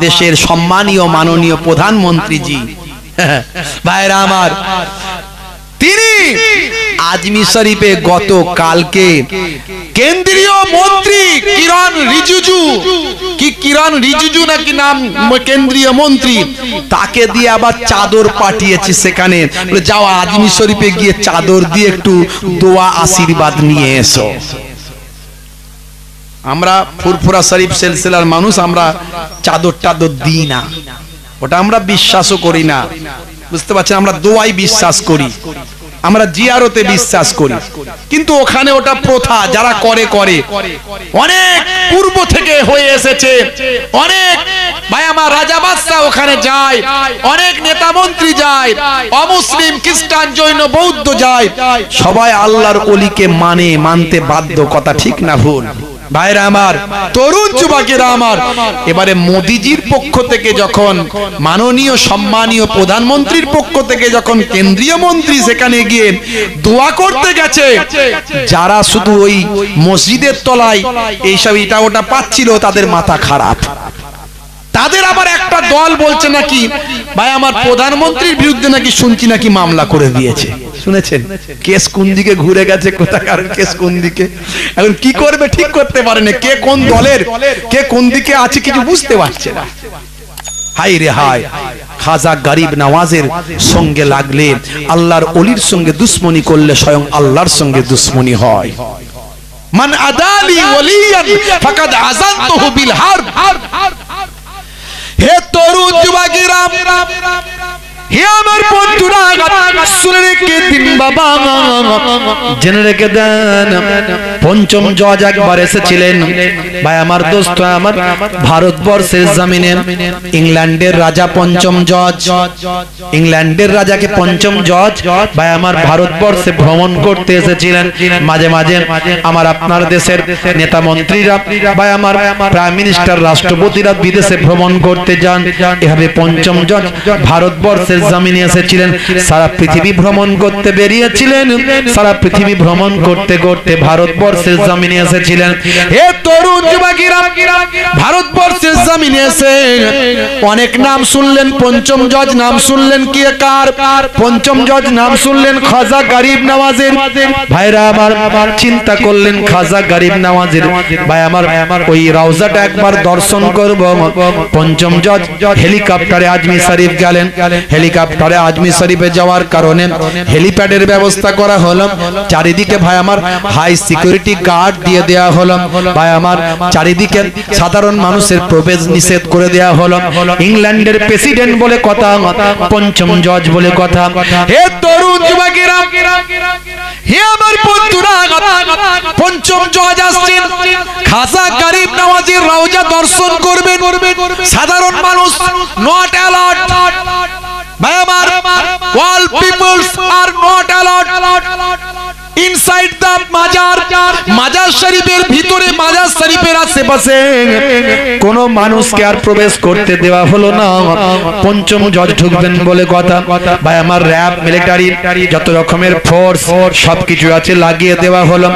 দেশের সম্মানীয় মাননীয় প্রধানমন্ত্রীজি ভাইরা আমার, তিনি আজমির শরীফে গতকালকে কেন্দ্রীয় মন্ত্রী কিরণ রিজিজু নাকি নাম কেন্দ্রীয় মন্ত্রী, তাকে দিয়ে আবার চাদর পাঠিয়েছে সেখানে, যাও আজমির শরীফে গিয়ে চাদর দিয়ে একটু দোয়া আশীর্বাদ নিয়ে এসো। আমরা ফুরফুরা শরীফ সিলসিলার মানুষ, আমরা চাদর টাদর দিই না, ওটা আমরা বিশ্বাসও করি না, বুঝতে পারছেন? আমরা দোয়াই বিশ্বাস করি, আমরা জিয়ারতে বিশ্বাস করি, কিন্তু ওখানে ওটা প্রথা, যারা করে করে অনেক পূর্ব থেকে হয়ে এসেছে। অনেক ভাই আমার রাজা বাদশা ওখানে যায়, অনেক নেতা মন্ত্রী যায়, অমুসলিম খ্রিস্টান জৈন বৌদ্ধ যায়, সবাই আল্লাহর ওলিকে মানতে বাধ্য। কথা ঠিক না ভুল? ভাইরা আমার, তরুণ যুবকেরা আমার, এবারে মোদিজির পক্ষ থেকে যখন, মাননীয় সম্মানীয় প্রধানমন্ত্রীর পক্ষ থেকে যখন কেন্দ্রীয় মন্ত্রী সেখানে গিয়ে দোয়া করতে গেছে, যারা শুধু ওই মসজিদের তলায় এইসব এটা ওটা পাচ্ছিল, তাদের মাথা খারাপ। তাদের আবার একটা দল বলছে নাকি ভাই আমার প্রধানমন্ত্রীর বিরুদ্ধে নাকি শুনছি নাকি মামলা করে দিয়েছে। শুনেছেন? কেস কোন দিকে ঘুরে গেছে, কোথাকার কেস কোন দিকে, এখন কি করবে ঠিক করতে পারে না, কে কোন দলের, কে কোন দিকে আছে কিছু বুঝতে পারছে না। হাই রে হাই, খাজা গরিব নওয়াজের সঙ্গে লাগলে, আল্লাহর ওলির সঙ্গে দুশ্মনী করলে স্বয়ং আল্লাহর সঙ্গে দুশ্মনী হয়। মান আদালি ওলিয়ান ফাকাদ আযানতুহু বিল হারব। হে তরুণ যুবকেরা, হে আমার বন্ধুরা, শুনে রেখে দিন বাবা, জেনে রেখে দেন, পঞ্চম জজ একবার এসেছিলেন ভাই আমার দোস্ত আমার, ভারতবর্ষের জমিনে ইংল্যান্ডের রাজা পঞ্চম জজ, ইংল্যান্ডের রাজাকে পঞ্চম জজ ভাই আমার ভারতবর্ষে ভ্রমণ করতে এসেছিলেন। মাঝে মাঝে আমার আপনার দেশের নেতা মন্ত্রীরা ভাই আমার প্রাইম মিনিস্টার রাষ্ট্রপতিরা বিদেশে ভ্রমণ করতে যান, এভাবে পঞ্চম জজ ভারতবর্ষের জমিনে এসেছিলেন। সারা পৃথিবী ভ্রমণ করতে বেরিয়েছিলেন, সারা পৃথিবী ভ্রমণ করতে করতে ভারতবর্ষের জমিনে এসেছিলেন। হে তরুণ যুবকেরা, ভারতবর্ষের জমিনে এসে অনেক নাম শুনলেন, পঞ্চম জজ নাম শুনলেন কি কার? পঞ্চম জজ নাম শুনলেন খাজা গরিব নওয়াজের। ভাইরা আমার, চিন্তা করলেন খাজা গরিব নওয়াজের ভাই আমার ওই রওজাটা একবার দর্শন করব। পঞ্চম জজ হেলিকপ্টারে আজমির শরীফ গেলেন। হেলিকপ্টারে আজমির শরীফে যাওয়ার কারণে হেলিপ্যাডের ব্যবস্থা করা হলো, চারিদিকে ভাই আমার হাই সিকিউরিটি গার্ড দিয়ে দেওয়া হলো, ভাই আমার চারিদিকে সাধারণ মানুষের প্রবেশ নিষেধ করে দেওয়া হলো। ইংল্যান্ডের প্রেসিডেন্ট বলে কথা, পঞ্চম জজ বলে কথা। হে তরুণ যুবকেরা, হে আমার বন্ধুরা, পঞ্চম জজ আসছেন, খাজা গরিব নওয়াজের রওজা দর্শন করবেন। সাধারণ মানুষ not allowed, all peoples are not allowed inside the মাজার শরীফের ভিতরে, মাজার শরীফের আশেপাশে কোন মানুষকে আর প্রবেশ করতে দেওয়া হলো না। পঞ্চম জজ ঢুকবেন বলে কথা। ভাই আমার র্যাব, মিলিটারি যত রকমের ফোর্স সবকিছু আছে লাগিয়ে দেওয়া হলো।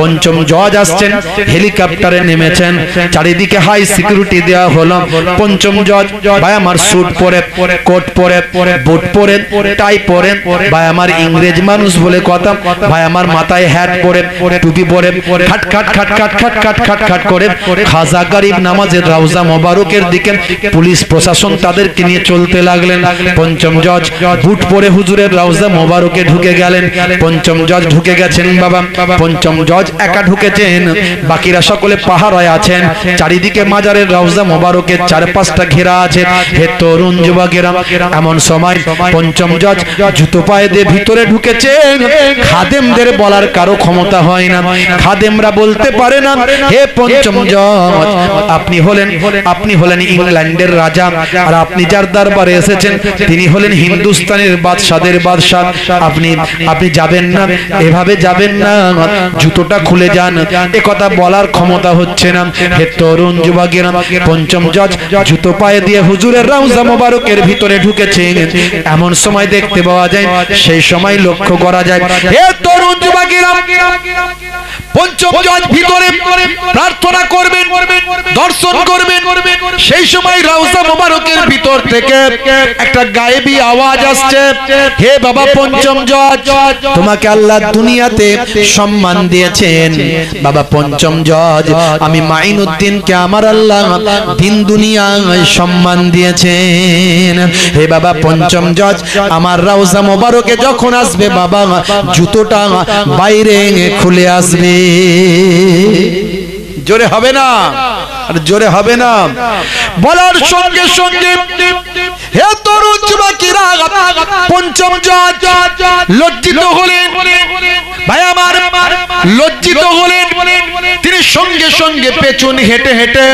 পঞ্চম জজ আসছেন, হেলিকপ্টারে নেমেছেন, চারিদিকে হাই সিকিউরিটি দেওয়া হলো। পঞ্চম জজ ভাই আমার স্যুট পরে, কোট পরে, বুট পরে, টাই পরে, ভাই আমার ইংরেজ মানুষ বলে কথা। ভাই আমার মাথায় হ্যাট পরে, টুপি পরে, খাট খাট খাট খাট খাট খাট খাট খাট করে খাজা গরিব নওয়াজের রওজা মোবারকের দিকে পুলিশ প্রশাসন তাদেরকে নিয়ে চলতে লাগলেন। পঞ্চম জজ বুট পরে হুজুরের রওজা মোবারকে ঢুকে গেলেন। পঞ্চম জজ ঢুকে গেছেন বাবা। পঞ্চম জজ একা ঢুকেছেন, বাকিরা সকলে পাহারায় আছেন। চারিদিকে মাজারের রওজা মোবারকের চারপাশটা ঘেরা আছে। হে তরুণ যুবকেরা, এমন সময় পঞ্চম জজ জুতো পায়ে দিয়ে ভিতরে ঢুকেছেন। খাদেমদের বলার কারো ক্ষমতা হয় না, খাদেমরা বলতে পারে না হে পঞ্চম জজ আপনি হলেন ইংল্যান্ডের রাজা, আর আপনি যার দরবারে এসেছেন তিনি হলেন হিন্দুস্তানের বাদশাদের বাদশা, আপনি যাবেন না, এভাবে যাবেন না, জুতোটা খুলে যান, এ কথা বলার ক্ষমতা হচ্ছে না। হে তরুণ যুবকেরা, পঞ্চম জজ জুতো পায়ে দিয়ে হুজুরের রওজা মোবারকের ভিতরে ঢুকেছেন। এমন সময় দেখতে পাওয়া যায়, সেই সময় লক্ষ্য করা যায়, হে তরুণ যুবকেরা, পঞ্চম জজ ভিতরে প্রার্থনা করবেন, দর্শন করবেন। সেই সময় রওজা মোবারকের ভিতর থেকে একটা গায়েবী আওয়াজ আসছে, হে বাবা পঞ্চম জজ, তোমাকে আল্লাহ দুনিয়াতে সম্মান দিয়েছেন। বাবা পঞ্চম জজ, আমি মাইনুদ্দিনকে আমার আল্লাহ দিন দুনিয়ায় সম্মান দিয়েছেন। হে বাবা পঞ্চম জজ, আমার রওজা মোবারকে যখন আসবে বাবা, জুতোটা বাইরে খুলে আসবে। জোরে হবে না, আর জোরে হবে না। বলার সঙ্গে সঙ্গে হে তরুণ যুবকেরা, পঞ্চম জজ লজ্জিত হলেন। ভাই আমার, লজ্জিত হলেন। তিনি সঙ্গে সঙ্গে পেছন হেঁটে হেঁটে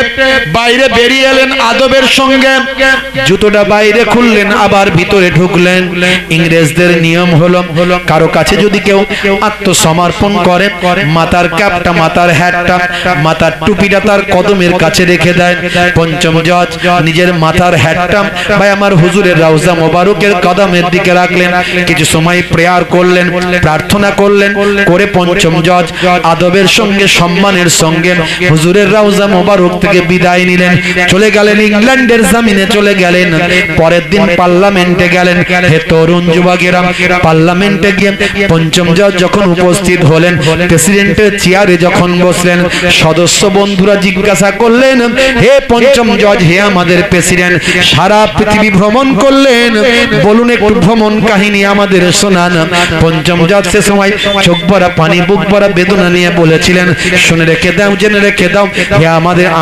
বাইরে বেরিয়ে এলেন আদবের সঙ্গে। জুতোটা বাইরে খুললেন, আবার ভিতরে ঢুকলেন। ইংরেজদের নিয়ম হলো, কারো কাছে যদি কেউ আত্মসমর্পণ করে, মাথার ক্যাপটা, মাথার হ্যাটটা, মাথার টুপিটা তার কদমের কাছে রেখে দেয়। পঞ্চম জজ নিজের মাথার হ্যাটটা ভাই আমার হুজুরের রওজা মোবারকের কদমের দিকে রাখলেন। কিছু সময় প্রেয়ার করলেন, প্রার্থনা করলেন, করে পঞ্চম জজ আদবের সঙ্গে, সম্মানের সঙ্গে হুজুরের রওজা মোবারক থেকে বিদায় নিলেন। চলে গেলেন ইংল্যান্ডের জমিনে, চলে গেলেন। পরের দিন পার্লামেন্টে গেলেন। হে তরুণ যুবকেরা, পার্লামেন্টে গিয়ে পঞ্চম জজ যখন উপস্থিত হলেন, প্রেসিডেন্টের চেয়ারে যখন বসলেন, সদস্য বন্ধুরা জিজ্ঞাসা করলেন, হে পঞ্চম জজ, হে আমাদের প্রেসিডেন্ট, সারা পৃথিবী ভ্রমণ করলেন, বলুন একটু ভ্রমণ কাহিনী আমাদের শোনান। পঞ্চম জজ সে সময় চোখ ভরা পানি, বুক ভরা বেদনা নিয়ে বলেছিলেন, শুনে রেখে দাও, জেনে রেখে দাও, হে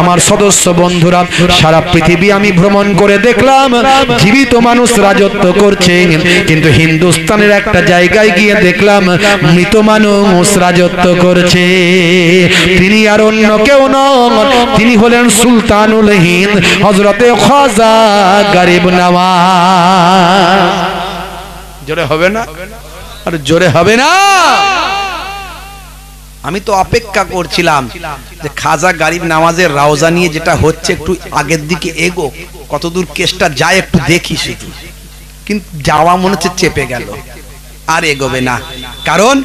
আমার সদস্য বন্ধুরা, সারা পৃথিবী আমি ভ্রমণ করে দেখলাম, জীবিত মানুষ রাজত্ব করছে, কিন্তু হিন্দুস্তানের একটা জায়গায় গিয়ে দেখলাম মৃত মানুষ রাজত্ব করছে। তিনি আর অন্য কেউ নন, তিনি হলেন সুলতানুল হিন্দ হযরতে খাজা গরিব নওয়াজ। জোরে হবে না, আর জোরে হবে না। আমি তো অপেক্ষা করছিলাম যে খাজা গরিব নওয়াজের রওজা নিয়ে যেটা হচ্ছে একটু আগের দিকে এগো, কতদূর কেসটা যায় একটু দেখি শুধু। কিন্তু যাওয়া মনে হচ্ছে চেপে গেল, আর এগোবে না। কারণ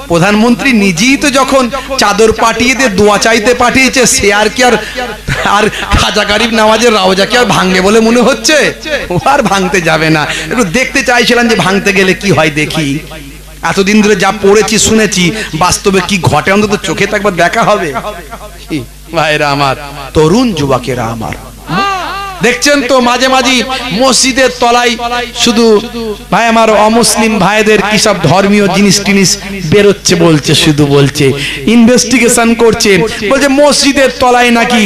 প্রধানমন্ত্রী নিজেই তো যখন চাদর পাঠিয়ে দিয়ে দোয়া চাইতে পাঠিয়েছে, সে আর কি আর খাজা গরিব নওয়াজের রওজা কি আর ভাঙবে বলে মনে হচ্ছে? ও আর ভাঙতে যাবে না। একটু দেখতে চাইছিলাম যে ভাঙতে গেলে কি হয় দেখি। এতদিন ধরে যা পড়েছি শুনেছি, বাস্তবে কি ঘটে অন্তত চোখে তো একবার দেখা হবে। ভাইরা আমার, তরুণ যুবকেরা আমার, দেখছেন তো মাঝে মাঝে মসজিদের তলায় শুধু ভাই আমার অমুসলিম ভাইদের কি সব ধর্মীয় জিনিস টিনিস বেরোচ্ছে, বলছে, শুধু বলছে, ইনভেস্টিগেশন করছে, বলছে মসজিদের তলায় নাকি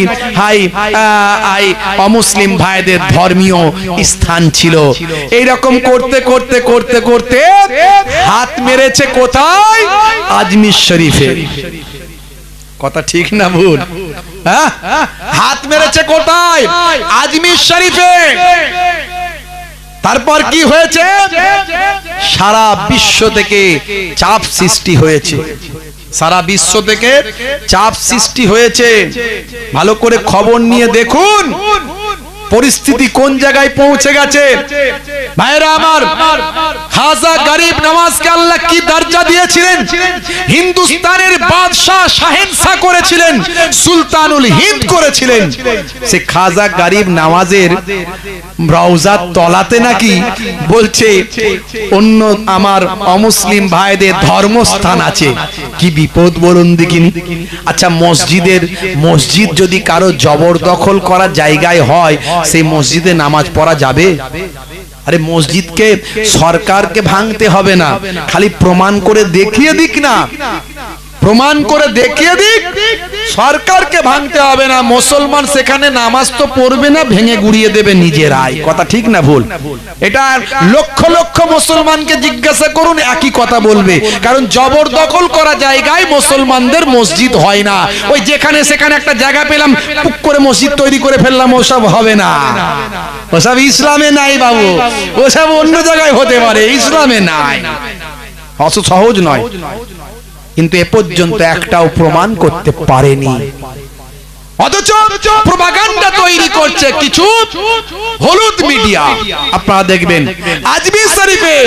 অমুসলিম ভাইদের ধর্মীয় স্থান ছিল। এইরকম করতে করতে করতে করতে হাত মেরেছে কোথায়? আজমির শরীফে। কথা ঠিক না ভুল? হাত মেরেছে কোথায়? আজমির শরীফে। তারপর কি হয়েছে? সারা বিশ্ব থেকে চাপ সৃষ্টি হয়েছে, সারা বিশ্ব থেকে চাপ সৃষ্টি হয়েছে। ভালো করে খবর নিয়ে দেখুন পরিস্থিতি কোন জায়গায় পৌঁছে গেছে। ভাইরা আমার, খাজা গরিব নওয়াজকে আল্লাহ কি দরজা দিয়েছিলেন? হিন্দুস্তানের বাদশাহ, শাহেনশাহ করেছিলেন, সুলতানুল হিন্দ করেছিলেন। সে খাজা গরিব নওয়াজের রওজার তলাতে নাকি বলছে অন্য আমার অমুসলিম ভাইদের ধর্মস্থান আছে। কি বিপদ বলুন দেখিনি। আচ্ছা, মসজিদ যদি কারো জবরদখল করা জায়গায় হয়, সেই মসজিদে নামাজ পড়া যাবে? আরে মসজিদকে সরকারকে ভাঙতে হবে না, খালি প্রমাণ করে দেখিয়ে দিক না, প্রমাণ করে দেখিয়ে দিক, সরকারকে ভাঙতে হবে না। মুসলমান সেখানে নামাজ তো পড়বে না, ভেঙে গুড়িয়ে দেবে নিজেরাই। কথা ঠিক না ভুল? এটা লক্ষ লক্ষ মুসলমানকে জিজ্ঞাসা করুন, একই কথা বলবে। কারণ জবরদখল করা জায়গায় মুসলমানদের মসজিদ হয় না। ওই যেখানে সেখানে একটা জায়গা পেলাম, পুক করে মসজিদ তৈরি করে ফেললাম, ওসব হবে না। ওসব ইসলামে নাই বাবু, ওসব অন্য জায়গায় হতে পারে, ইসলামে নাই। অত সহজ নয়। কিন্তু এ পর্যন্ত একটাও প্রমাণ করতে পারেনি। অথচ প্রপাগান্ডা তৈরি করছে কিছু হলুদ মিডিয়া। আপনারা দেখবেন আজমির শরীফে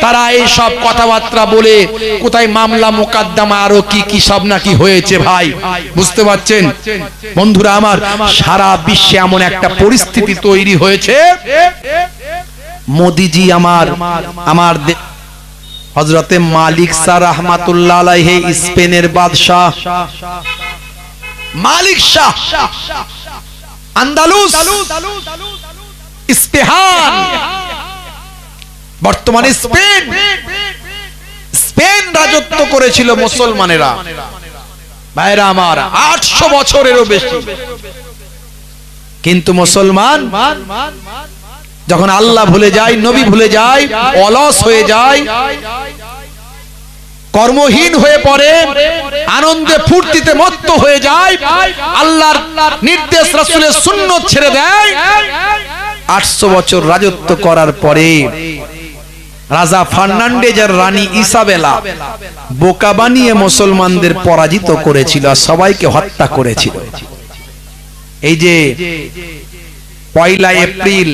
তারা এই সব কথাবার্তা বলে কোথায় মামলা মোকদ্দমা আরো কি কি সব নাকি হয়েছে। ভাই বুঝতে পারছেন বন্ধুরা আমার, সারা বিশ্বে এমন একটা পরিস্থিতি তৈরি হয়েছে, মোদিজি আমার হযরতে মালিক শাহ রাহমাতুল্লাহ আলাইহি, স্পেনের বাদশাহ মালিক শাহ, আন্দালুস, স্পেন, বর্তমানে স্পেন রাজত্ব করেছিল মুসলমানেরা। ভাইরা আমার 800 বছরেরও বেশি। কিন্তু মুসলমান যখন আল্লাহ ভুলে যায়, নবী ভুলে যায়, অলস হয়ে যায়, কর্মহীন হয়ে পড়ে, আনন্দে ফুর্তিতে মত্ত হয়ে যায়, আল্লাহর নির্দেশ রাসূলের সুন্নাত ছেড়ে দেয়, 800 বছর রাজত্ব করার পরে রাজা ফার্নান্ডেজ আর রানী ইসাবেলা বোকা বানিয়ে মুসলমানদের পরাজিত করেছিল, সবাইকে হত্যা করেছিল। এই যে পয়লা এপ্রিল,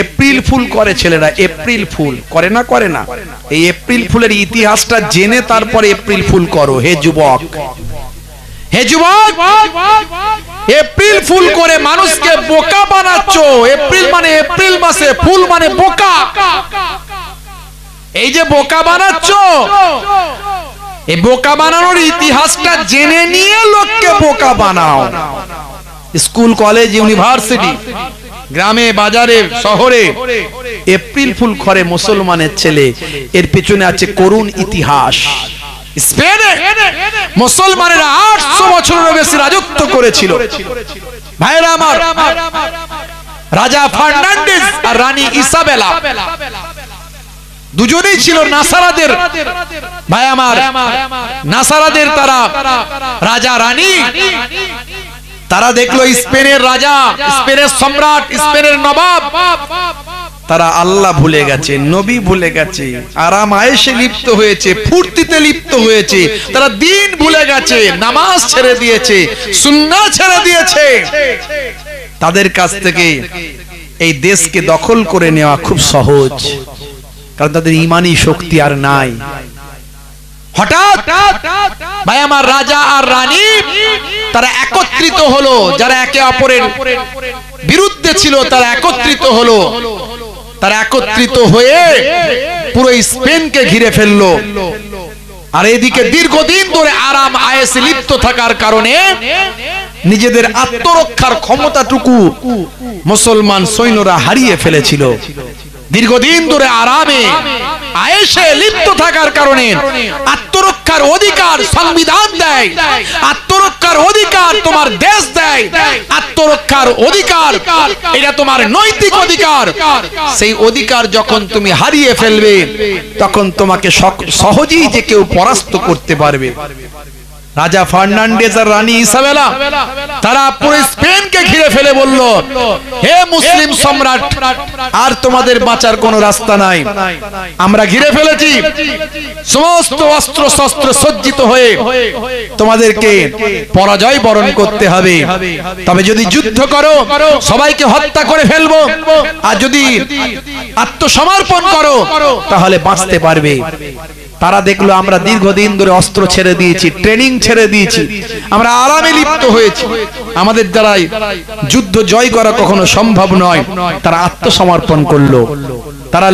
এপ্রিল ফুল করে ছেলেরা, এপ্রিল ফুল করে না, এই এপ্রিল ফুলের ইতিহাসটা জেনে তারপরে এপ্রিল ফুল করো। হে যুবক, এপ্রিল ফুল করে মানুষকে বোকা বানাচ্ছ। এপ্রিল মানে এপ্রিল মাসে, ফুল মানে বোকা। এই যে বোকা বানাচ্ছ, এই বোকা বানানোর ইতিহাসটা জেনে নিয়ে লোককে বোকা বানাও। স্কুল, কলেজ, ইউনিভার্সিটি, গ্রামে, বাজারে, শহরে এপ্রিল ফুল করে মুসলমানের ছেলে, এর পেছনে আছে করুণ ইতিহাস। স্পেনে মুসলমানেরা 800 বছরের বেশি রাজত্ব করেছিল। ভাইরা আমার, রাজা ফার্নান্ডেজ আর রানী ইসাবেলা দুজনেই ছিল নাসারাদের। ভাই আমার, নাসারাদের তারা রাজা রানী। তারা দেখলো স্পেনের রাজা, স্পেনের সম্রাট, স্পেনের নবাব, তারা আল্লাহ ভুলে গেছে, নবী ভুলে গেছে, আরাম আয়েশে লিপ্ত হয়েছে, ফুর্তিতে লিপ্ত হয়েছে, তারা দিন ভুলে গেছে, নামাজ ছেড়ে দিয়েছে, সুন্নাহ ছেড়ে দিয়েছে। তাদের কাছ থেকে এই দেশকে দখল করে নেওয়া খুব সহজ, কারণ তাদের ঈমানি শক্তি আর নাই। হঠাৎ ভাই আমার, রাজা আর রানী তারা একত্রিত হলো, যারা একে অপরের বিরুদ্ধে ছিল তারা একত্রিত হলো। তারা একত্রিত হয়ে পুরো স্পেনকে ঘিরে ফেললো। আর এদিকে দীর্ঘদিন ধরে আরাম আয়েশে লিপ্ত থাকার কারণে নিজেদের আত্মরক্ষার ক্ষমতাটুকু মুসলমান সৈন্যরা হারিয়ে ফেলেছিল। দীর্ঘদিন ধরে আরামে আয়েশে লিপ্ত থাকার কারণে আত্মরক্ষার অধিকার সংবিধান দেয়, আত্মরক্ষার অধিকার তোমার দেশ দেয়, আত্মরক্ষার অধিকার এটা তোমার নৈতিক অধিকার। সেই অধিকার যখন তুমি হারিয়ে ফেলবে, তখন তোমাকে সহজেই যে কেউ পরাস্ত করতে পারবে। রাজা ফার্নান্ডেজ আর রানী ইসাবেলা তারা পুরো স্পেনকে ঘিরে ফেলে বলল, হে মুসলিম সম্রাট, আর তোমাদের বাঁচার কোনো রাস্তা নাই, আমরা ঘিরে ফেলেছি, সমস্ত অস্ত্র শস্ত্র সজ্জিত হয়ে তোমাদেরকে পরাজয় বরণ করতে হবে। তবে যদি যুদ্ধ করো সবাইকে হত্যা করে ফেলবো, আর যদি আত্মসমর্পণ করো তাহলে বাঁচতে পারবে। তারা দেখলো আমরা দীর্ঘদিন ধরে অস্ত্র ছেড়ে দিয়েছি, ট্রেনিং ছেড়ে দিয়েছি, আমরা আরামে লিপ্ত হয়েছি, আমাদের দ্বারাই যুদ্ধ জয় করা কখনো সম্ভব নয়। তারা আত্মসমর্পণ করলো। তারা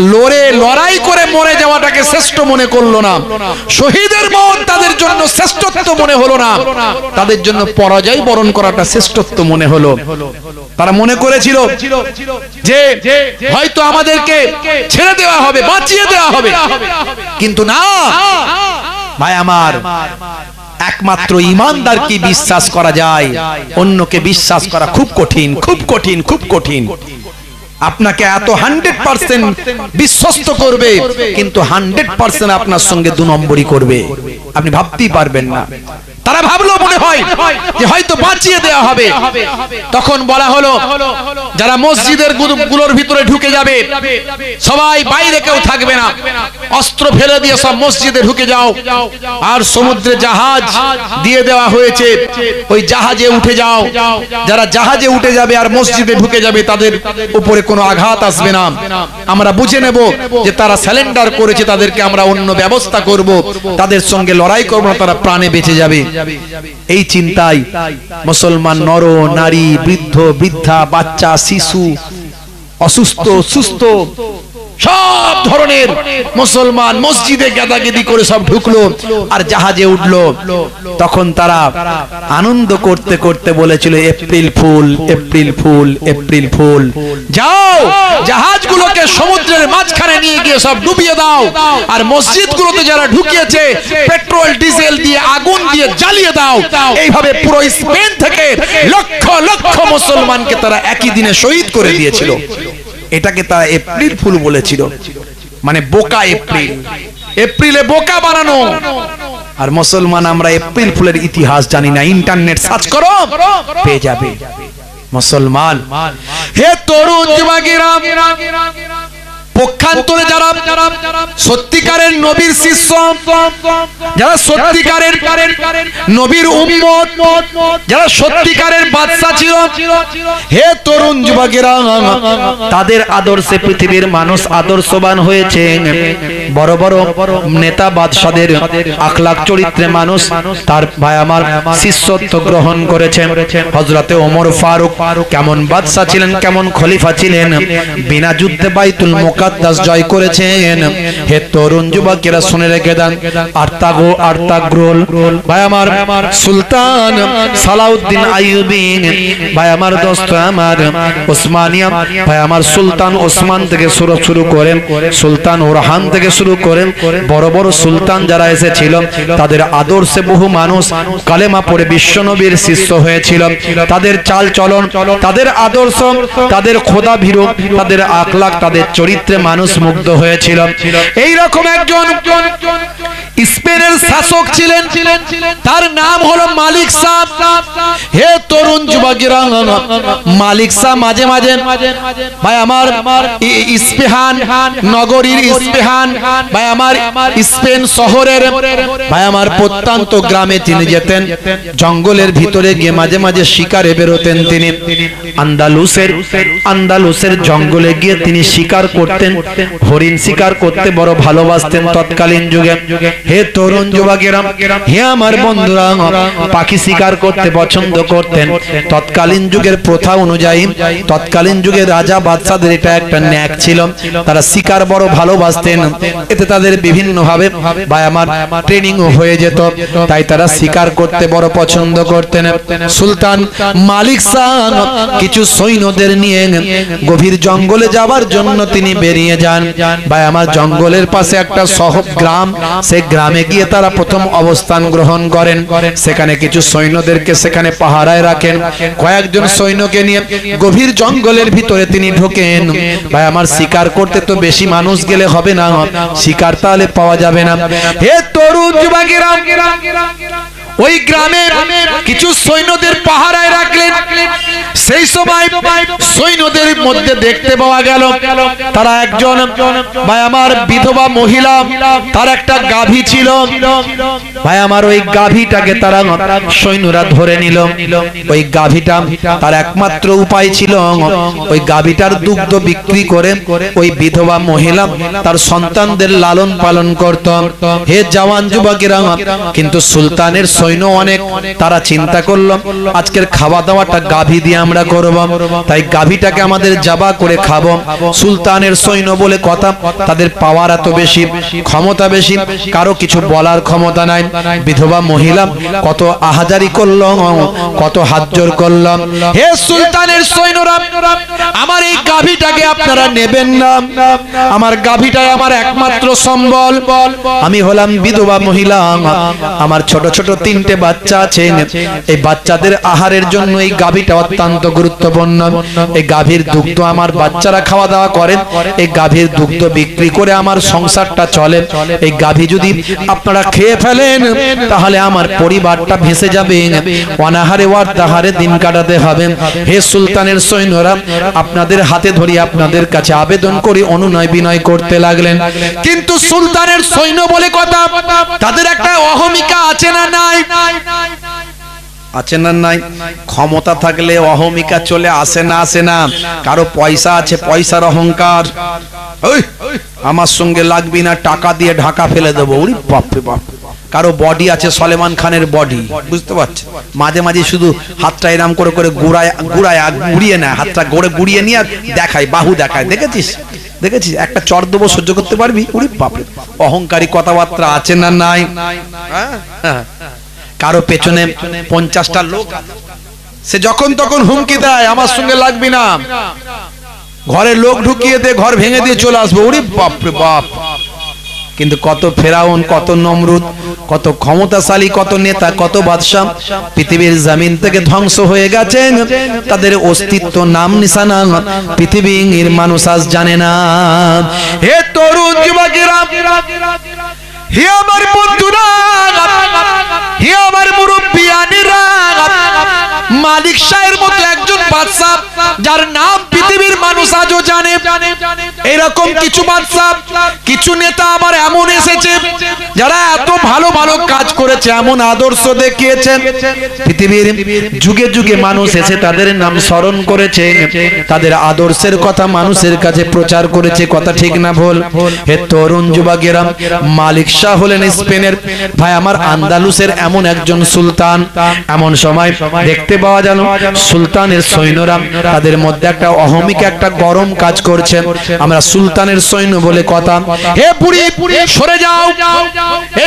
লড়াই করে মরে যাওয়াটাকে শ্রেষ্ঠ মনে করলো না, শহীদের মত তাদের জন্য শ্রেষ্ঠত্ব মনে হলো না, তাদের জন্য পরাজয় বরণ করাটা শ্রেষ্ঠত্ব মনে হলো। তারা মনে করেছিল যে হয়তো আমাদেরকে ছেড়ে দেওয়া হবে, বাঁচিয়ে দেওয়া হবে, কিন্তু না ভাই আমার, একমাত্র ঈমানদারকে বিশ্বাস করা যায়, অন্যকে বিশ্বাস করা খুব কঠিন, খুব কঠিন, খুব কঠিন। আপনাকে এত 100% বিশ্বস্ত করবে, কিন্তু 100% আপনার সঙ্গে 2 নম্বরই করবে, আপনি ভাবতেই পারবেন না। তারা ভাবলো মনে হয় যে হয়তো বাঁচিয়ে দেওয়া হবে। তখন বলা হলো যারা মসজিদের গুলোর ভিতরে ঢুকে যাবে সবাই বাইরে কেউ থাকবে না, অস্ত্র ফেলে দিয়ে সব মসজিদে ঢুকে যাও। আর সমুদ্রে জাহাজ দিয়ে দেওয়া হয়েছে, ওই জাহাজে উঠে যাও। যারা জাহাজে উঠে যাবে আর মসজিদে ঢুকে যাবে তাদের উপরে কোনো আঘাত আসবে না। আমরা বুঝে নেব যে তারা সারেন্ডার করেছে, তাদেরকে আমরা অন্য ব্যবস্থা করব, তাদের সঙ্গে লড়াই করব না, তারা প্রাণে বেঁচে যাবে। এই চিন্তায় মুসলমান নর নারী, বৃদ্ধ বৃদ্ধা, বাচ্চা শিশু, অসুস্থ সুস্থ সব ধরনের মুসলমান মসজিদে গাদাগিদি করে সব ঢুকলো আর জাহাজে উঠলো। তখন তারা আনন্দ করতে করতে বলেছিল April fool, April fool, April fool. যাও জাহাজগুলোকে সমুদ্রের মাঝখানে নিয়ে গিয়ে সব ডুবিয়ে দাও, আর মসজিদগুলোতে যারা ঢুকিয়েছে পেট্রোল ডিজেল দিয়ে আগুন দিয়ে জ্বালিয়ে দাও। এইভাবে পুরো স্পেন থেকে লক্ষ লক্ষ মুসলমানকে তারা একই দিনে শহীদ করে দিয়েছিল। এটাকে তারা এপ্রিল ফুল বলেছিল, মানে বোকা এপ্রিল, এপ্রিলে বোকা বানানো। আর মুসলমান আমরা এপ্রিল ফুলের ইতিহাস জানি না, ইন্টারনেট সার্চ করো পেয়ে যাবে। মুসলমান হে তরুণ যুবকেরা, পক্ষান্তরে যারা সত্যিকারের নবীর শিষ্য, যারা সত্যিকারের নবীর উম্মত, যারা সত্যিকারের বাদশা ছিল, হে তরুণ যুবকেরা, তাদের আদর্শে পৃথিবীর মানুষ আদর্শবান হয়েছে। বড় বড় নেতা বাদশাদের আখলাক চরিত্রে মানুষ তার ভাই আমার শিষ্যত্ব গ্রহণ করেছেন। হযরতে ওমর ফারুক কেমন বাদশা ছিলেন, কেমন খলিফা ছিলেন, বিনা যুদ্ধে বাইতুল মুকাদ্দাস জয় করেছেন। হে তরুণ যুবকেরা শুনে রেখে দেন, আর্তাগ্রোল ভাই আমার সুলতান সালাউদ্দিন আইয়ুবী ভাই আমার দোস্ত আমার ওসমানিয়া ভাই আমার সুলতান ওসমান থেকে শুরু করেন, সুলতান ওরহান থেকে শুরু করেন, বড় বড় সুলতান যারা এসেছিল তাদের আদর্শে বহু মানুষ কালেমা পড়ে বিশ্বনবীর শিষ্য হয়েছিল। তাদের চাল চলন, তাদের আদর্শ, তাদের খোদা ভীরু, তাদের আখলাক, তাদের চরিত্রে মানুষ মুগ্ধ হয়েছিল। এই রকম একজন স্পেনের শাসক ছিলেন, তার নাম হলো মালিক শাহ। হে তরুণ যুবকেরা, মালিক শাহ মাঝে মাঝে ভাই আমার ইস্পেহান নগরীর, ইস্পেহান ভাই আমার স্পেন শহরের ভাই আমার প্রত্যন্ত গ্রামে তিনি যেতেন, জঙ্গলের ভিতরে গিয়ে মাঝে মাঝে শিকারে বেরোতেন। তিনি আন্দালুসের জঙ্গলে গিয়ে তিনি শিকার করতেন, হরিণ শিকার করতে বড় ভালোবাসতেন তৎকালীন যুগে। হে তরুণ যুবকেরা, হে আমার বন্ধুরা, পাখি শিকার করতে পছন্দ করতেন। তৎকালীন যুগের প্রথা অনুযায়ী তৎকালীন যুগের রাজা বাদশাদের এটা একটা ন্যাক ছিল, তারা শিকার বড় ভালোবাসতেন। এতে তাদের বিভিন্ন ভাবে ভাই আমার ট্রেনিং হয়ে যেত, তাই তারা শিকার করতে বড় পছন্দ করতেন। সুলতান মালিক শাহ কিছু সৈন্যদের নিয়ে গভীর জঙ্গলে যাওয়ার জন্য তিনি বেরিয়ে যান। ভাই আমার জঙ্গলের পাশে একটা শহর গ্রাম, সেই গ্রামে গিয়ে তারা প্রথম অবস্থান গ্রহণ করেন। সেখানে কিছু সৈন্যদেরকে সেখানে পাহারায় রাখেন। কয়েকজন সৈন্যকে নিয়ে গভীর জঙ্গলের ভিতরে তিনি ঢোকেন। ভাই আমার শিকার করতে তো বেশি মানুষ গেলে হবে না, শিকার তাহলে পাওয়া যাবে না। হে তরুণ যুবকেরা, ওই গ্রামে কিছু সৈন্যদের পাহারায় রাখলেন। সেই সময় সৈন্যদের মধ্যে দেখতে পাওয়া গেল তারা একজন ভাই আমার বিধবা মহিলা, তার একটা গাভী ছিল। ভাই আমার ওই গাভীটাকে তারা সৈন্যরা ধরে নিল। ওই গাভীটা তার একমাত্র উপায় ছিল ওই গাভীটার দুগ্ধ বিক্রি করে ওই বিধবা মহিলা তার সন্তানদের লালন পালন করত। হে জওয়ান যুবকেরা, কিন্তু সুলতানের সৈন্য অনেক, তারা চিন্তা করলো আজকের খাওয়া দাওয়াটা গাভী দিয়ে আমরা করব, তাই গাভীটাকে আমাদের জবা করে খাবো। সুলতানের সৈন্য বলে কথা, তাদের পাওয়ার এত বেশি, ক্ষমতা বেশি, কারো কিছু বলার ক্ষমতা নাই। বিধবা মহিলা কত আহাজারি করলো, কত হাত জোর করলো। হে সুলতানের সৈন্যরা, আমার এই গাভীটাকে আপনারা নেবেন না, আমার গাভীটাই আমার একমাত্র সম্বল। আমি হলাম বিধবা মহিলা, আমার ছোট ছোট 3 3টে বাচ্চা আছে, এই বাচ্চাদের আহারের জন্য এই গাভীটা অত্যন্ত গুরুত্বপূর্ণ। এই গাভীর দুগ্ধ আমার বাচ্চারা খাওয়া দাওয়া করে, এই গাভীর দুগ্ধ বিক্রি করে আমার সংসারটা চলে। এই গাভী যদি আপনারা খেয়ে ফেলেন তাহলে আমার পরিবারটা ভেসে যাবে, অনাহারে ওয়ার্তাহারে দিন কাটাতে হবে। হে সুলতানের সৈন্যরা, আপনাদের হাতে ধরি আপনাদের কাছে আবেদন করি, অনুনয় বিনয় করতে লাগলেন। কিন্তু সুলতানের সৈন্য বলে কথা, তাদের একটা অহমিকা আছে না নাই? আছে না নাই? ক্ষমতা থাকলে অহমিকা চলে আসে না? আসে না? কারো পয়সা আছে, পয়সার অহংকার, ওই আমার সঙ্গে লাগবি না, টাকা দিয়ে ঢাকা ফেলে দেবো, ওরে বাপ রে বাপ। কারো বডি আছে সলেমান খানের বডি, বুঝতে পারছেন? মাঝে মাঝে শুধু হাতটা এরাম করে করে গুড়িয়ে নেয়, হাতটা গড়ে গুড়িয়ে নিয়ে দেখায়, বাহু দেখায়। দেখেছিস দেখেছিস? একটা চর দেবো, সহ্য করতে পারবি? ওরে বাপ রে। অহংকারী কথাবার্তা আছে না নাই? কারো পেছনে 50টা লোক, সে যখন তখন হুমকি দেয়, আমার সঙ্গে লাগবি না, ঘরে লোক ঢুকিয়ে দে, ঘর ভেঙে দিয়ে চলে আসবো, ওরে বাপ রে বাপ। কিন্তু কত ফেরাউন, কত নমরুদ, কত ক্ষমতাশালী, কত নেতা, কত বাদশা পৃথিবীর জমিন থেকে ধ্বংস হয়ে গেছেন, তাদের অস্তিত্ব নাম নিশানা পৃথিবীর মানুষ আজ জানে না। হে তরুণ যুবকেরা, হে আমার বন্ধুরা, হে আমার মুরব্বিয়ানেরা, মালিক শাহের মতো একজন বাদশা যার নাম পৃথিবীর মানুষ আজও জানে, এরকম কিছু বাদশা, কিছু নেতা আবার এমন এসেছে যারা এত ভালো ভালো কাজ করেছে, এমন আদর্শ দেখিয়েছে, পৃথিবীর যুগে যুগে মানুষ এসে তাদের নাম স্মরণ করেছে, তাদের আদর্শের কথা মানুষের কাছে প্রচার করেছে। কথা ঠিক না ভুল? হে তরুণ যুবকেরা, মালিক শাহ হলেন স্পেনের, ভাই আমার আন্দালুসের এমন একজন সুলতান। এমন সময় দেখতে পাওয়া গেল সুলতানের সৈন্যরা, তাদের মধ্যে একটা অহমিকা, একটা গরম কাজ করছে। আমরা সুলতানের সৈন্য বলে কথা, হে বুড়ি সরে যাও,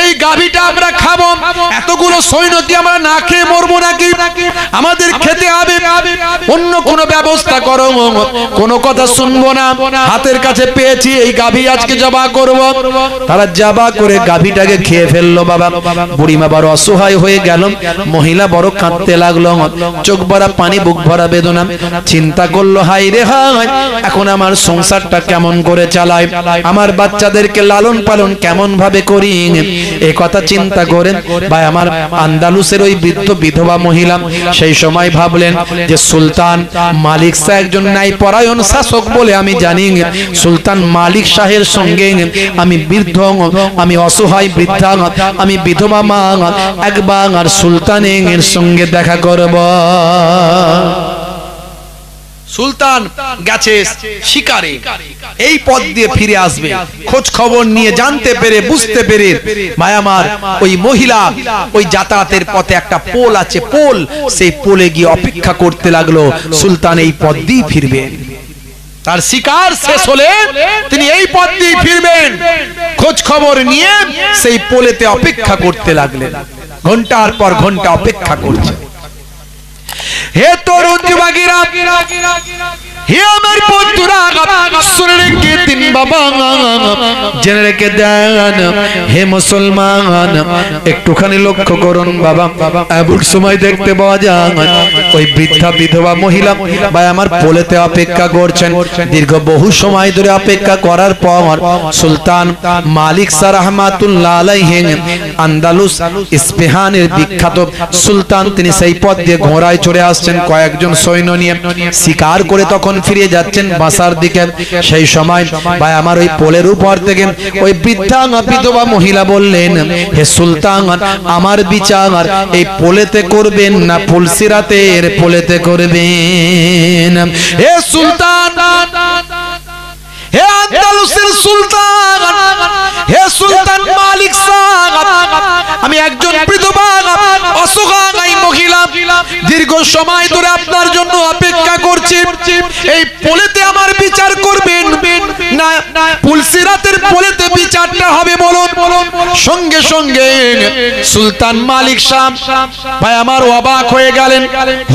এই গাভীটা আমরা খাবো, এতগুলো সৈন্য কি আমরা না খেয়ে মরবো নাকি? আমাদের খেতে হবে, অন্য কোনো ব্যবস্থা করো। কোনো কথা শুনবো না, হাতের কাছে পেয়েছি, এই গাভী আজকে জবা করব। তারা জবা করে গাভীটাকে খেয়ে ফেললো। বাবা বুড়িমা বড় অসহায় হয়ে গেল, মহিলা বড় কাঁদতে লাগলো, চোখ ভরা পানি, বুক ভরা বেদনা। চিন্তা করলো, হাই রে হাই, এখন আমার সংসারটা কেমন করে চালাই, আমার বাচ্চাদেরকে লালন পালন কেমন ভাবে করি, এই কথা চিন্তা করে ভাই আমার আন্দালুসের ওই বৃদ্ধ বিধবা মহিলা সেই সময় ভাবলেন যে সুলতান মালিক শাহ একজন ন্যায়পরায়ণ শাসক বলে আমি জানি, সুলতান মালিক শাহের সঙ্গে আমি বৃদ্ধ, আমি অসহায় বৃদ্ধা, আমি বিধবা মা, একবার সুলতানের সঙ্গে দেখা করব। সুলতান গেছে শিকারে, এই পথ দিয়ে ফিরে আসবে, খোঁজ খবর নিয়ে জানতে পেরে বুঝতে পেরে ভাই আমার ওই মহিলা ওই যাতায়াতের পথে একটা পোল আছে, পোল, সেই পোলে গিয়ে অপেক্ষা করতে লাগলো সুলতান এই পথ দিয়ে ফিরবেন, তার শিকার শেষ হলে তিনি এই পথ দিয়ে ফিরবেন। খোঁজ খবর নিয়ে সেই পোলেতে অপেক্ষা করতে লাগলেন, ঘন্টার পর ঘন্টা অপেক্ষা করছে। হে তরুণ যুবকেরা, হে আমার বন্ধুরা, শুনে রেখে দিন বাবা, জেনে রেখে দেন হে মুসলমান, একটুখানি লক্ষ্য করুন বাবা। এমন সময় দেখতে পাওয়া যায় ওই বৃদ্ধা বিধবা মহিলা ভাই আমার পোলেতে অপেক্ষা করছেন। দীর্ঘ বহু সময় ধরে অপেক্ষা করার পর সুলতান মালিক শাহ রাহমাতুল্লাহ আলাইহি, আন্দালুস ইস্পাহানের বিখ্যাত সুলতান, তিনি সেই পথ দিয়ে ঘোড়ায় চড়ে আসছেন কয়েকজন সৈন্য নিয়ে, শিকার করে তখন ফিরে যাচ্ছেন বাসার দিকে। সেই সময় ভাই আমার ওই পোলের উপর থেকে ওই বৃদ্ধা বিধবা মহিলা বললেন, হে সুলতান, আমার বিচার এই পোলেতে করবেন না ফুলসিরাতের পোলেতে করবেন? হে সুলতান, হে আন্দালুসের সুলতান, হে সুলতান মালিক শাহ, আমি একজন বিধবা অসহায় মহিলা, দীর্ঘ সময় ধরে আপনার জন্য অপেক্ষা করছি, এই পোলেতে আমার বিচার করবেন না না পুলসিরাতের পোলেতে বিচারটা হবে বলুন। সঙ্গে সঙ্গে সুলতান মালিক সাহেব ভাই আমার অবাক হয়ে গেলেন,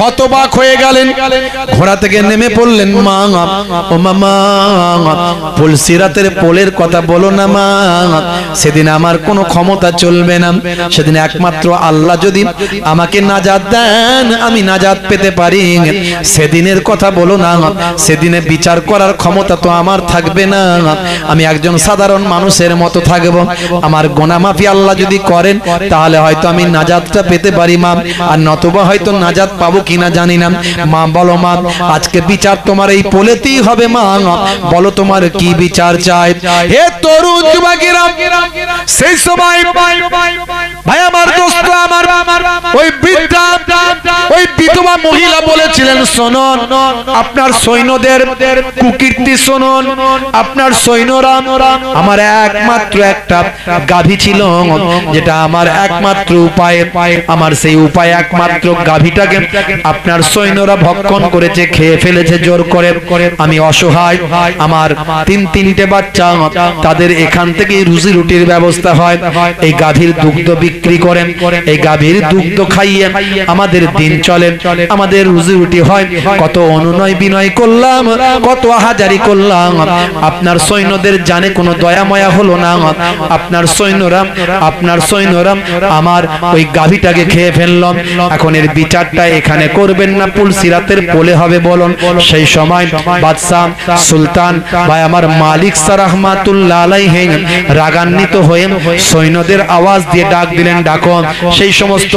হতবাক হয়ে গেলেন, ঘোড়া থেকে নেমে পড়লেন। মা ও মামা, পুলসিরাতের পোলের কথা বলো না মা, সেদিন আমার কোনো ক্ষমতা চলবে না, সেদিন একমাত্র আল্লাহ যদি আমাকে নাজাত দেন আমি নাজাত পেতে পারি, সেদিনের কথা বলো না, সেদিনে বিচার করার ক্ষমতা তো আমার থাকবে না, আমি একজন সাধারণ মানুষের মতো থাকবো, আমার গুনাহ মাফি আল্লাহ যদি করেন তাহলে হয়তো আমি নাজাতটা পেতে পারি মা, আর নতুবা হয়তো নাজাত পাবো কিনা জানি না। মা বলো মা, আজকে বিচার তোমার এই পোলেতেই হবে মা, বলো তোমার কি বিচার চাই। হে তরুণ যুবকেরা, সেই সময় ভাই আমার দোস্ত আমার ওই বৃদ্ধা ওই বিধবা মহিলা বলেছিলেন, শুনুন আপনার সৈন্যদের কুকীর্তি শুনুন, আপনার সৈন্যরা আমার একমাত্র একটা গাভী ছিল, যেটা আমার একমাত্র উপায়, আমার সেই উপায় একমাত্র গাভীটাকে আপনার সৈন্যরা ভক্ষণ করেছে, খেয়ে ফেলেছে জোর করে, আমি অসহায়, আমার তিনটে বাচ্চা, তাদের এখান থেকে রুজি রুটির ব্যবস্থা হয়, এই গাভীর দুগ্ধ বিক্রি করেন, এই গাভীর দুগ্ধ খাইয়ে আমাদের দিন চলে, আমাদের রুজি রুটি হয়। কত অনুনয় বিনয় করলাম, কত আহাজারি করলাম, আপনার সৈন্যদের জানে কোনো দয়া মায়া হলো না, আপনার সৈন্যরা আমার ওই গাভীটাকে খেয়ে ফেললাম, এখন এর বিচারটা এখানে করবেন না পুলসিরাতের পোলে হবে বলুন। সেই সময় বাদশাহ সুলতান ভাই আমার মালিক শাহ রাহমাতুল্লাহ আলাইহি রাগান্বিত হয়ে সৈন্যদের আওয়াজ দিয়ে ডাক দিলেন, ডাকো সেই সমস্ত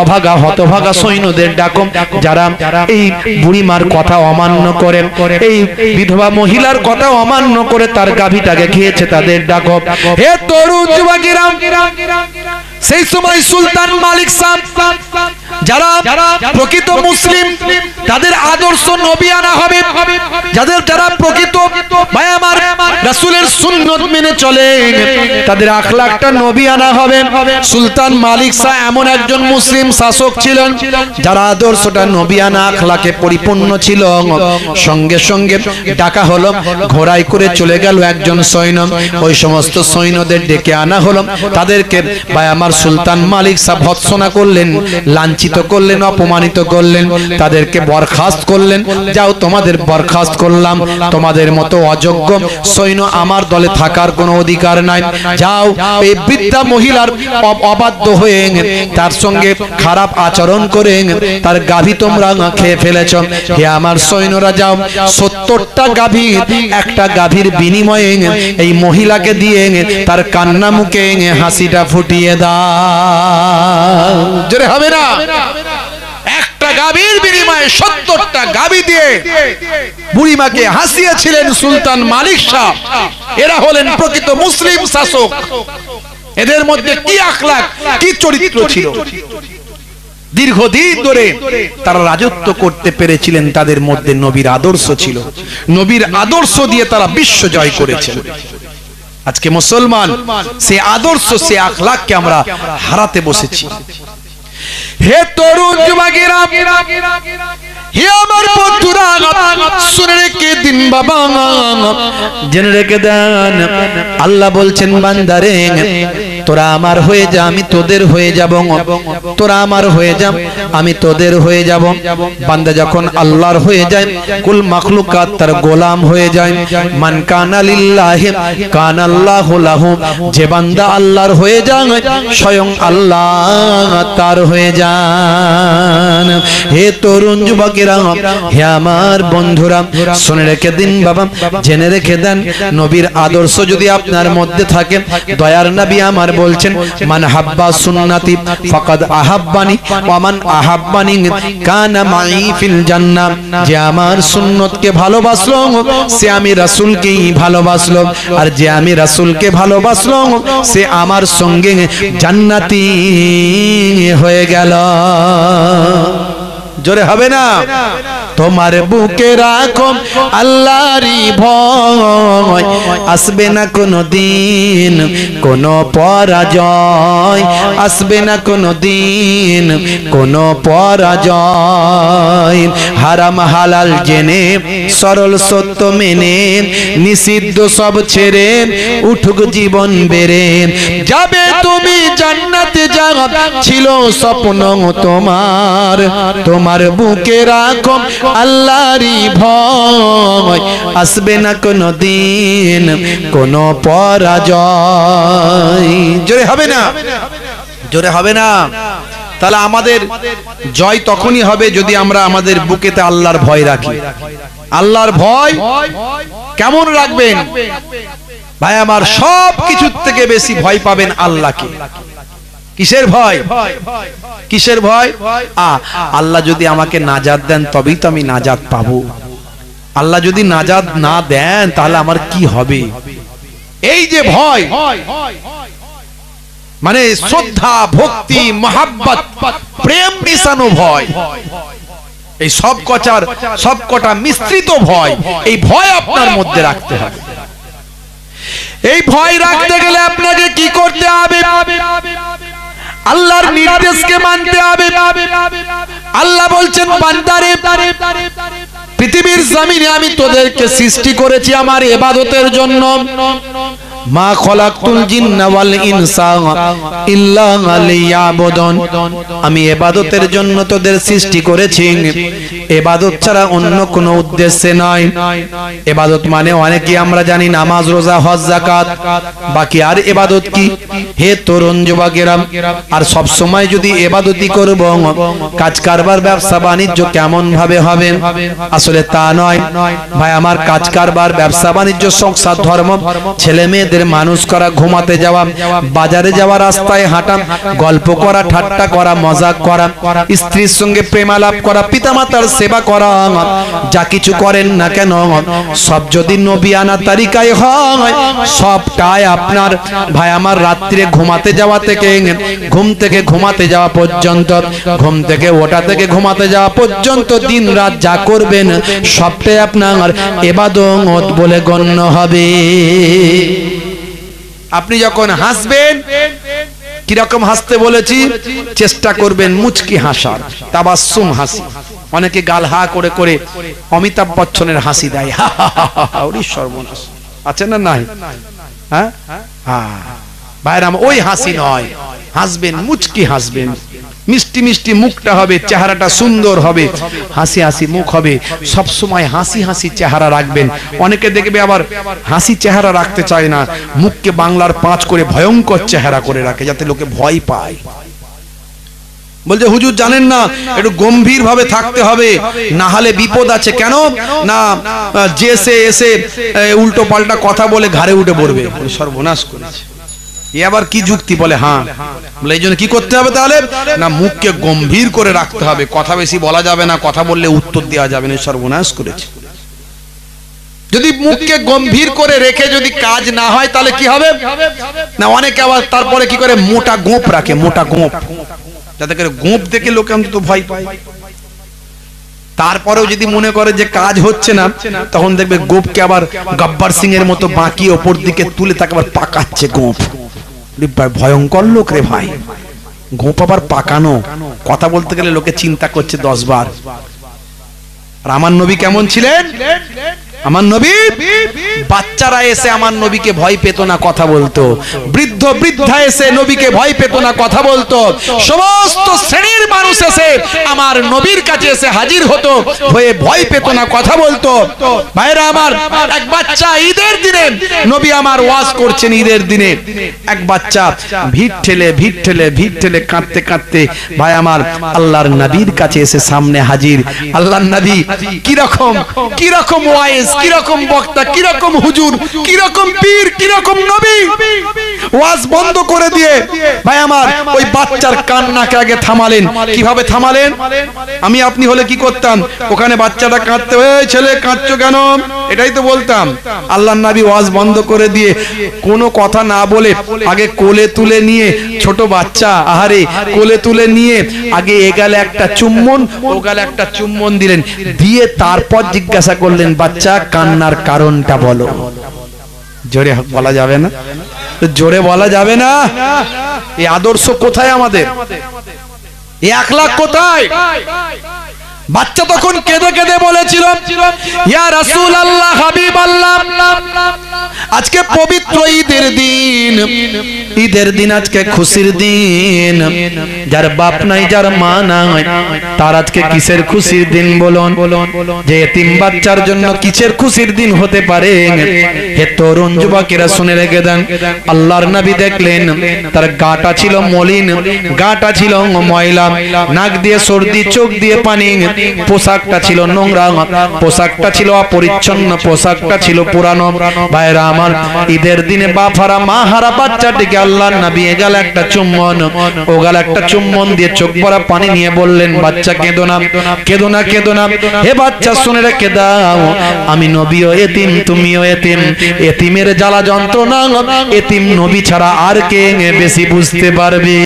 অভাগা হতভাগা সৈন্যদের ডাকো, যারা এই বুড়িমার কথা অমান্য করে, এই বিধবা মহিলার কথা অমান্য করে তার গাভীটাকে খেয়েছে, তাদের ডাকো। হে তরুণ যুবকেরা, সেই সময় সুলতান মালিক সাহেব যারা প্রকৃত মুসলিম তাদের আদর্শ নবী আনা হবে, যারা প্রকৃত ভাই আমার রাসূলের সুন্নাত মেনে চলে তাদের আখলাকটা নবী আনা হবে। সুলতান মালিক শাহ এমন একজন মুসলিম শাসক ছিলেন যারা আদর্শটা নবী আনা আখলাকে পরিপূর্ণ ছিল। সঙ্গে সঙ্গে ডাকা হলো, ঘোড়ায় করে চলে গেল একজন সৈন্য, ওই সমস্ত সৈন্যদের ডেকে আনা হলো, তাদেরকে ভাই আমার সুলতান মালিক শাহ ভৎসনা করলেন, লাঞ্ছিত করলেন, অপমানিত করলেন, তাদেরকে বরখাস্ত করলেন, যাও তোমাদের বরখাস্ত করলাম, তোমাদের মতো অযোগ্য সৈন্য আমার দলে থাকার কোনো অধিকার নাই, যাও। এই বৃদ্ধা মহিলার অবাধ্য হয়ে তার সঙ্গে খারাপ আচরণ করে তার গাভী তোমরা খেয়ে ফেলেছ, হে আমার সৈন্যরা যাও 70টা গাভী একটা গাভীর বিনিময়ে এই মহিলাকে দিয়ে তার কান্না মুখে হাসিটা ফুটিয়ে দাও। জোরে হবে না? একটা গাভীর বিনিময়ে 70টা গাভী দিয়ে বুড়িমাকে হাসিয়েছিলেন সুলতান মালিক শাহ। এরা হলেন প্রকৃত মুসলিম শাসক। এদের মধ্যে কি আখলাক, কি চরিত্র ছিল, দীর্ঘদিন ধরে তারা রাজত্ব করতে পেরেছিলেন, তাদের মধ্যে নবীর আদর্শ ছিল, নবীর আদর্শ দিয়ে তারা বিশ্ব জয় করেছেন। আজকে মুসলমান সে আদর্শ, সে আখলাককে আমরা হারাতে বসেছি। হে তরুণ যুবকেরা, হে আমার বন্ধুরা, শুনে রেখে দিন বাবা, জেনে রেখে দেন, আল্লাহ বলছেন বান্দারে তোরা আমার হয়ে যা, আমি তোদের হয়ে যাব, তোরা আমার হয়ে যা, আমি তোদের হয়ে যাব। বান্দা যখন আল্লাহর হয়ে যায়, কুল মাখলুকাত তার গোলাম হয়ে যায়। মান কানা লিল্লাহি কানা আল্লাহু লাহু, যে বান্দা আল্লাহর হয়ে যায় স্বয়ং আল্লাহ তার হয়ে যান। হে তরুণ যুবকেরা, হে আমার বন্ধুরা, শুনে রেখে দিন বাবা, জেনে রেখে দেন, নবীর আদর্শ যদি আপনার মধ্যে থাকে, দয়ার নবী আমার বলছেন, মান হাব্বা সুন্নতি ফাকাদ আহাব্বানি ওয়া মান আহাব্বানি কানা মাই ফিল জান্নাহ, যে আমার সুন্নতকে ভালোবাসলো সে আমি রাসূলকেই ভালোবাসলো, আর যে আমি রাসূলকে ভালোবাসলো সে আমার সঙ্গে জান্নাতি হয়ে গেল। জোরে হবে না? তোমার বুকে রাখো আল্লাহরই ভয়, আসবে না কোনো দিন কোনো পরাজয়, আসবে না কোনো দিন কোনো পরাজয়। হারাম হালাল জেনে সরল সত্য মেনে নিষিদ্ধ সব ছেড়ে উঠুক জীবন বেড়ে যাবে তুমি জান্নাতে যাও ছিল স্বপ্ন তোমার, তোমার বুকে রাখো আল্লাহরই ভয়, আসবে না কোনো দিন কোনো পরাজয়। জোরে হবে না, জোরে হবে না। তাহলে আমাদের জয় তখনই হবে যদি আমরা আমাদের বুকেতে আল্লাহর ভয় রাখি। আল্লাহর ভয় কেমন রাখবেন ভাই আমার? সব কিছুর থেকে বেশি ভয় পাবেন আল্লাহকে। কিসের ভয়? কিসের ভয়? আল্লাহ যদি আমাকে নাজাত দেন তবেই তো আমি নাজাত পাবো। আল্লাহ যদি নাজাত না দেন তাহলে আমার কি হবে? এই যে ভয় মানে শ্রদ্ধা ভক্তি মহাব্বত প্রেম মিশানো ভয়, এই সব কটা মিশ্রিত ভয়, এই ভয় আপনার মধ্যে রাখতে হবে। এই ভয় রাখতে গেলে আপনাকে কি করতে হবে? আল্লাহর নির্দেশকে মানতে হবে। আল্লাহ বলছেন বান্দারে পৃথিবীর জমিনে আমি তোদেরকে সৃষ্টি করেছি আমার ইবাদতের জন্য। মা খলাকতুল জিন্না ওয়াল ইনসা ইল্লা লিয়াবুদুন, আমি ইবাদতের জন্য তোদের সৃষ্টি করেছি, ইবাদত ছাড়া অন্য কোনো উদ্দেশ্যে নয়। ইবাদত মানে অনেকে আমরা জানি নামাজ রোজা হজ যাকাত, বাকি আর ইবাদত কি? হে তরুণ যুবকেরা, আর সব সময় যদি ইবাদতই করব কাজ কারবার ব্যবসা বাণিজ্য কেমন ভাবে হবে? আসলে তা নয় ভাই আমার। কাজ কারবার ব্যবসা বাণিজ্য সংসার ধর্ম ছেলে মেয়েদের মানুষ করা, ঘুমাতে যাওয়া, বাজারে যাওয়া, রাস্তায় হাঁটা, গল্প করা, ঠাট্টা করা, মজাক করা, স্ত্রীর সঙ্গে প্রেমালাপ করা, পিতামাতার সেবা করা, যা কিছু করেন না কেন সব যদি নবী আনা তারিকায় হয় সবটাই আপনার ভাই আমার রাত্রে ঘুমাতে যাওয়া থেকে ঘুম থেকে ঘুমাতে যাওয়া পর্যন্ত, ঘুম থেকে ওঠা থেকে ঘুমাতে যাওয়া পর্যন্ত দিন রাত যা করবেন সবটাই আপনার ইবাদত বলে গণ্য হবে। আপনি যখন হাসবেন কিরকম হাসতে বলেছি? চেষ্টা করবেন মুচকি হাসার, তাবাসসুম হাসি। অনেকে গাল হা করে করে অমিতাভ বচ্চনের হাসি দেয়, ওরে সর্বনাশ, আছে না নাই? হ্যাঁ ভাইরা ওই হাসি নয়, হাসবেন মুচকি হাসবেন, মিষ্টি মিষ্টি মুখটা হবে, চেহারাটা সুন্দর হবে, হাসি হাসি মুখ হবে, সব সময় হাসি হাসি চেহারা রাখবেন। অনেকে দেখবে আবার হাসি চেহারা রাখতে চায় না, মুখকে বাংলার 5 করে ভয়ঙ্কর চেহারা করে রাখে যাতে লোকে ভয় পায়। বলছে হুজুর জানেন না একটু গম্ভীর ভাবে থাকতে হবে, না হলে বিপদ আছে। কেন না? যে এসে উল্টো পাল্টা কথা বলে ঘাড়ে উঠে পড়বে, সর্বনাশ করেছে। আবার কি যুক্তি বলে? হ্যাঁ বলে এই জন্য কি করতে হবে তাহলে? না মুখকে গম্ভীর করে রাখতে হবে, কথা বেশি বলা যাবে না, কথা বললে উত্তর দেওয়া যাবে না, সর্বনাশ করেছে। যদি মুখকে গম্ভীর করে রেখে যদি কাজ না হয় তাহলে কি হবে না? অনেকে আবার তারপরে কি করে মোটা গোঁপ রাখে, মোটা গোঁপ, যাতে করে গোঁপ দেখে লোকে অন্তত ভয় পায়। তারপরেও যদি মনে করে যে কাজ হচ্ছে না তখন দেখবে গোঁপকে আবার গব্বর সিং এর মতো বাঁকিয়ে ওপর দিকে তুলে তাকে আবার পাকাচ্ছে গোঁপ। ভয়ঙ্কর লোক রে ভাই, গোঁপ আবার পাকানো, কথা বলতে গেলে লোকে চিন্তা করছে 10 বার। আর আমার নবী কেমন ছিলেন? আমার নবী বাচ্চারা এসে আমার নবীকে ভয় পেত না, কথা বলতো। বৃদ্ধ বৃদ্ধা এসে নবীকে ভয় পেত না, কথা বলতো। সমস্ত শ্রেণীর মানুষ এসে আমার নবীর কাছে এসে হাজির হতো, হয়ে ভয় পেত না, কথা বলতো। ভাইরা আমার, এক বাচ্চা ঈদের দিনে নবী আমার ওয়াজ করছেন, ঈদের দিনে এক বাচ্চা ভিড় ঠেলে কাঁদতে কাঁদতে ভাই আমার আল্লাহর নবীর কাছে এসে সামনে হাজির। আল্লাহর নবী কিরকম ওয়াইজ, কিরকম বক্তা, কিরকম হুজুর, কিরকম পীর, কিরকম নবী। ওয়াজ বন্ধ করে দিয়ে ভাই আমার ওই বাচ্চার কান্নাকে আগে থামালেন। কিভাবে থামালেন? আমি আপনি হলে কি করতাম? ওখানে বাচ্চাটা কাঁদতে, ওই ছেলে কাঁদছো কেন, এটাই তো বলতাম। আল্লাহর নবী ওয়াজ বন্ধ করে দিয়ে কোনো কথা না বলে আগে কোলে তুলে নিয়ে, ছোট বাচ্চা আহারে, কোলে তুলে নিয়ে আগে এগালে একটা চুম্বন, ওগালে একটা চুম্বন দিলেন, দিয়ে তারপর জিজ্ঞাসা করলেন বাচ্চা কান্নার কারণটা বলো। জোরে বলা যাবে না, জোরে বলা যাবে না। এই আদর্শ কোথায় আমাদের? এই আখলাক কোথায়? বাচ্চা তখন কেঁদে কেঁদে বলেছিল, ইয়া রাসূলুল্লাহ, হাবিবাল্লাহ, আজকে পবিত্র ঈদের দিন, ঈদের দিন আজকে খুশির দিন। যার বাপ নাই, যার মা নাই, তার আজকে কিসের খুশির দিন বলুন? যে এতিম বাচ্চার জন্য কিসের খুশির দিন হতে পারে? হে তরুণ যুবকেরা শুনে রেখে দেন, আল্লাহর নবী দেখলেন তার গাটা ছিল মলিন, গাটা ছিল ময়লা, নাক দিয়ে সর্দি, চোখ দিয়ে পানি, পোশাকটা ছিল নোংরা, পোশাকটা ছিল অপরিচ্ছন্ন, পোশাকটা ছিল পুরানো। ভাইরা আমার, ঈদের দিনে বাপ-হারা মা-হারা বাচ্চাটিকে আল্লাহর নবী এগাল একটা চুম্বন, ওগাল একটা চুম্বন দিয়ে চোখ ভরা পানি নিয়ে বললেন, বাচ্চা কেঁদো না, কেঁদো না, কেঁদো না। হে বাচ্চা শুনে রেখে দাও, আমি নবীও এতিম, তুমিও এতিম। এতিমের জ্বালা যন্ত্রণা এতিম নবী ছাড়া আর কে বেশি বুঝতে পারবে?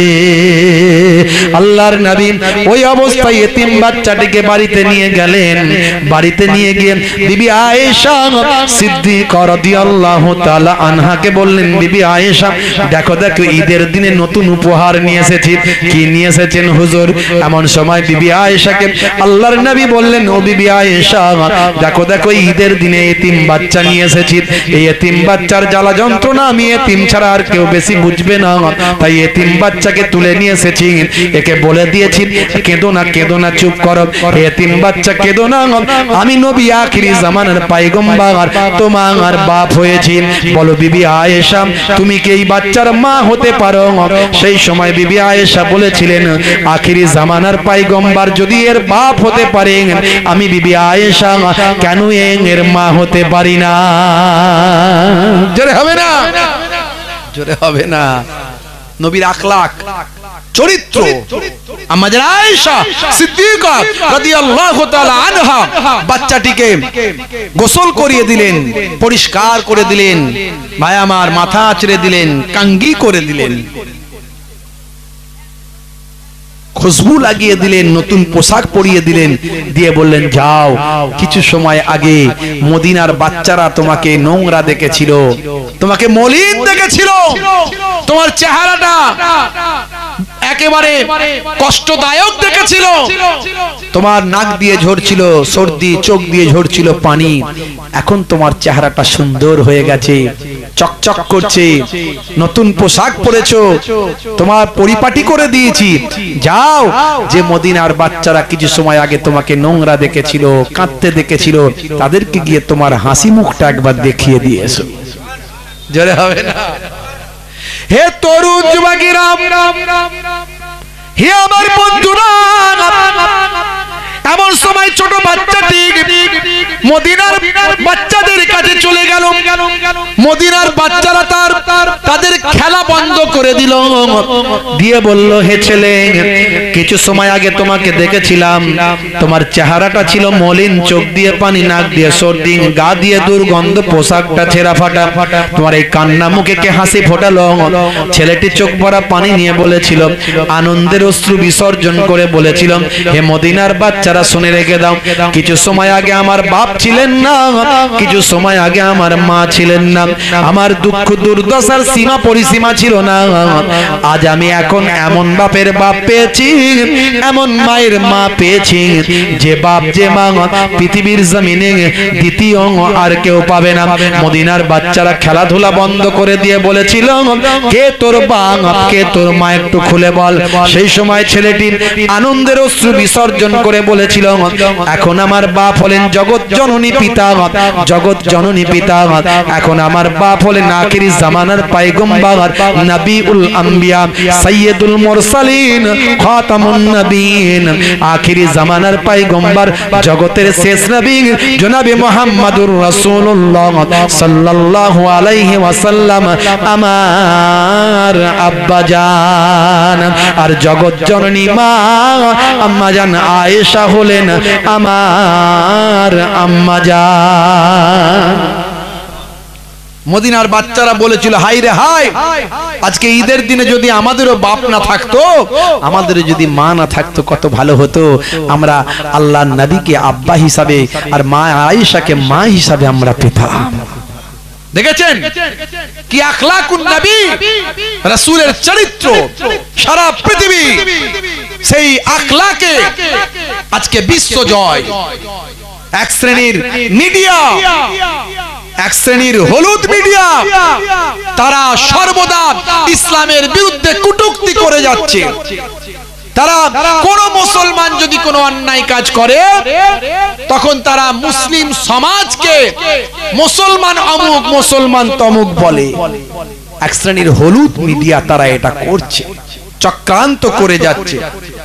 আল্লাহর নবী ওই অবস্থায় এতিম বাচ্চাটিকে বাড়িতে নিয়ে গেলেন। বাড়িতে নিয়ে গিয়ে বিবি আয়েশা সিদ্দিকা রাদিয়াল্লাহু তাআলা আনহাকে বললেন, বিবি আয়েশা, দেখো দেখো ঈদের দিনে নতুন উপহার নিয়ে এসেছি। কি নিয়ে এসেছেন হুজুর? এমন সময় বিবি আয়েশাকে আল্লাহর নবী বললেন, ও বিবি আয়েশা, দেখো দেখো ঈদের দিনে এতিম বাচ্চা নিয়ে এসেছি। এই এতিম বাচ্চার জ্বালা যন্ত্রণা আমি এতিম ছাড়া আর কেউ বেশি বুঝবে না, তাই এতিম বাচ্চাকে তুলে নিয়ে এসেছি। একে বলে দিয়েছি, কেঁদো না, কেঁদো না, চুপ করো। এতিম বাচ্চা কেঁদো না, আমি নবী আখিরি জামানার পয়গম্বর তোমার বাপ হয়েছি। বলো বিবি আয়েশা, তুমি কি এই বাচ্চার মা হতে পারো? সেই সময় বিবি আয়েশা বলেছিলেন, আখিরি জামানার পয়গম্বর যদি এর বাপ হতে পারে, আমি বিবি আয়েশা কেন এর মা হতে পারি না? জোরে হবে না, জোরে হবে না। নবীর আখলাক, চরিত্র। আমাদের আয়েশা সিদ্দিকা রাদিয়াল্লাহু তাআলা আনহা বাচ্চাটিকে গোসল করিয়ে দিলেন, পরিষ্কার করে দিলেন, ভাই আমার মাথা আঁচড়ে দিলেন, কাঙ্গি করে দিলেন, খুশবু লাগিয়ে দিলেন, নতুন পোশাক পরিয়ে দিলেন, দিয়ে বললেন, যাও, কিছু সময় আগে মদিনার বাচ্চারা তোমাকে নোংরা দেখেছিল, তোমাকে মলিন দেখেছিল, তোমার চেহারাটা একেবারে কষ্টদায়ক দেখেছিল, তোমার নাক দিয়ে ঝরছিল সর্দি, চোখ দিয়ে ঝরছিল পানি। এখন তোমার চেহারাটা সুন্দর হয়ে গেছে, চকচক করছে, নতুন পোশাক পরেছো, তোমার পরিপাটি করে দিয়েছি। যাও, যে মদিনার বাচ্চারা কিছু সময় আগে তোমাকে নোংরা দেখেছিল, কাঁদতে দেখেছিল, তাদেরকে গিয়ে তোমার হাসি মুখটা একবার দেখিয়ে দিয়ে এসো। জোরে হবে না? হে তরুণ যুবকেরা, হে আমার বন্ধুরা, এমন সময় ছোট বাচ্চাটি মদিনার বাচ্চাদের কাছে চলে গেল। মদিনার বাচ্চারা তাদের খেলা বন্ধ করে দিল, দিয়ে বলল, হে ছেলে, কিছু সময় আগে তোমাকে দেখেছিলাম, তোমার চেহারাটা ছিল মলিন, চোখ দিয়ে পানি, নাক দিয়ে সর্দি, গা দিয়ে দুর্গন্ধ, পোশাকটা ছেঁড়া ফাটা, তোমার এই কান্না মুখে কে হাসি ফোটালো? ছেলেটি চোখ ভরা পানি নিয়ে বলেছিল, আনন্দের অশ্রু বিসর্জন করে বলেছিল, হে মদিনার বাচ্চারা শুনে রেখে দাও, কিছু সময় আগে আমার বাপ ছিলেন না, কিছু সময় আগে আমার মা ছিলেন না, আমার দুঃখ দুর্দশার সীমা পরিসীমা ছিল না। আজ আমি এখন এমন বাপের বাপ পেয়েছি, এমন মায়ের মা পেয়েছি, যে বাপ যে মা পৃথিবীর জমিনে দ্বিতীয় আর কেউ পাবে না। মদিনার বাচ্চারা খেলাধুলা বন্ধ করে দিয়ে বলেছিল, কে তোর বাপ, কে তোর মা, একটু খুলে বল। সেই সময় ছেলেটি আনন্দের অশ্রু বিসর্জন করে বলেছিল, এখন আমার বাপ হলেন জগৎ জননী পিতা, জগৎ জননী পিতা। এখন আমার বাপ হলেন আখিরি জামানার পয়গম্বর, নবিউল আম্বিয়া, সাইয়্যিদুল মুরসালিন, খাতামুন নবীন, আখিরি জামানার পয়গম্বর, জগতের শেষ নবী জনাবে মুহাম্মদুর রাসূলুল্লাহ সাল্লাল্লাহু আলাইহি ওয়াসাল্লাম আমার আব্বা জান। আর জগৎ জননী মা আম্মা জান আয়েশা হলেন আমার আম্মা জান। মদিনার বাচ্চারা বলেছিল, হাই রে হাই, আজকে ঈদের দিনে যদি আমাদেরও বাপ না থাকতো, আমাদের যদি মা না থাকতো, কত ভালো হতো। আমরা আল্লাহর নবীকে আব্বা হিসাবে আর মা আয়েশাকে মা হিসাবে আমরা পেতাম। দেখেছেন কি আখলাকুন নবী, রাসূলের চরিত্র সারা পৃথিবী সেই আখলাকে আজকে বিশ্ব জয়। এক শ্রেণীর মিডিয়া, এক শ্রেণীর হলুদ মিডিয়া, তারা সর্বদা ইসলামের বিরুদ্ধে কটূক্তি করে যাচ্ছে। তারা কোন মুসলমান যদি কোনো অন্যায় কাজ করে তখন তারা মুসলিম সমাজকে মুসলমান অমুক মুসলমান তমুক বলে। এক শ্রেণীর হলুদ মিডিয়া তারা এটা করছে, চক্রান্ত করে যাচ্ছে।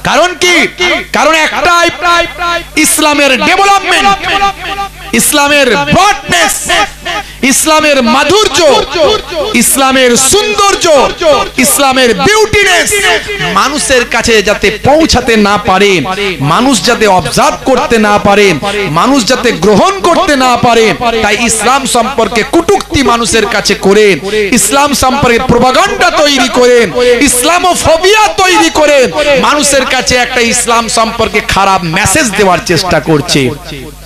কারণ কি? কারণ একটাই, ইসলামের ডেভেলপমেন্ট, ইসলামের ব্রডনেস, ইসলামের মাধুর্য, ইসলামের সৌন্দর্য, ইসলামের বিউটিনেস মানুষের কাছে যাতে পৌঁছাতে না পারে, মানুষ যাতে অবজার্ভ করতে না পারে, মানুষ যাতে গ্রহণ করতে না পারে, তাই ইসলাম সম্পর্কে কটূক্তি মানুষের কাছে করে, ইসলাম সম্পর্কে প্রোপাগান্ডা তৈরি করে, ইসলামোফোবিয়া তৈরি করে মানুষের কাছে একটা ইসলাম সম্পর্কে খারাপ মেসেজ দেওয়ার চেষ্টা করছে।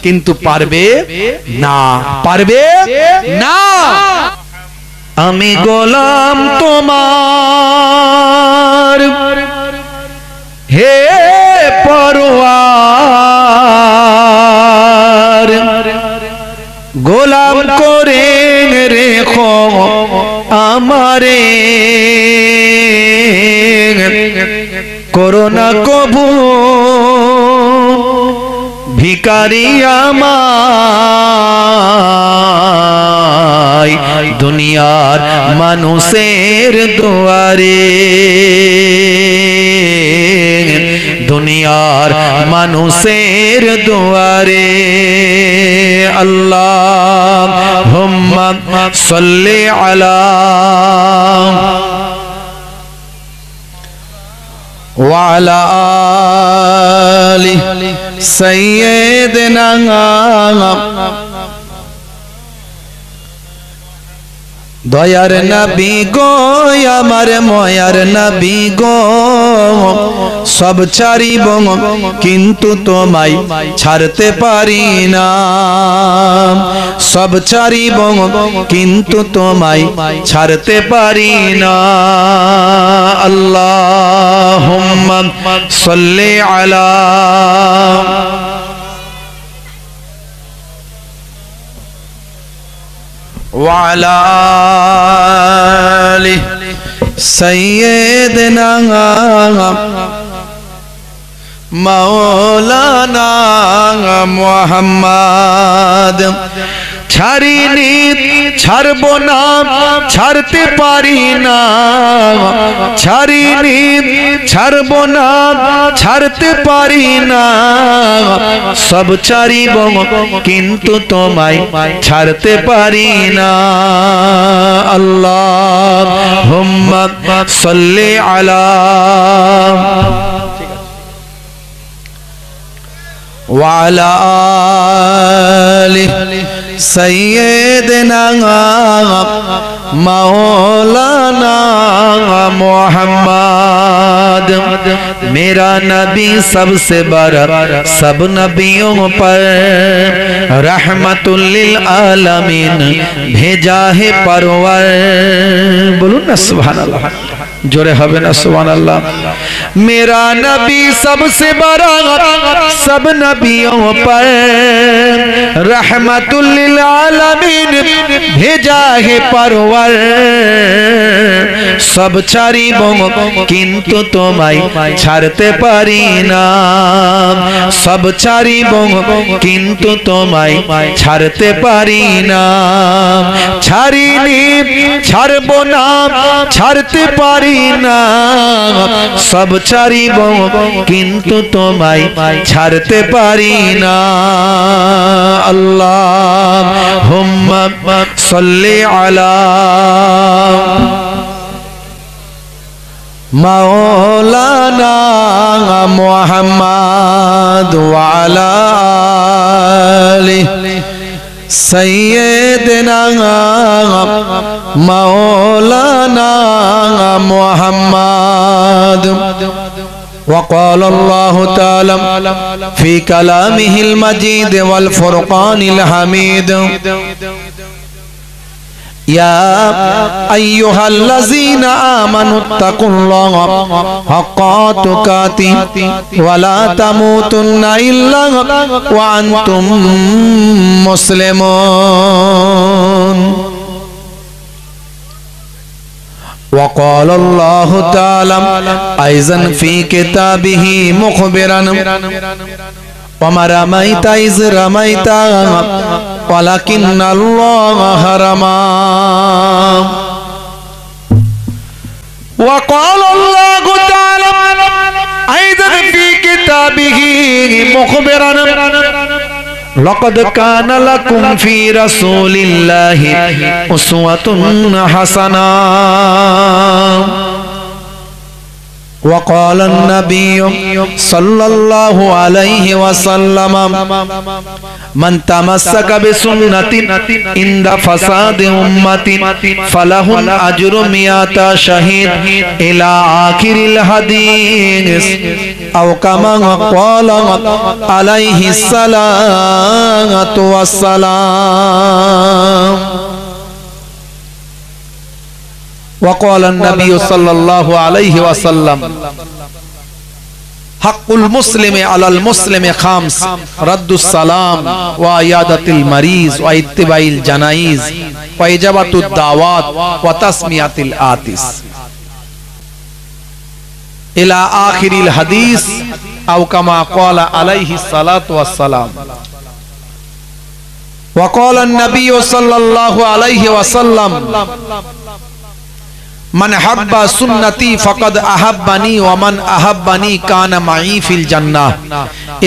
কিন্তু পারবে না, পারবে না। আমি গোলাম তোমার হে পরওয়ার, গোলাম করে রেখো আমারে, করোনা কবু ভিখারি আমায় দুনিয়ার মানুষের দুয়ারে, দুনিয়ার মানুষের দুয়ারে। আল্লাহুম্মা সাল্লি আলা ওয়ালা আলি সাইয়্যিদিনা। দয়ার নবী গো আমার ময়ার নবী গো, সব ছাড়িব কিন্তু তোমায় ছাড়তে পারি না, সব ছাড়িব কিন্তু তোমায় ছাড়তে পারি না। আল্লাহুম্মা সাল্লি আলা ওয়ালা আলি সাইয়্যিদিনা মাওলানা মুহাম্মদ। ছাড়িনি ছাড়ব না, ছাড়তে পারি না, ছাড়িনি ছাড়ব না, ছাড়তে পারি না, সব ছাড়িব কিন্তু তোমায় ছাড়তে পারি না। আল্লাহুম্মা সাল্লি আলা ওয়ালা আলি সাইয়্যিদিনা মাওলানা मुहम्मद। मेरा नबी सबसे बड़ा सब नबियों पर रहमतुल लिल आलमीन भेजा है परवर। बोलूं ना सुभान अल्लाह, जोरे हबे ना सुभान अल्लाह। मेरा नबी सबसे बड़ा सब नबियों पर रहमतुल लिल आलमीन भेजा है परवर। सब ছাড়িব কিন্তু তোমায় ছাড়তে পারি না, সব ছাড়িব কিন্তু তোমায় ছাড়তে পারি না। ছাড়িনি ছাড়ব না, ছাড়তে পারি না, সব ছাড়িব কিন্তু তোমায় ছাড়তে পারি না। আল্লাহুম্মা সাল্লি আলা মাওলানা মুহাম্মদ ওয়া আলা আলি সাইয়্যিদিনা মাওলানা মুহাম্মদ। وقال الله تعالى في كلامه المجيد والفرقان الحميد ইয়া আইয়ুহাল্লাযীনা আমানুত্তাকুল্লাহা হাক্কা তুকাতি ওয়া লা তামুতুন্না ইল্লা ওয়া আনতুম মুসলিমুন। وقال الله تعالى أيضا في كتابه مخبرا وما رميت إذ رميت ولكن الله رمى وقال الله تعالى أيضا في كتابه مخبرا لقد كان لكم في رسول الله أسوة حسنة وقال النبي صلى الله عليه وسلم من تمسك بسنة عند فساد أمتي فله الأجر 100 شهيد إلى آخر الحديث أو كما قال عليه الصلاة والسلام. وقال النبي صلى الله عليه وسلم حق المسلم على المسلم 5 رد السلام وعيادة المريض واتباع الجنائز وإجابة الدعوات وتسمية الآتش إلى آخر الحديث أو كما قال عليه الصلاة والسلام. وقال النبي صلى الله عليه وسلم من حب سنتي فقد أحبني ومن أحبني كان معي في الجنة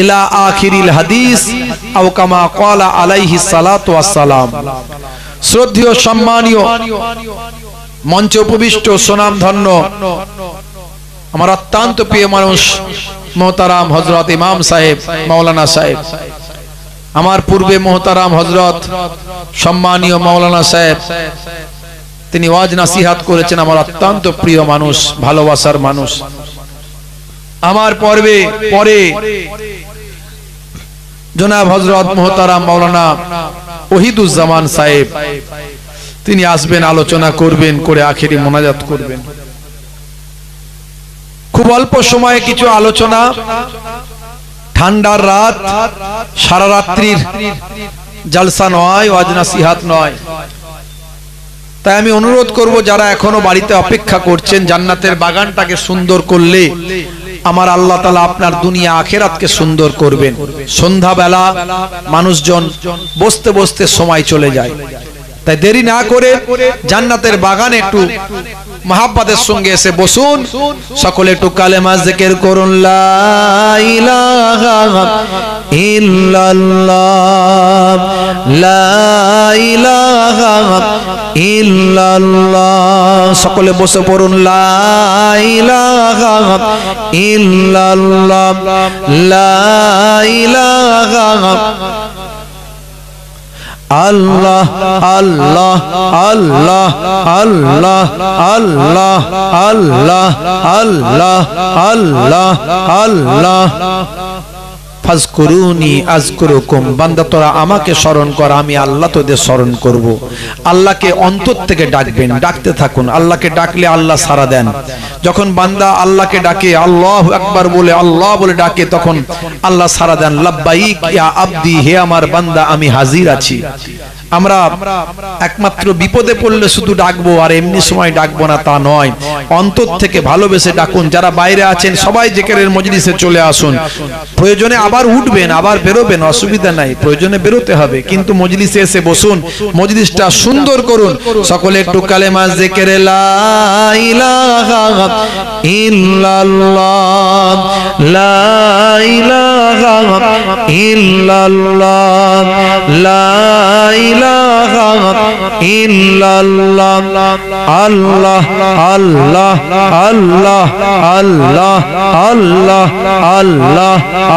إلى آخر الحديث أو كما قال عليه الصلاة والسلام. শ্রদ্ধেয় সম্মানীয় মঞ্চে উপবিষ্ট সুনামধন্য আমার অত্যন্ত প্রিয় মানুষ মোহতারাম হযরত ইমাম সাহেব মাওলানা সাহেব, আমার পূর্বে মোহতারাম হযরত সম্মানীয় মাওলানা সাহেব তিনি ওয়াজ নসিহত করেছেন, আমার অত্যন্ত প্রিয় মানুষ, ভালোবাসার মানুষ। আমার পরে জনাব হযরত মোহতারাম মাওলানা ওহিদুজ্জামান সাহেব তিনি আসবেন, আলোচনা করবেন, করে আখেরি মোনাজাত করবেন। খুব অল্প সময়ে কিছু আলোচনা, ঠান্ডার রাত, সারা রাত্রির জলসা নয়, ওয়াজ নসিহত নয়। তাই আমি অনুরোধ করব যারা এখনো বাড়িতে অপেক্ষা করছেন, জান্নাতের বাগানটাকে সুন্দর করলে আমার আল্লাহ তাআলা আপনার দুনিয়া আখিরাতকে সুন্দর করবেন। সন্ধ্যাবেলা মানুষজন বসতে বসতে সময় চলে যায়, তাই দেরি না করে জান্নাতের বাগানে একটু মহাব্বতের সঙ্গে এসে বসুন। সকলে একটু কালেমা জিকির করুন, লা ইলাহা ইল্লাল্লাহ, লা ইলাহা ইল্লাল্লাহ। সকলে বসে পড়ুন, লা ইলাহা ইল্লাল্লাহ, লা ইলাহা আল্লাহ আল্লাহ আল্লাহ আল্লাহ আল্লাহ আল্লাহ আল্লাহ আল্লাহ আল্লাহ। ফাজকুরুনি আযকুরুকুম, বান্দা তোরা আমাকে স্মরণ কর, আমি আল্লাহ তোদের স্মরণ করব। আল্লাহকে অন্তর থেকে ডাকবেন, ডাকতে থাকুন। আল্লাহকে ডাকলে আল্লাহ সাড়া দেন। যখন বান্দা আল্লাহকে ডাকে, আল্লাহু আকবার বলে, আল্লাহ বলে ডাকে, তখন আল্লাহ সাড়া দেন, লাব্বাইক ইয়া আবদি, হে আমার বান্দা আমি হাজির আছি। আমরা একমাত্র বিপদে পড়লে শুধু ডাকবো, আর এমনি সময় ডাকবো না তা নয়, অন্তর থেকে ভালোবেসে ডাকুন। যারা বাইরে আছেন সবাই জিকিরের মজলিসে চলে আসুন। প্রয়োজনে আবার উঠবেন, আবার বেরোবেন, অসুবিধা নাই, প্রয়োজনে বেরোতে হবে, কিন্তু মজলিসে এসে বসুন, মজলিসটা সুন্দর করুন। সকলে একটু কালেমা জিকির, লা ইলাহা ইল্লাল্লাহ, লা ইলাহা ইল্লাল্লাহ, লা ইলাহা ইল্লাল্লাহ, আল্লাহ আল্লাহ আল্লাহ আল্লাহ আল্লাহ আল্লাহ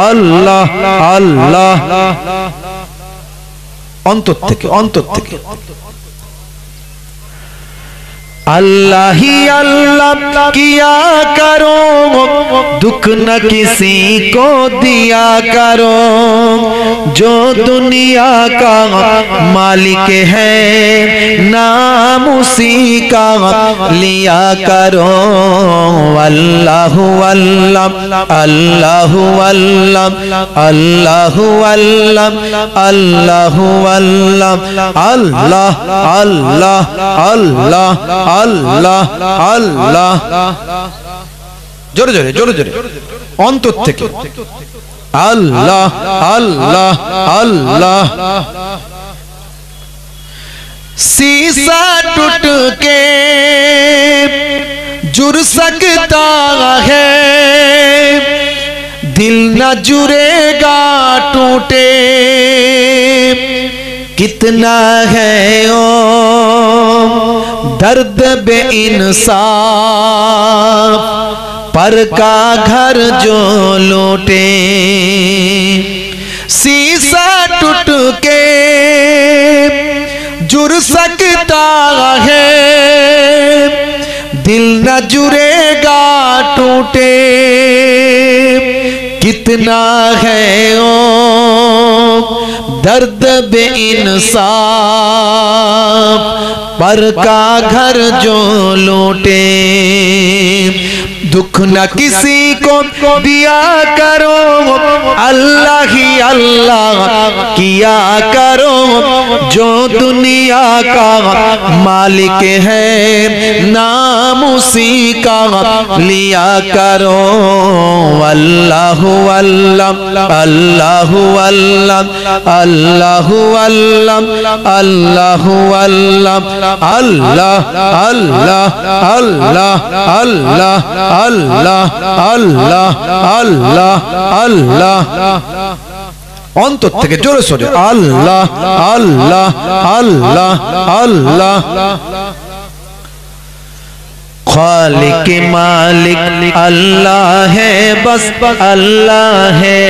আল্লাহ আল্লাহ। অন্তর থেকে, অন্তর থেকে अल्लाह ही अल्लाह किया करो, दुख न किसी को दिया करो, जो दुनिया का मालिक है ना नाम उसी का लिया करो। अल्लाह अल्लाह अल्लाह अल्लाह अल्लाह अल्लाह अल्लाह अल्लाह अल्लाह अल्लाह अल्लाह अल्लाह अल्लाह। जोरे जोरे जोरे जोरे अंतर থেকে अल्लाह अल्लाह अल्लाह। शीशा टूट के जुड़ सकता है, दिल न जुड़ेगा टूटे। कितना है ओ दर्द बेइंसाफ, पर का घर जो लूटे। शीशा टूट के जुड़ सकता है, दिल न जुड़ेगा टूटे। कितना है ओ दर्द बेइंसाफ, पर का घर जो लूटे। दुख न किसी को दिया करो, अल्लाह ही अल्लाह किया करो। जो दुनिया का मालिक है नाम उसी का लिया करो। अल्लाह अल्लाह अल्लाह अल्लाह अल्लाह अल्लाह अल्लाह अल्लाह अल्लाह अल्लाह अल्लाह अल्लाह अल्लाह अल्लाह अल्लाह अल्लाह। अंतर থেকে জোরে সোরে আল্লাহ আল্লাহ আল্লাহ আল্লাহ। खालिक मालिक अल्लाह है, बस अल्लाह है।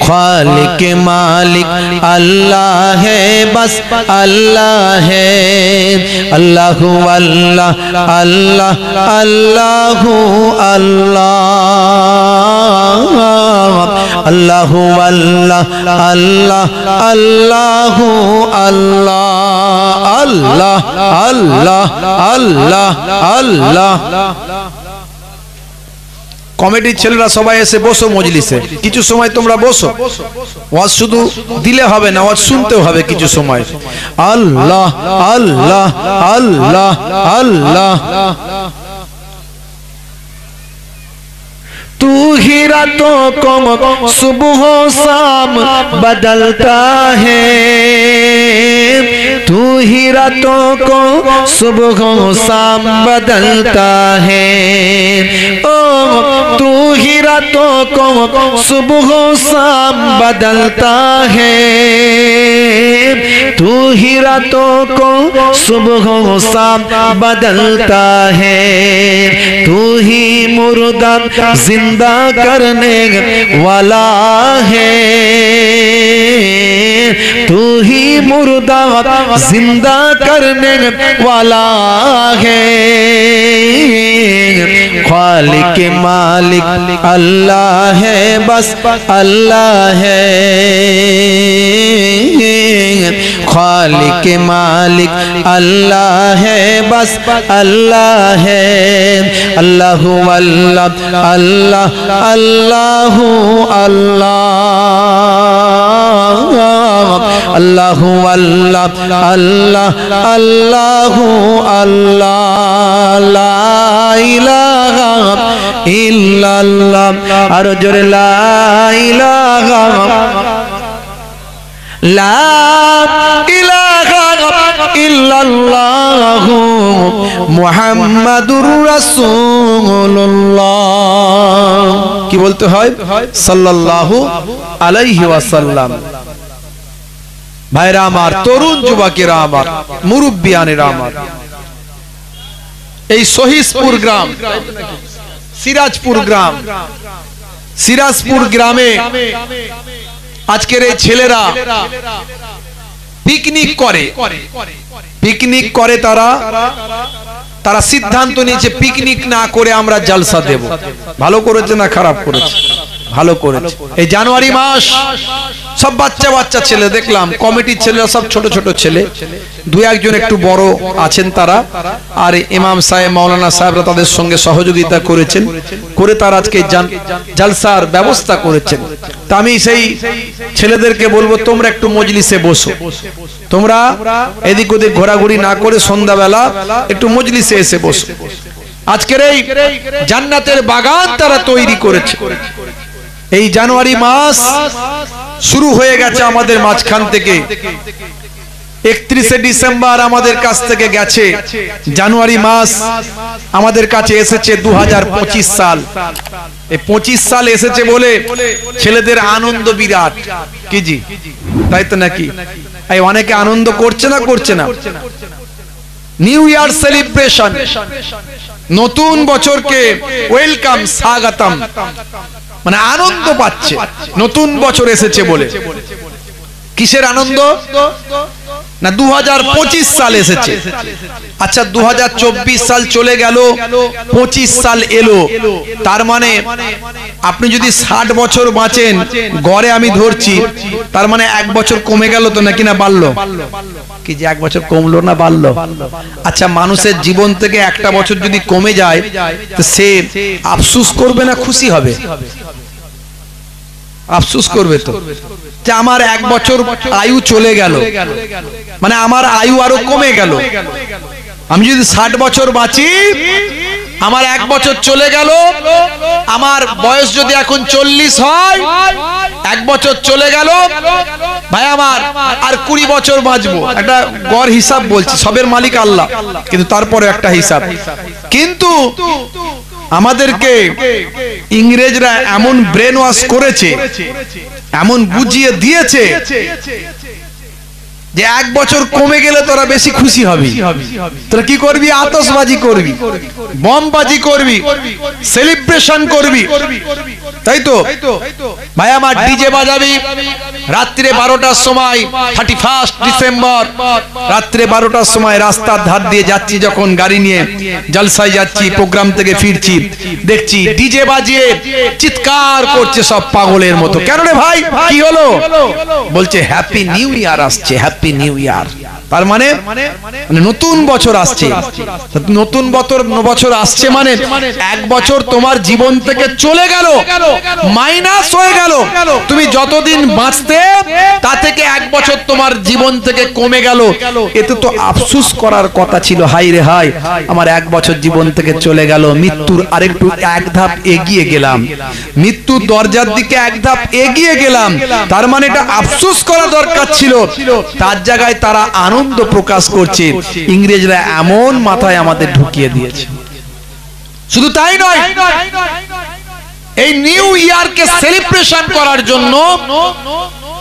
खालिक मालिक अल्लाह है, बस अल्लाह है। अल्लाह अल्लाह अल्लाह अल्लाह अल्लाह अल्लाह अल्लाह अल्लाह अल्लाह अल्लाह अल्लाह अल्लाह अल्लाह अल्लाह। কমিটির ছেলেরা সবাই এসে বসো মজলিসে, কিছু সময় তোমরা বসো। ওয়াজ শুধু দিলে হবে না, ওয়াজ শুনতেও হবে কিছু সময়। আল্লাহ আল্লাহ আল্লাহ আল্লাহ। तू ही रातों को सुबह शाम बदलता है, तू ही रातों को सुबह शाम बदलता है। ओ तू ही रातों को सुबह शाम बदलता है, तू ही रातों को सुबह शाम बदलता है। तू ही मुर्दा जिंदा करने वाला है, तू ही मुर्दा जिंदा करने वाला है। खालिक मालिक अल्लाह है, बस अल्लाह है। खालिक मालिक अल्लाह है, बस अल्लाह है। अल्लाह अल्लाह अल्लाह अल्लाह अल्लाह अल्लाह अल्लाह अल्लाह अल्लाह अल्लाह। ला इलाहा इल्लल्लाह, और जोरे ला इलाहा ला इलाहा इल्लल्लाह मुहम्मदुर রাসূলুল্লাহ। কি বলতে হয়? সাল্লাল্লাহু আলাইহি ওয়াসাল্লাম। ভাইরা আমার, তরুণ যুবকেরা আমার, মুরব্বিয়ানেরা আমার, এই শহীদপুর গ্রাম, সিরাজপুর গ্রাম, সিরাজপুর গ্রামে আজকের এই ছেলেরা পিকনিক করে। পিকনিক করে তারা সিদ্ধান্ত নিয়েছে পিকনিক না করে আমরা জলসা দেব। ভালো করেছে না খারাপ করেছে? ভালো করেছে। এই জানুয়ারি মাস সব বাচ্চা বাচ্চা ছেলে দেখলাম, কমিটির ছেলেরা সব ছোট ছোট ছেলে, দুই একজন একটু বড় আছেন তারা, আর ইমাম সাহেব মাওলানা সাহেবরা তাদের সঙ্গে সহযোগিতা করেছেন, করে তারা আজকে জালসার ব্যবস্থা করেছেন। তা আমি সেই ছেলেদেরকে বলবো তোমরা একটু মজলিসে বসো, তোমরা এদিক ওদিক ঘোরাঘুরি না করে সন্ধ্যাবেলা একটু মজলিসে এসে বসো। আজকের এই জান্নাতের বাগান তারা তৈরি করেছে। এই জানুয়ারি মাস শুরু হয়ে গেছে আমাদের মাঝখান থেকে, 31শে ডিসেম্বর আমাদের কাছ থেকে গেছে, জানুয়ারি মাস আমাদের কাছে এসেছে 2025 সাল। এই 25 সাল এসেছে বলে ছেলেদের আনন্দ বিরাট, কি জি তাই তো নাকি? এই অনেকে আনন্দ করছে না, করছে না? নিউ ইয়ার সেলিব্রেশন, নতুন বছরকে ওয়েলকাম, স্বাগতম, মানে আনন্দ পাচ্ছে নতুন বছর এসেছে বলে। কিসের আনন্দ? না 2025 সাল এসেছে। আচ্ছা 2024 সাল চলে গেল, 25 সাল এলো, তার মানে আপনি যদি 60 বছর বাঁচেন, গড়ে আমি ধরছি, তার মানে 1 বছর কমে গেল তো নাকি না বাড়লো? কি যে 1 বছর কমলো না বাড়লো? আচ্ছা মানুষের জীবন থেকে একটা বছর যদি কমে যায় তো সে আফসোস করবে না খুশি হবে? আফসোস করবে তো, যে আমার 1 বছর আয়ু চলে গেল, মানে আমার আয়ু আরো কমে গেল। আমি যদি 60 বছর বাঁচি, আমার 1 বছর চলে গেল, আমার বয়স যদি এখন 40 হয়, 1 বছর চলে গেল, ভাই আমার আর 20 বছর বাঁচবো। একটা গড় হিসাব বলছি, সবের মালিক আল্লাহ, কিন্তু তারপরে একটা হিসাব। কিন্তু আমাদেরকে ইংরেজরা এমন ব্রেন ওয়াশ করেছে, এমন বুঝিয়ে দিয়েছে যে 1 বছর কমে গেলে তোরা বেশি খুশি হবি। তোরা কি করবি? আতশবাজি করবি, বোমবাজি করবি, সেলিব্রেশন করবি, তাই তো ভাই আমার? ডিজে বাজাবি রাত্রে 12টার সময়, 31 ডিসেম্বর রাত্রে 12টার সময় রাস্তার ধার দিয়ে যাচ্ছি, যখন গাড়ি নিয়ে জলসায় যাচ্ছি, প্রোগ্রাম থেকে ফিরছি, দেখছি ডিজে বাজিয়ে চিৎকার করছে সব পাগলের মতো। কেন রে ভাই, কি হলো? বলছে হ্যাপি নিউ ইয়ার আসছে, হ্যাপি নিউ ইয়ার। তার মানে নতুন বছর আসছে, নতুন বছর আসছে মানে 1 বছর তোমার জীবন থেকে চলে গেল, মাইনাস হয়ে গেল। তুমি যতদিন বাঁচতে তা থেকে 1 বছর তোমার জীবন থেকে কমে গেল। এতে তো আফসোস করার কথা ছিল, হাই রে হাই আমার 1 বছর জীবন থেকে চলে গেল, মৃত্যুর আরেকটু 1 ধাপ এগিয়ে গেলাম, মৃত্যুর দরজার দিকে 1 ধাপ এগিয়ে গেলাম। তার মানে এটা আফসোস করা দরকার ছিল, তার জায়গায় তারা আনন্দ প্রকাশ করছে। ইংরেজরা এমন মাথায় আমাদের ঢুকিয়ে দিয়েছে। শুধু তাই নয়, এই নিউ ইয়ারকে সেলিব্রেশন করার জন্য,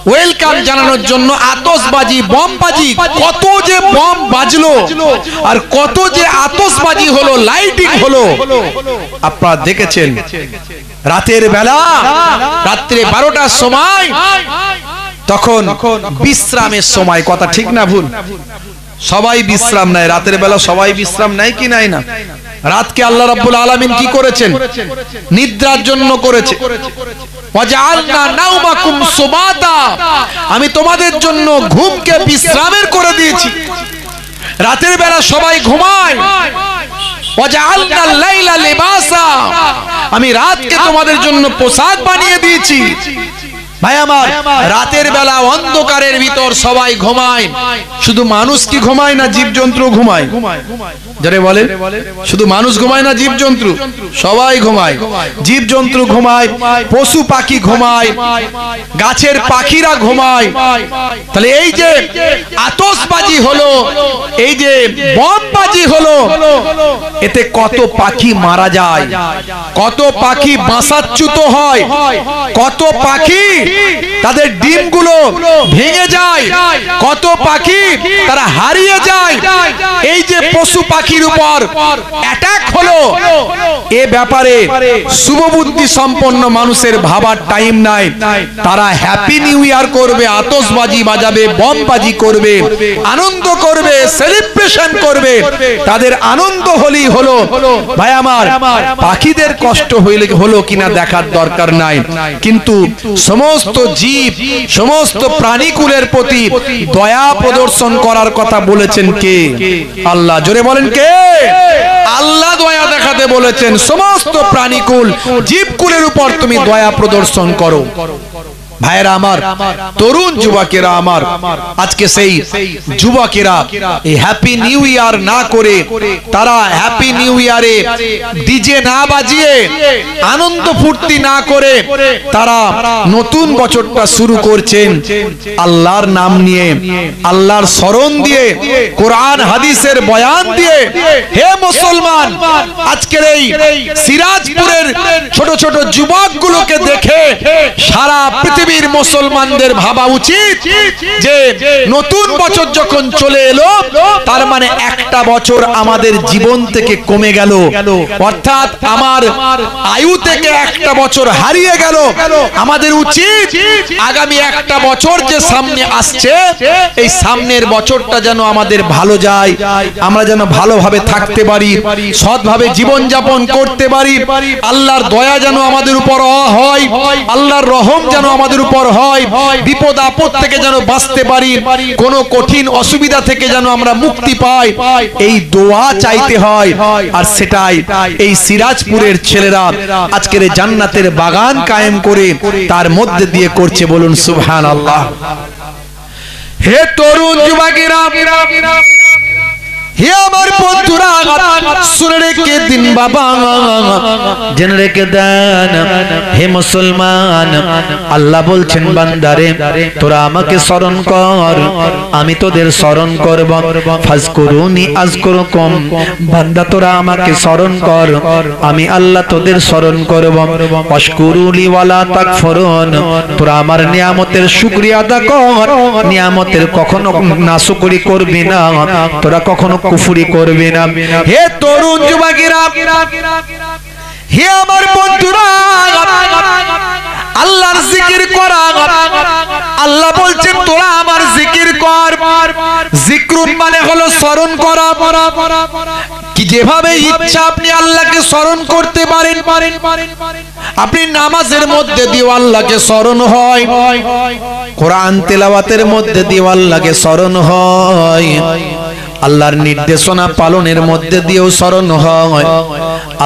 ওয়েলকাম জানানোর জন্য আতশবাজি, বমবাজি, কত যে বম বাজলো আর কত যে আতশবাজি হলো, লাইটিং হলো, আপনারা দেখেছেন। রাতের বেলা, রাত্রে 12টার সময়, তখন বিশ্রামের সময়, কথা ঠিক না ভুল? সবাই বিশ্রাম নেয় রাতের বেলা, সবাই বিশ্রাম নেয় কি নাই না? রাতকে আল্লাহ রাব্বুল আলামিন কি করেছেন? নিদ্রার জন্য করেছে। ওয়াজআলনা নাওমাকুম সুবাতা, আমি তোমাদের জন্য ঘুমকে বিশ্রামের করে দিয়েছি। রাতের বেলা সবাই ঘুমায়। ওয়াজআলনা লাইলা লিবাসা, আমি রাতকে তোমাদের জন্য পোশাক বানিয়ে দিয়েছি। ভাই আমার, রাতের বেলা অন্ধকারের ভিতর সবাই ঘুমায়। শুধু মানুষ কি ঘুমায় না, জীবজন্তু ঘুমায়? যারে বলে শুধু মানুষ ঘুমায় না, জীবজন্তু সবাই ঘুমায়। জীবজন্তু ঘুমায়, পশু পাখি ঘুমায়, গাছের পাখিরা ঘুমায়। তাহলে এই যে আতশবাজি হলো, এই যে বমবাজি হলো, এতে কত পাখি মারা যায়, কত পাখি বাসাচ্যুত হয়, কত পাখি তাদের ডিমগুলো ভেঙে যায়, কত পাখি তারা হারিয়ে যায়। এই যে পশু পাখির উপর অ্যাটাক হলো, এ ব্যাপারে শুভবুদ্ধি সম্পন্ন মানুষের ভাবার টাইম নাই। তারা হ্যাপি নিউ ইয়ার করবে, আতশবাজি বাজাবে, বমবাজি করবে, আনন্দ করবে, সেলিব্রেশন করবে। তাদের আনন্দ হলেই হলো। ভাই আমার, পাখিদের কষ্ট হলো কিনা দেখার দরকার নাই, কিন্তু সমস্ত সমস্ত জীব সমস্ত প্রাণীকুলের প্রতি দয়া প্রদর্শন করার কথা বলেছেন কে? আল্লাহ। জোরে বলেন কে? আল্লাহ দয়া দেখাতে বলেছেন সমস্ত প্রাণীকুল জীবকুলের উপর তুমি দয়া প্রদর্শন করো। ভাইরা আমার, তরুণ যুবকেরা আমার, আজকে সেই যুবকেরা এই হ্যাপি নিউ ইয়ার না করে, তারা হ্যাপি নিউ ইয়ারে ডিজে না বাজিয়ে, আনন্দ ফুর্তি না করে, তারা নতুন বছরটা শুরু করছেন আল্লাহর নাম নিয়ে, আল্লাহর স্মরণ দিয়ে, কোরআন হাদিসের বয়ান দিয়ে। হে মুসলমান, আজকের এই সিরাজপুরের ছোট ছোট যুবকগুলোকে দেখে সারা পৃথিবীর মুসলমানদের ভাবা উচিত যে নতুন বছর যখন চলে এলো, তার মানে একটা বছর আমাদের জীবন থেকে কমে গেল, অর্থাৎ আমার আয়ু থেকে একটা বছর হারিয়ে গেল। আমাদের উচিত আগামী একটা বছর যে সামনে আসছে, এই সামনের বছরটা যেন আমাদের ভালো যায়, আমরা যেন ভালোভাবে থাকতে পারি, সৎভাবে জীবন যাপন করতে পারি, আল্লাহর দয়া যেন আমাদের উপর হয়, আল্লাহর রহম যেন আমাদের উপর হয়, বিপদ আপদ থেকে যেন বাঁচতে পারি, কোন কঠিন অসুবিধা থেকে যেন আমরা মুক্তি পাই, এই দোয়া চাইতে হয়। আর সেটাই এই সিরাজপুরের ছেলেরা আজকের জান্নাতের বাগান কায়েম করে তার মধ্যে দিয়ে করছে। বলুন সুবহানাল্লাহ। হে তরুণ যুবকেরা, হে আমার বন্ধুরা, শুনে রেখে দিন বাবা, জেনে রেখে দেন হে মুসলমান, আল্লাহ বলছেন বান্দারে তোরা আমাকে স্মরণ কর, আমি তোদের স্মরণ করব। ফাজকুরুনি আযকুরুকুম, বান্দা তোরা আমাকে স্মরণ কর, আমি আল্লাহ তোদের স্মরণ করব। ওয়াশকুরুলি ওয়ালা তাকফুরুন, তোরা আমার নিয়ামতের শুকরিয়া আদা কর, নিয়ামতের কখনো নাশুকরি করবি না, তোরা কখনো কুফরি করবে না। হে তরুণ যুবকেরা, হে আমার বন্ধুরা, আল্লাহর জিকির করা। আল্লাহ বলছেন তোরা আমার জিকির কর। জিক্রুন মানে হলো স্মরণ করা, কি যেভাবে ইচ্ছা আপনি আল্লাহকে স্মরণ করতে পারেন। আপনি নামাজের মধ্যে দিয়ে আল্লাহকে স্মরণ হয়, কোরআন তেলাওয়াতের মধ্যে দিয়ে আল্লাহকে স্মরণ হয়, আল্লাহর নির্দেশনা পালনের মধ্যে দিয়েও স্মরণ হয়,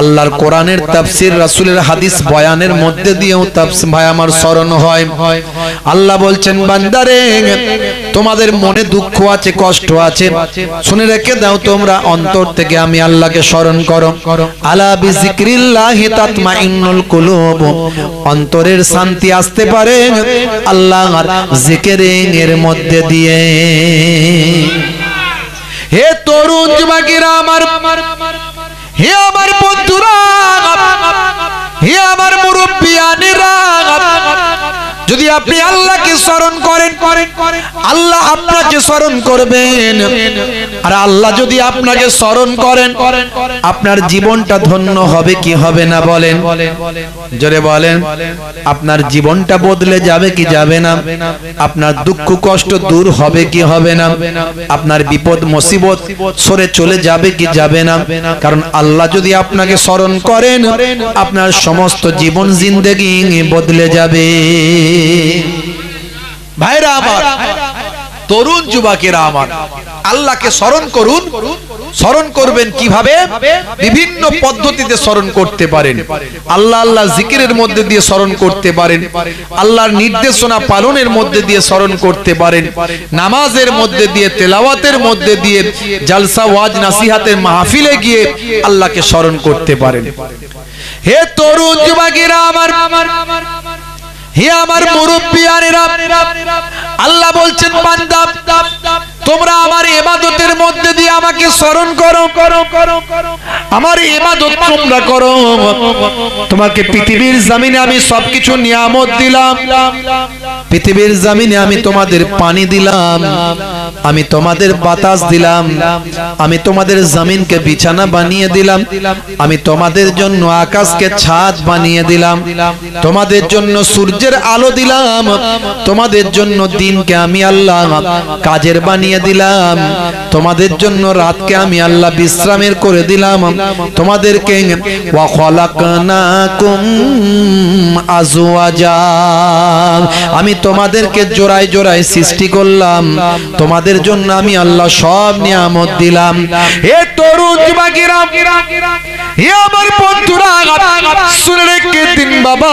আল্লাহর কোরআনের তাফসীর রাসূলের হাদিস বয়ানের মধ্যে দিয়েও তাফসীর ভাই আমার স্মরণ হয়। আল্লাহ বলছেন বান্দারে তোমাদের মনে দুঃখ আছে, কষ্ট আছে, শুনে রেখে দাও, তোমরা অন্তর থেকে আমি আল্লাহকে স্মরণ করো। আলা বিযিকরিল্লাহি তাতমাইন্নুল কুলুব, অন্তরের শান্তি আসতে পারে আল্লাহর জিকিরের মধ্যে দিয়ে। হে তরুণ যুবকেরা আমার, হে আমার বন্ধুরা, হে আমার মুরব্বিয়ানেরা, যদি আপনি আল্লাহকে স্মরণ করেন, আল্লাহ আপনাকে স্মরণ করবেন। আর আল্লাহ যদি আপনাকে স্মরণ করেন, আপনার জীবনটা ধন্য হবে কি হবে না বলেন? জোরে বলেন। আপনার জীবনটা বদলে যাবে কি যাবে না? আপনার দুঃখ কষ্ট দূর হবে কি হবে না? আপনার বিপদ মুসিবত সরে চলে যাবে কি যাবে না? কারণ আল্লাহ যদি আপনাকে স্মরণ করেন, আপনার সমস্ত জীবন জিন্দেগি বদলে যাবে। ভাইরা আমার, তরুণ যুবকেরা আমার, আল্লাহকে স্মরণ করুন। স্মরণ করবেন কিভাবে? বিভিন্ন পদ্ধতিতে স্মরণ করতে পারেন। আল্লাহ আল্লাহ জিকিরের মধ্যে দিয়ে স্মরণ করতে পারেন, আল্লাহর নির্দেশনা পালনের মধ্যে দিয়ে স্মরণ করতে পারেন, নামাজের মধ্যে দিয়ে, তেলাওয়াতের মধ্যে দিয়ে, জালসা ওয়াজ নাসিহাতের মাহফিলে গিয়ে আল্লাহকে স্মরণ করতে পারেন। হে তরুণ যুবকেরা আমার, হে আমার মুরব্বিয়ানেরা, আল্লাহ বলছেন বান্দা তোমরা আমার ইবাদতের মধ্যে দিয়ে আমাকে স্মরণ করো, আমার ইবাদত তোমরা করো। তোমাকে পৃথিবীর জমিনে আমি সবকিছু নিয়ামত দিলাম, পৃথিবীর জমিনে আমি তোমাদের পানি দিলাম, আমি তোমাদের বাতাস দিলাম, আমি তোমাদের জমিনকে বিছানা বানিয়ে দিলাম, আমি তোমাদের জন্য আকাশকে ছাদ বানিয়ে দিলাম, তোমাদের জন্য সূর্যের আলো দিলাম, তোমাদের জন্য দিনকে আমি আল্লাহ কাজের বানিয়ে বানিয়ে দিলাম, তোমাদের জন্য রাতকে আমি আল্লাহ বিশ্রামের করে দিলাম, তোমাদেরকে ওয়া খলাকনাকুম আজওয়াজা, আমি তোমাদেরকে জোড়ায় জোড়ায় সৃষ্টি করলাম, তোমাদের জন্য আমি আল্লাহ সব নিয়ামত দিলাম। হে তরুণ যুবকেরা, হে আমার বন্ধুরা, শুনে রেখে দিন বাবা,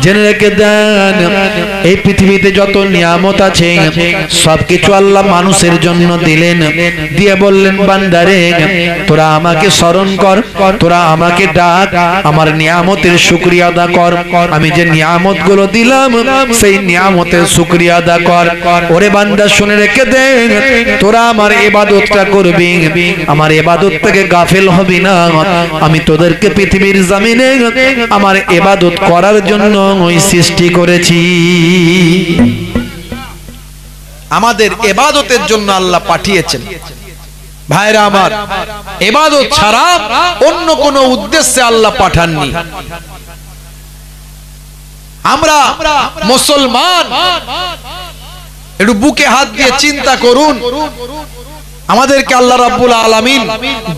জেনে রেখে দেন, এই পৃথিবীতে যত নিয়ামত আছে সবকিছু আল্লাহ মানুষের জন্য দিলেন, দিয়ে বললেন বান্দারে তোরা আমাকে স্মরণ কর, তোরা আমাকে ডাক, আমার নিয়ামতের শুকরিয়া আদা কর, আমি যে নিয়ামত গুলো দিলাম সেই নিয়ামতের শুকরিয়া আদা কর। ওরে বান্দা শুনে রেখে দে, তোরা আমার ইবাদতটা করবি, আমার ইবাদত থেকে গাফিল হবি না, আমি তোদেরকে পৃথিবীর জমিনে আমার ইবাদত করার জন্য ওই সৃষ্টি করেছি। আমাদের ইবাদতের জন্য আল্লাহ পাঠিয়েছেন। ভাইরা আমার, ইবাদত ছাড়া অন্য কোন উদ্দেশ্যে আল্লাহ পাঠাননি। আমরা মুসলমান, একটু বুকে হাত দিয়ে চিন্তা করুন, আমাদেরকে আল্লাহ রাব্বুল আলামিন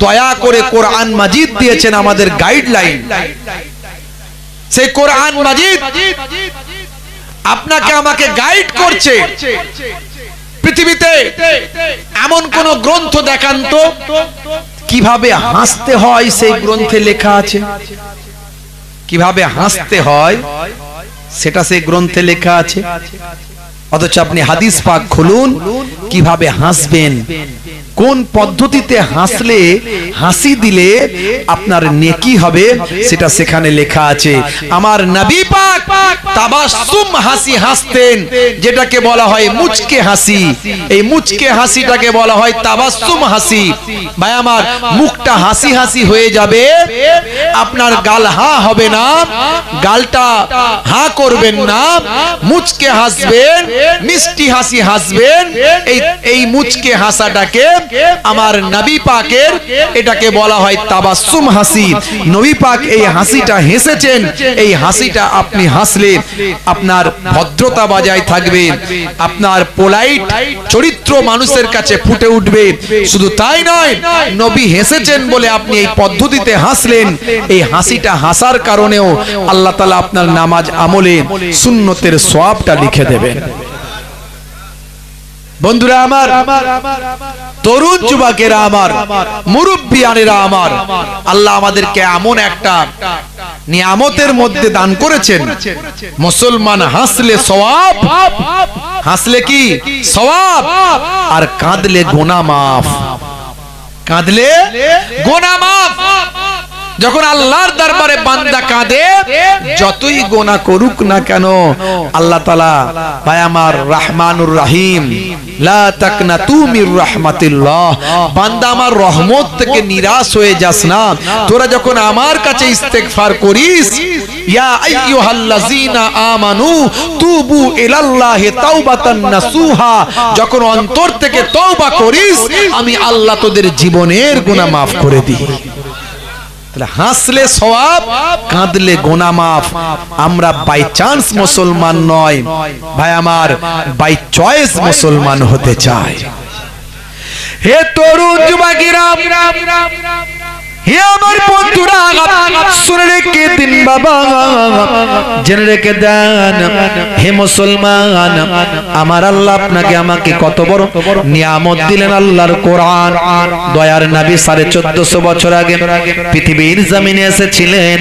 দয়া করে কোরআন মাজিদ দিয়েছেন আমাদের গাইডলাইন। সেই কোরআন মাজিদ আপনাকে আমাকে গাইড করছে। পৃথিবীতে এমন কোন গ্রন্থ দেখান তো কিভাবে হাসতে হয় সেই গ্রন্থে লেখা আছে, কিভাবে হাসতে হয় সেটা সেই গ্রন্থে লেখা আছে। অথচ আপনি হাদিস পাক খুলুন, কিভাবে হাসবেন, কোন পদ্ধতিতে হাসলে, হাসি দিলে আপনার নেকি হবে সেটা সেখানে লেখা আছে। আমার নবী পাক তাবাসসুম হাসি হাসতেন, যেটাকে বলা হয় মুচকে হাসি। এই মুচকে হাসিটাকে বলা হয় তাবাসসুম হাসি। ভাই আমার, মুখটা হাসি হাসি হয়ে যাবে, আপনার গাল হা হবে না, গালটা হা করবেন না, মুচকে হাসবেন, মিষ্টি হাসি হাসবেন। এই মুচকে হাসাটাকে আমার নবী পাকের, এটাকে বলা হয় তাবাসসুম হাসি। নবী পাক এই হাসিটা হেসেছেন, এই হাসিটা আপনি হাসলে আপনার ভদ্রতা বজায় থাকবে, আপনার পোলাইট চরিত্র মানুষের কাছে ফুটে উঠবে। শুধু তাই নয়, নবী হেসেছেন বলে আপনি এই পদ্ধতিতে হাসলেন, এই হাসিটা হাসার কারণেও আল্লাহ তাআলা আপনার নামাজ আমলে সুন্নতের সওয়াবটা লিখে দেবেন। বন্ধুরা আমার, তরুণ যুবকেরা আমার, মুরব্বিয়ানেরা আমার, আল্লাহ আমাদেরকে এমন একটা নিয়ামতের মধ্যে দান করেছেন, মুসলমান হাসলে সওয়াব, হাসলে কি সওয়াব, আর কাঁদলে গুনাহ মাফ, কাঁদলে গুনাহ মাফ। যখন আল্লাহর দরবারে বান্দা কাঁদে, যতই গুনাহ করুক না কেন, আল্লাহ তাআলা ভাই আমার রহমানুর রহিম, লা তাকনাতু মির রাহমাতিল্লাহ, বান্দা আমার রহমত থেকে নিরাশ হয়ে যাস না। তোরা যখন আমার কাছে ইস্তেগফার করিস, ইয়া আইয়ুহাল্লাযিনা আমানু তুবু ইলাল্লাহি তাওবাতান নাসুহা, যখন অন্তর থেকে তওবা করিস, আমি আল্লাহ তোদের জীবনের গুনাহ মাফ করে দিই। হাসলে সওয়াব, কাঁদলে গুনাহ মাফ। আমরা বাই চান্স মুসলমান নয় ভাই আমার, বাই চয়েস মুসলমান হতে চাই। হে তরুণ যুবকেরা, হে আমার বন্ধুরা, শুনে রেখে দিন বাবা, জেনে রেখে দেন, হে মুসলমান, আমার আল্লাহ আপনাকে আমাকে কত বড় নিয়ামত দিলেন। আল্লাহর কোরআন, দয়ার নবী 1450 বছর আগে পৃথিবীর জমিনে এসেছিলেন।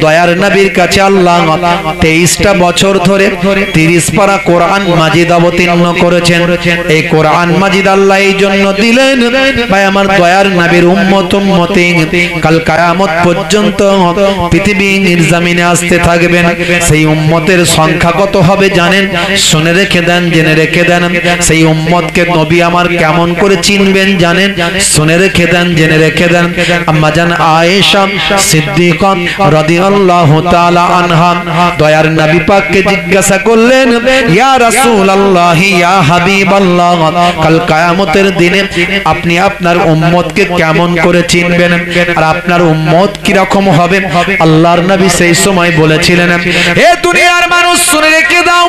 দয়ার নবীর কাছে আল্লাহ 23টা বছর ধরে 30 পারা কোরআন মাজিদ অবতীর্ণ করেছেন। এই কোরআন মাজিদ আল্লাহ এই জন্য দিলেন, ভাই আমার দয়ার নবীর উম্মতে কাল কিয়ামত পর্যন্ত পৃথিবীর জমিনে আসতে থাকবেন। সেই উম্মতের সংখ্যা কত হবে জানেন? শুনে রেখে দেন, জেনে রেখে দেন। সেই উম্মতকে নবী আমার কেমন করে চিনবেন জানেন? শুনে রেখে দেন, জেনে রেখে দেন। আম্মা জান আয়েশা সিদ্দিকা রাদিয়াল্লাহু তাআলা আনহা দয়ার নবী পাককে জিজ্ঞাসা করলেন, ইয়া রাসূলুল্লাহ, ইয়া হাবিবাল্লাহ, কাল কিয়ামতের দিনে আপনি আপনার উম্মতকে কেমন করে চিনবেন? আর আপনার উম্মত কি রকম হবে আল্লাহর নবী সেই সময় বলেছিলেন, হে দুনিয়ার মানুষ শুনে রেখে দাও,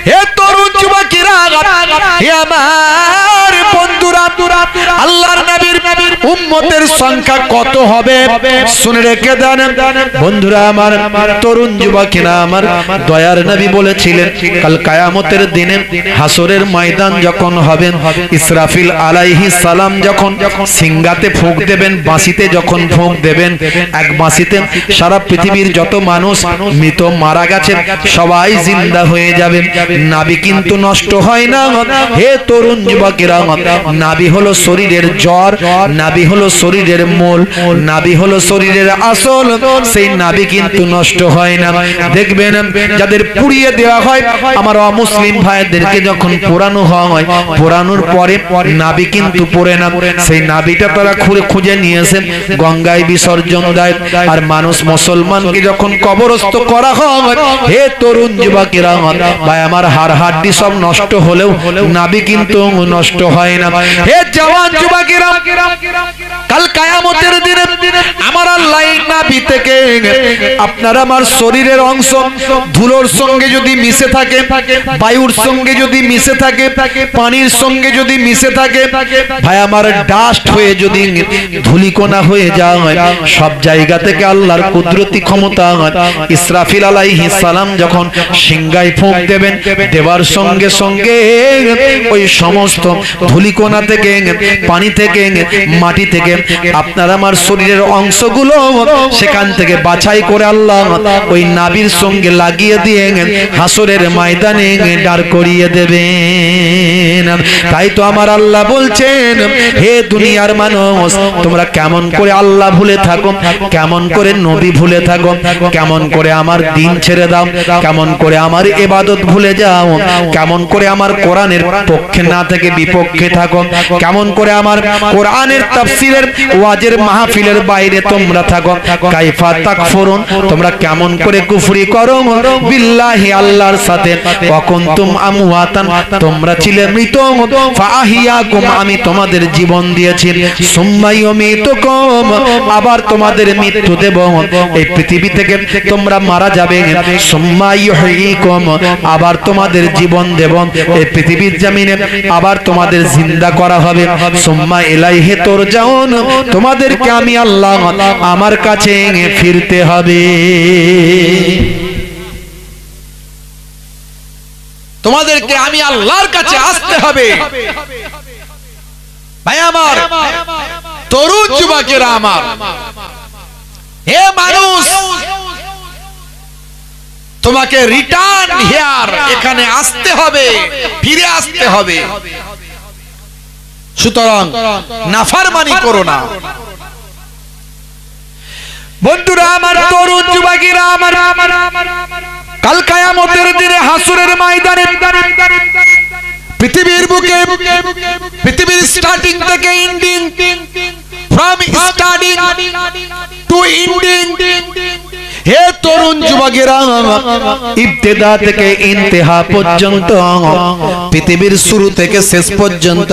হে তরুণ যুবকেরা, হে আমার বন্ধুরা, আল্লাহর নবীর উম্মতের সংখ্যা কত হবে শুনে রেখে দেন। বন্ধুরা আমার, তরুণ যুবকেরা আমার, দয়ার নবী বলেছিলেন কাল কিয়ামতের দিনে হাসরের ময়দান যখন হবে, ইসরাফিল আলাইহিস সালাম যখন সিংহাতে ফুঁক দেবেন, বাঁশিতে যখন ফুঁক দেবেন, এক বাঁশিতে সারা পৃথিবীর যত মানুষ মৃত মারা গেছে সবাই জিন্দা হয়ে যাবে। নাভি কিন্তু নষ্ট হয় না। হে তরুণ যুবকেরা, নাভি হলো শরীরের জড়, নাভি হলো শরীরের মূল, নাভি হলো শরীরের আসল, সেই নাভি কিন্তু নষ্ট হয় না। দেখবেন যাদের পুড়িয়ে দেওয়া হয়, আমার অমুসলিম ভাইদেরকে যখন পোড়ানো হয়, পোড়ানোর পরে নাভি কিন্তু পড়ে না, সেই নাভিটা তারা খুঁজে নিয়ে এসে গঙ্গায় বিসর্জন দেয়। আর মানুষ মুসলমানকে যখন কবরস্থ করা হয়, হে তরুণ যুবকেরা ভাই আমার, হাড় হাড্ডি সব নষ্ট হলেও নাভি কিন্তু নষ্ট হয় না। হে জওয়ান যুবকেরা, কাল কিয়ামতের দিনে আমার আল্লাহ নাভি থেকে আপনার আমার শরীরের অংশ ধুলোর সঙ্গে যদি মিশে থাকে, বায়ুর সঙ্গে যদি মিশে থাকে, পানির সঙ্গে যদি মিশে থাকে, ভাই আমার ডাস্ট হয়ে যদি ধুলিকণা হয়ে যায়, সব জায়গা থেকে আল্লাহর কুদরতি ক্ষমতা, ইসরাফিল আলাইহিস সালাম যখন সিংহায় ফুঁক দেবেন, দেবার সঙ্গে সঙ্গে ওই সমস্ত ধুলিকণা থেকে, পানি থেকে, মাটি থেকে আপনার আমার শরীরের অংশগুলো সেখান থেকে বাছাই করে আল্লাহ ওই নাভির সঙ্গে লাগিয়ে দিয়ে হাসরের ময়দানে দাঁড় করিয়ে দেবেন। তাই তো আমার আল্লাহ বলছেন, হে দুনিয়ার মানুষ, তোমরা কেমন করে আল্লাহ ভুলে থাকো, কেমন করে নবী ভুলে থাকো, কেমন করে আমার দিন ছেড়ে দাও, কেমন করে আমার ইবাদত ভুলে যাও, কেমন করে আমার কোরআনের পক্ষে না থেকে বিপক্ষে থাকো, কেমন করে আমার কোরআনের তাফসীরের ওয়াজের মাহফিলের বাইরে তোমরা থাকো, কাইফা তাকফুরুন, তোমরা কেমন করে কুফরি করো বিল্লাহি, আল্লাহর সাথে, ওয়া কুনতুম আমওয়াতান, তোমরা ছিলে মৃত, ফাআহিয়াকুম, আমি তোমাদের জীবন দিয়েছি, সুম্মা ইউমিতুকুম, আবার তোমাদের মৃত্যু দেব, এই পৃথিবী থেকে তোমরা মারা যাবে, সুম্মা ইউহয়িকুম, আবার তোমাদের জীবন দেব, এই পৃথিবীর জমিনে আবার তোমাদের জিন্দা করা হবে, সুম্মা ইলাইহি তুরজাউন, তোমাদেরকে আমি আল্লাহ আমার কাছে ফিরতে হবে, তোমাদেরকে আমি আল্লাহর কাছে আসতে হবে। ভাই আমার, তরুণ যুবকেরা আমার, হে মানুষ, তোমাকে রিটার্ন হিয়ার, এখানে আসতে হবে, ফিরে আসতে হবে। সুতরাং নাফরমানি করো না। বন্ধুরা আমার, তরুণ যুবকেরা আমার, কাল কিয়ামতের দিনে হাসরের ময়দানে পৃথিবীর বুকে, পৃথিবীর স্টার্টিং থেকে ending, from starting to ending, হে তরুণ যুবকেরা, ইবতিদা থেকে ইন্তেহা পর্যন্ত, পৃথিবীর শুরু থেকে শেষ পর্যন্ত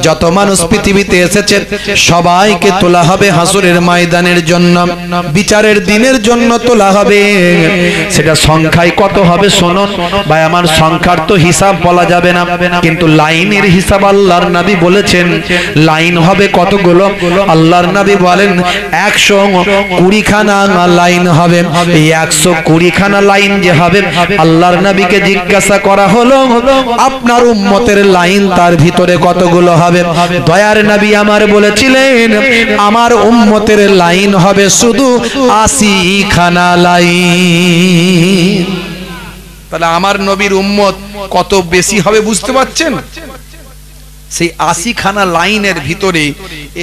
যত মানুষ পৃথিবীতে এসেছে সবাইকে তোলা হবে হাসরের ময়দানের জন্য, বিচারের দিনের জন্য তোলা হবে। সেটা সংখ্যায় কত হবে শুনুন ভাই আমার, সংখ্যার তো হিসাব বলা যাবে না, কিন্তু লাইনের হিসাব আল্লাহর নবী বলেছেন। লাইন হবে কতগুলো? আল্লাহর নবী বলেন 120 খানা লাইন হবে। এই 120 খানা লাইন যে হবে, আল্লাহর নবীকে জিজ্ঞাসা করা হলো আপনার উম্মতের লাইন তার ভিতরে কতগুলো হবে? দয়ার নবী আমার বলেছিলেন আমার উম্মতের লাইন হবে শুধু 80 খানা লাইন। তাহলে আমার নবীর উম্মত কত বেশি হবে বুঝতে পারছেন? সেই 80 খানা লাইনের ভিতরে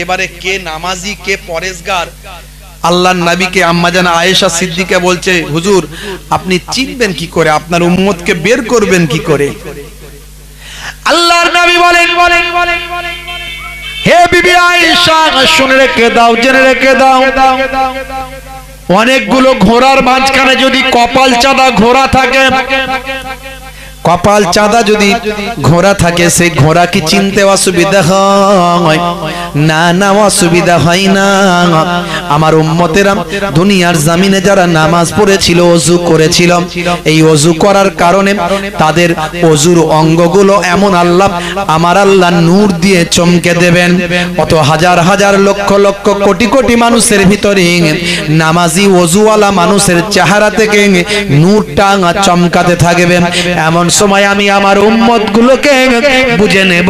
এবারে কে নামাজি কে পরেশগার, আল্লাহর নবীকে আম্মাজান আয়েশা সিদ্দিকা বলছে হুজুর আপনি চিনবেন কি করে, আপনার উম্মতকে বের করবেন কি করে? আল্লাহর নবী বলেন হে বিবি আয়েশা শুনে রেখে দাও, জেনে রেখে দাও, অনেকগুলো ঘোড়ার মাঝখানে যদি কপাল চাঁদা ঘোড়া থাকে, কপাল চাঁদা যদি ঘোড়া থাকে সেই ঘোড়া কি চিনতে অসুবিধা হয়? না না, অসুবিধা হয় না। আমার উম্মতেরা দুনিয়ার জমিনে যারা নামাজ পড়েছিল, ওযু করেছিল, এই ওযু করার কারণে তাদের ওযুর অঙ্গগুলো এমন আল্লাহ, আমার আল্লাহ নূর দিয়ে চমকে দেবেন। কত হাজার হাজার লক্ষ লক্ষ কোটি কোটি মানুষের ভিতরে নামাজি ওযুওয়ালা মানুষের চেহারা থেকে নূরটা চমকাতে থাকবে। এমন সময় আমি আমার উম্মত গুলোকে বুঝে নেব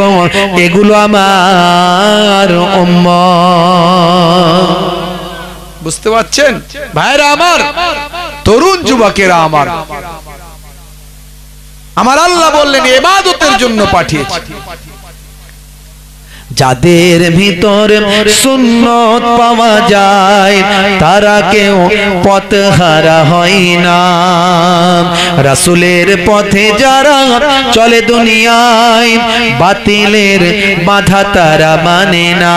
এগুলো আমার উম্মত। বুঝতে পারছেন ভাইরা আমার, তরুণ যুবকেরা আমার, আমার আল্লাহ বললেন ইবাদতের জন্য পাঠিয়েছি। যাদের ভিতরে সুন্নত পাওয়া যায় তারা কেউ পথহারা হয় না। রাসূলের পথে যারা চলে দুনিয়ায় বাতিলের বাধা তারা মানে না।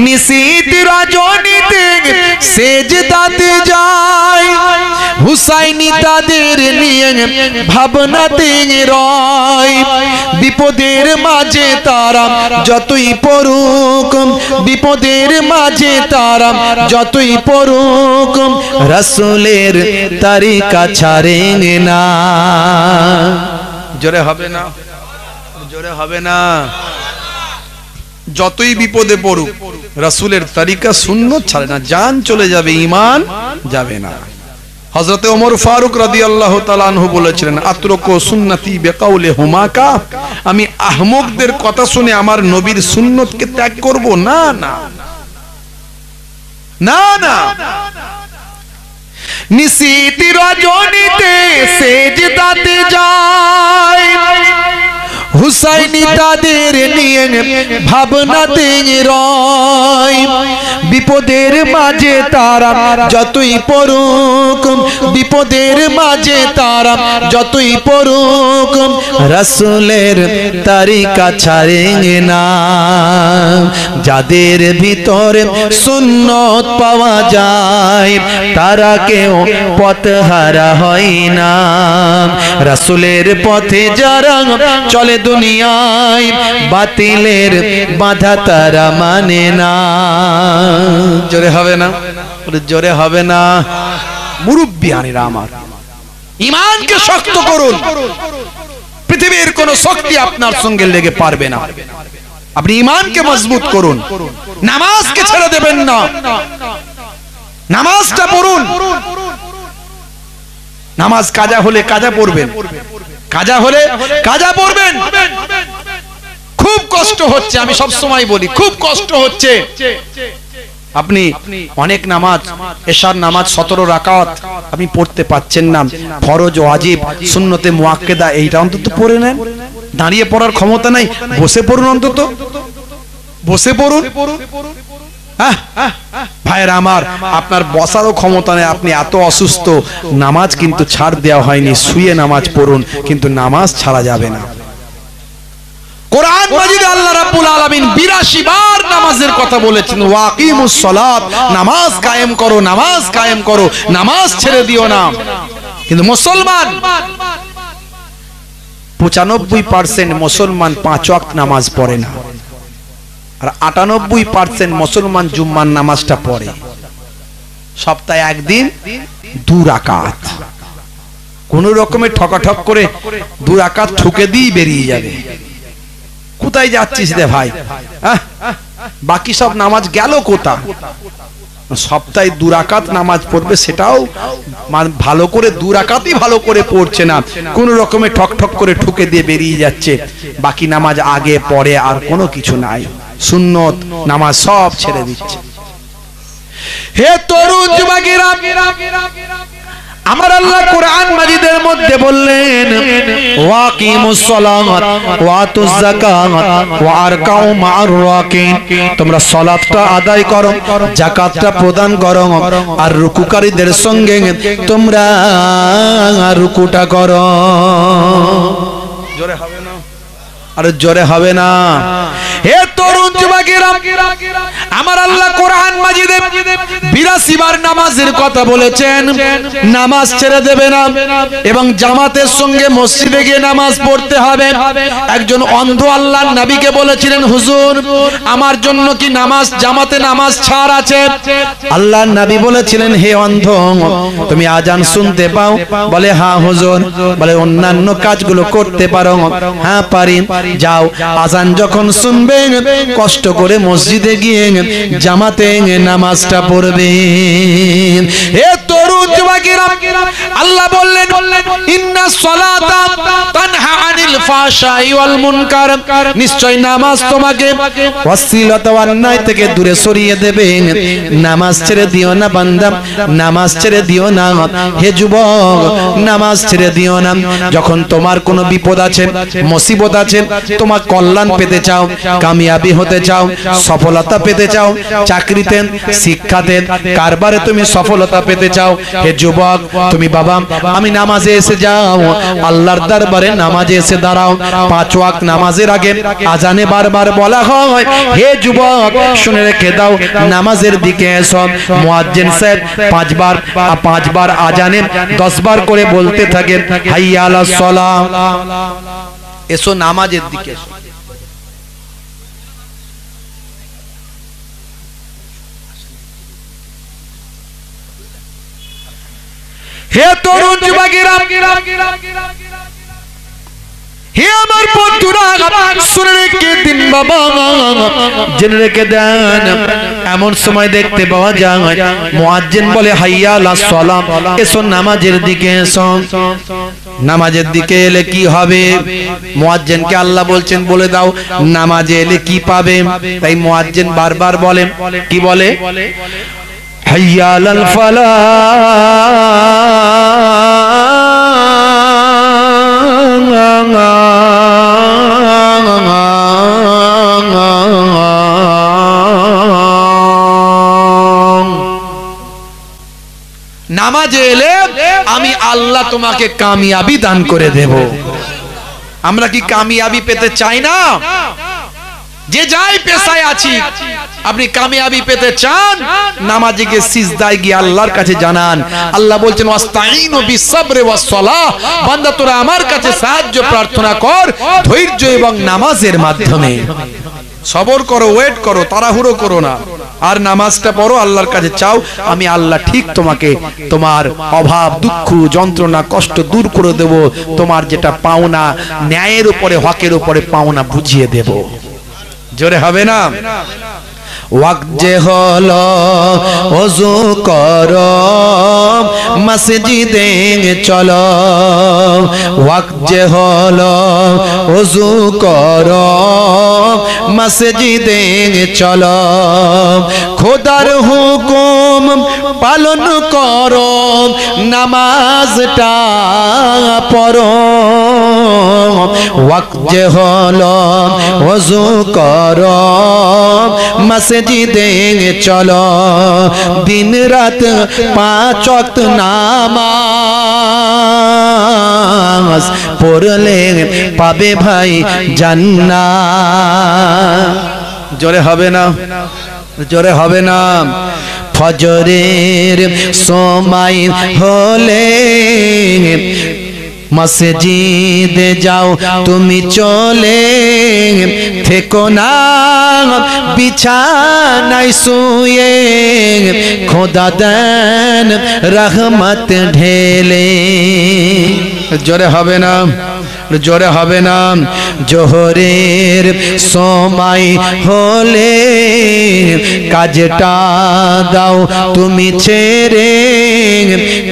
নিশীত রজনীতে সেজদাতে যায় হুসাইনি তাদের নিয়ে ভাবনাতে রয়। বিপদের মাঝে তারা যতই পড়ুক, বিপদের মাঝে তারা যতই পড়ুক, রাসূলের তরিকা ছাড়ে না। জোরে হবে না, জোরে হবে না। যতই বিপদে পড়ুক রাসূলের তরিকা সুন্নত ছাড়ে না। জান চলে যাবে, ঈমান যাবে না। হযরত ওমর ফারুক রাদিয়াল্লাহু তাআলা আনহু বলেছিলেন, আতরকু সুন্নতি বিকাউলি হুমাকা, আমি আহমকদের কথা শুনে আমার নবীর সুন্নতকে ত্যাগ করব না। না না না। নিশীত রজনীতে সেজদাতে যায় হুসাইনি তাদের নিয়ে ভাবনাতে রয়। বিপদের মাঝে তারা যতই পড়ুক, বিপদের মাঝে তারা যতই পড়ুক, রাসূলের তরিকা ছাড়ে না। যাদের ভিতরে সুন্নত পাওয়া যায় তারা কেউ পথহারা হয় না। রাসূলের পথে যারা চলে দুনিয়ায় বাতিলের বাধা তারা মানে না। জোরে হবে না, জোরে হবে না। মুরব্বিয়ানেরা আমার, ঈমানকে শক্ত করুন। পৃথিবীর কোন শক্তি আপনার সঙ্গে লেগে পারবে না। আপনি ঈমানকে মজবুত করুন, নামাজকে ছেড়ে দেবেন না। নামাজটা পড়ুন। নামাজ কাজা হলে কাজা পড়বেন, কাজা হলে কাজা পড়বেন। খুব কষ্ট হচ্ছে, আমি সব সময় বলি খুব কষ্ট হচ্ছে। আপনি অনেক নামাজ, এশার নামাজ 17 রাকাত আপনি পড়তে পাচ্ছেন না। ফরজ, ওয়াজিব, সুন্নতে মুআক্কাদা এইটা অন্তত পড়ে নেন। দাঁড়িয়ে পড়ার ক্ষমতা নাই, বসে পড়ুন, অন্তত বসে পড়ুন। ভাইরা আমার, আপনার বসারও ক্ষমতা নেই, আপনি এত অসুস্থ, নামাজ কিন্তু ছাড় দেওয়া হয়নি। শুয়ে নামাজ পড়ুন, কিন্তু নামাজ ছাড়া যাবে না। কোরআন মাজিদে আল্লাহ রাব্বুল আলামিন 82 বার নামাজের কথা বলেছেন। ওয়াকিমুস সালাত, নামাজ কায়েম করো, নামাজ কায়েম করো, নামাজ ছেড়ে দিও না। কিন্তু মুসলমান 95% মুসলমান 5 ওয়াক্ত নামাজ পড়ে না, আর 98% মুসলমান জুম্মার নামাজটা পড়ে। সপ্তাহে একদিন 2 রাকাত, কোন রকমে ঠকাঠক করে 2 রাকাত ঠুকে দিয়ে বেরিয়ে যাবে। কোথায় যাচ্ছিস রে ভাই? বাকি সব নামাজ গেল কোথা? সপ্তাহে 2 রাকাত নামাজ পড়বে, সেটাও ভালো করে 2 রাকাতই ভালো করে পড়ছে না, কোন রকমে ঠক ঠক করে ঠুকে দিয়ে বেরিয়ে যাচ্ছে। বাকি নামাজ আগে পরে আর কোনো কিছু নাই, সুন্নত নামাজ সব ছেড়ে দিচ্ছে। হে তরুণ যুবকেরা, আমার আল্লাহ কোরআন মাজিদের মধ্যে বললেন, ওয়াকিমুস সালাত ওয়া আতুজ যাকাত ওয়া আরকাউ মা'আর রাকিন, তোমরা সালাতটা আদায় করো, যাকাতটা প্রদান করো, আর রুকুকারীদের সঙ্গে তোমরা রুকুটা করো। জোরে হবে না, আরে জোরে হবে না। হে তরুণ যুবকেরা, আমার আল্লাহ কোরআন মাজিদে 82 বার নামাজের কথা বলেছেন। নামাজ ছেড়ে দেবে না এবং জামাতের সঙ্গে মসজিদে গিয়ে নামাজ পড়তে হবে। একজন অন্ধ আল্লাহর নবীকে বলেছিলেন, হুজুর আমার জন্য কি নামাজ জামাতে নামাজ ছাড় আছে? আল্লাহর নবী বলেছিলেন, হে অন্ধ, তুমি আজান শুনতে পাও? বলে হ্যাঁ হুজুর। বলে অন্যান্য কাজগুলো করতে পারো? হ্যাঁ পারি। যাও, আজান যখন শুনবে কষ্ট করে মসজিদে গিয়ে জামাতে নামাজটা পড়বে। হে তরুণ যুবকেরা, আল্লাহ বললেন ইন্নাস সালাতা তানহা আনিল ফাহশাই ওয়াল মুনকার, নিশ্চয় নামাজ তোমাকে অশ্লীলতা অন্যায় থেকে দূরে সরিয়ে দেবে। নামাজ ছেড়ে দিও না বান্দা, নামাজ ছেড়ে দিও না। হে যুবক, নামাজ ছেড়ে দিও না। যখন তোমার কোনো বিপদ আছে, মুসিবত আছে, তোমার কল্যাণ পেতে চাও, কামিয়াবি হতে চাও, সফলতা পেতে চাও, চাকরিতে, শিক্ষাতে, কারবারে তুমি সফলতা পেতে চাও, হে যুবক তুমি বাবা আমি নামাজে এসে যাও, আল্লাহর দরবারে নামাজে এসে দাঁড়াও। 5 ওয়াক্ত নামাজের আগে আজানে বারবার বলা হয়, হে যুবক শুনে রেখে দাও, নামাজের দিকে এসো। মুয়াজ্জিন সাহেব 5 বার আজানে 10 বার করে বলতে থাকে, হাইয়া আলাস সালাহ, এসো নামাজের দিকে এসো। হে তরুণ যুবকেরা, হে আমার বন্ধুরা, শুনে রেখে দিন বাবা, জেনে রেখে দেন। এমন সময় দেখতে পাওয়া যায় মুয়াজ্জিন বলে, হাইয়া আলাস সালাহ, এসো নামাজের দিকে এসো। নামাজের দিকে এলে কি হবে? মুয়াজ্জিনকে আল্লাহ বলছেন বলে দাও নামাজে এলে কি পাবে। তাই মুয়াজ্জিন বারবার বলেন, কি বলে? হাইয়া আলাল নামাজে এলে আমি আল্লাহ তোমাকে কামিয়াবি দান করে দেব। আমরা কি কামিয়াবি পেতে চাই না? যে যাই পেশায় আছি, আপনি কামিয়াবি পেতে চান, নামাজে গিয়ে সিজদায় গিয়ে আল্লাহর কাছে জানান। আল্লাহ বলছেন ওয়াস্তাইনু বিসসবরি ওয়াস সালাহ, বান্দা তোরা আমার কাছে সাহায্য প্রার্থনা কর ধৈর্য এবং নামাজের মাধ্যমে। সবর করো, ওয়েট করো, তাড়াহুড়ো করো না, আর নামাজটা পড়ো, আল্লাহর কাছে চাও, আমি আল্লাহ ঠিক তোমাকে তোমার অভাব, দুঃখ, যন্ত্রণা, কষ্ট দূর করে দেব। তোমার যেটা পাওনা, ন্যায়ের উপরে, হকের উপরে পাওনা বুঝিয়ে দেব। জোরে হবে না? ওয়াক্ত যে হলো ওযু করো, মসজিদে চলো। ওয়াক্ত যে হলো ওযু করো, মসজিদে চলো। খোদার হুকুম পালন করো, নামাজটা পড়ো। ওয়াক্ত যে হলো ওযু করো, মসজিদে চলো। দিন রাত 5 ওয়াক্ত নামাজ পড়লে পাবে ভাই জান্নাত। জোরে হবে না? জোরে হবে না? ফজরের সময় হলে মসজিদে যাও তুমি চলে, থেকো না বিছানায় শুয়ে, খোদা দেন রহমত ঢেলে। জোরে হবে না? জোরে হবে না? জোহরের সময় হলে কাজটা দাও তুমি ছেড়ে,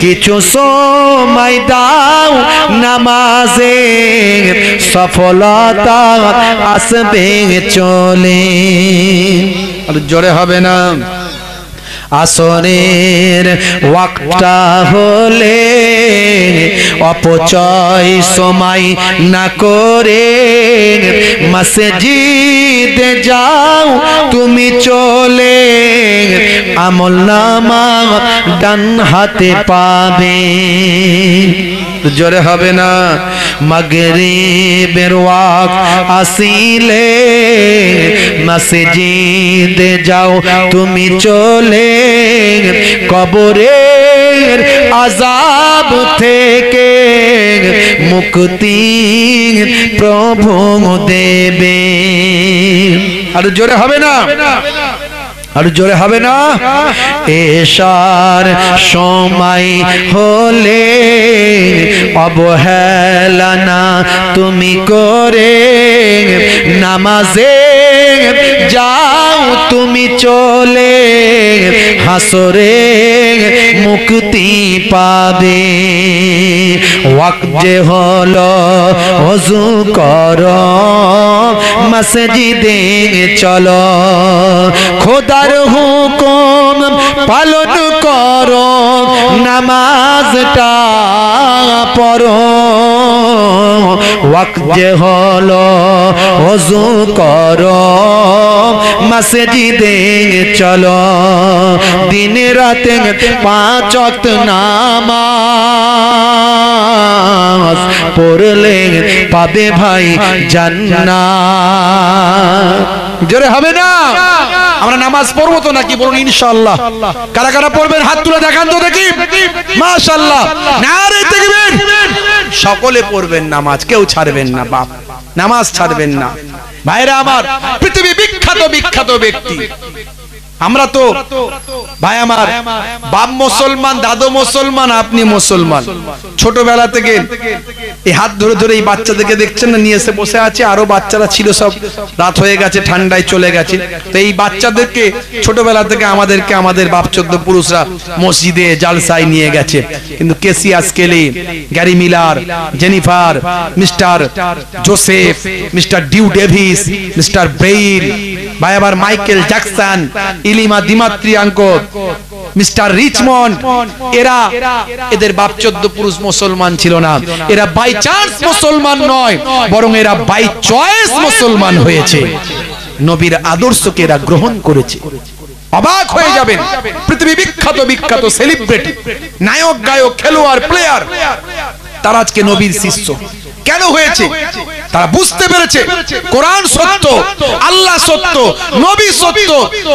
কিছু সময় দাও নামাজে, সফলতা আসবে চলে। জোরে হবে না? আসরের ওয়াক্তটা হলে অপচয় সময় না করে, মসজিদে যাও তুমি চলে, আমলনামা ডান হাতে পাবে। জোরে হবে না? মাগরিবের ওয়াক্ত আসিলে মাসজিদে যাও তুমি চলে কবরের আযাব থেকে মুক্তি প্রভু দেবে। আর জোরে হবে না, আর জোরে হবে না। এশার সময় হলে অবহেলা না তুমি করে নামাজে যাও তুমি চলে হাসরে মুক্তি পাবে। ওয়াক্ত যে হলো ওযু করো মসজিদে চলো খোদার হুকুম পালন করো নামাজটা পড়ো। ওয়াক্ত যে হলো ওযু করো মসজিদে চলো দিন রাতে 5 ওয়াক্ত নামাজ পড়লে পাবে ভাই জান্নাত। জোরে হবে না? আমরা নামাজ পড়বো তো নাকি? বলুন ইনশাআল্লাহ। কারা কারা পড়বেন হাত তুলে দেখান তো দেখি। মাশাআল্লাহ, নারে তাকবীর। সকলে পড়বেন নামাজ, কেউ ছাড়বেন না বাপ, নামাজ ছাড়বেন না। ভাইরা আমার, পৃথিবী বিখ্যাত বিখ্যাত ব্যক্তি আমরা তো ভাই আমার বাপ মুসলমান, দাদু মুসলমান, আপনি মুসলমান। ছোটবেলা থেকে এই হাত ধরে ধরে এই বাচ্চাদেরকে দেখছেন না, নিয়ে এসে বসে আছে। আরো বাচ্চারা ছিল, সব রাত হয়ে গেছে, ঠান্ডায় চলে গেছে। তো এই বাচ্চাদেরকে ছোটবেলা থেকে আমাদেরকে আমাদের বাপ চোদ্দ পুরুষরা মসজিদে জালসায় নিয়ে গেছে। কিন্তু Cassius Kelly, Gary Miller, Jennifer, mister Joseph, mister ডিউ ডেভিস, মিস্টার ব্রেইল, ভাই আবার মাইকেল জ্যাকসন, ইলিমা দিমাত্রিয়াঙ্কো, মিস্টার রিচমন্ড, এরা এদের বাপ চোদ্দ পুরুষ মুসলমান ছিল না। এরা বাই চান্স মুসলমান নয়, বরং এরা বাই চয়েস মুসলমান হয়েছে। নবীর আদর্শকে এরা গ্রহণ করেছে। অবাক হয়ে যাবেন, পৃথিবী বিখ্যাত বিখ্যাত সেলিব্রিটি, নায়ক, গায়ক, খেলোয়াড়, প্লেয়ার, তারা আজকে নবীর শিষ্য। কেন হয়েছে? তারা বুঝতে পেরেছে কোরআন সত্য, আল্লাহ সত্য, নবী সত্য।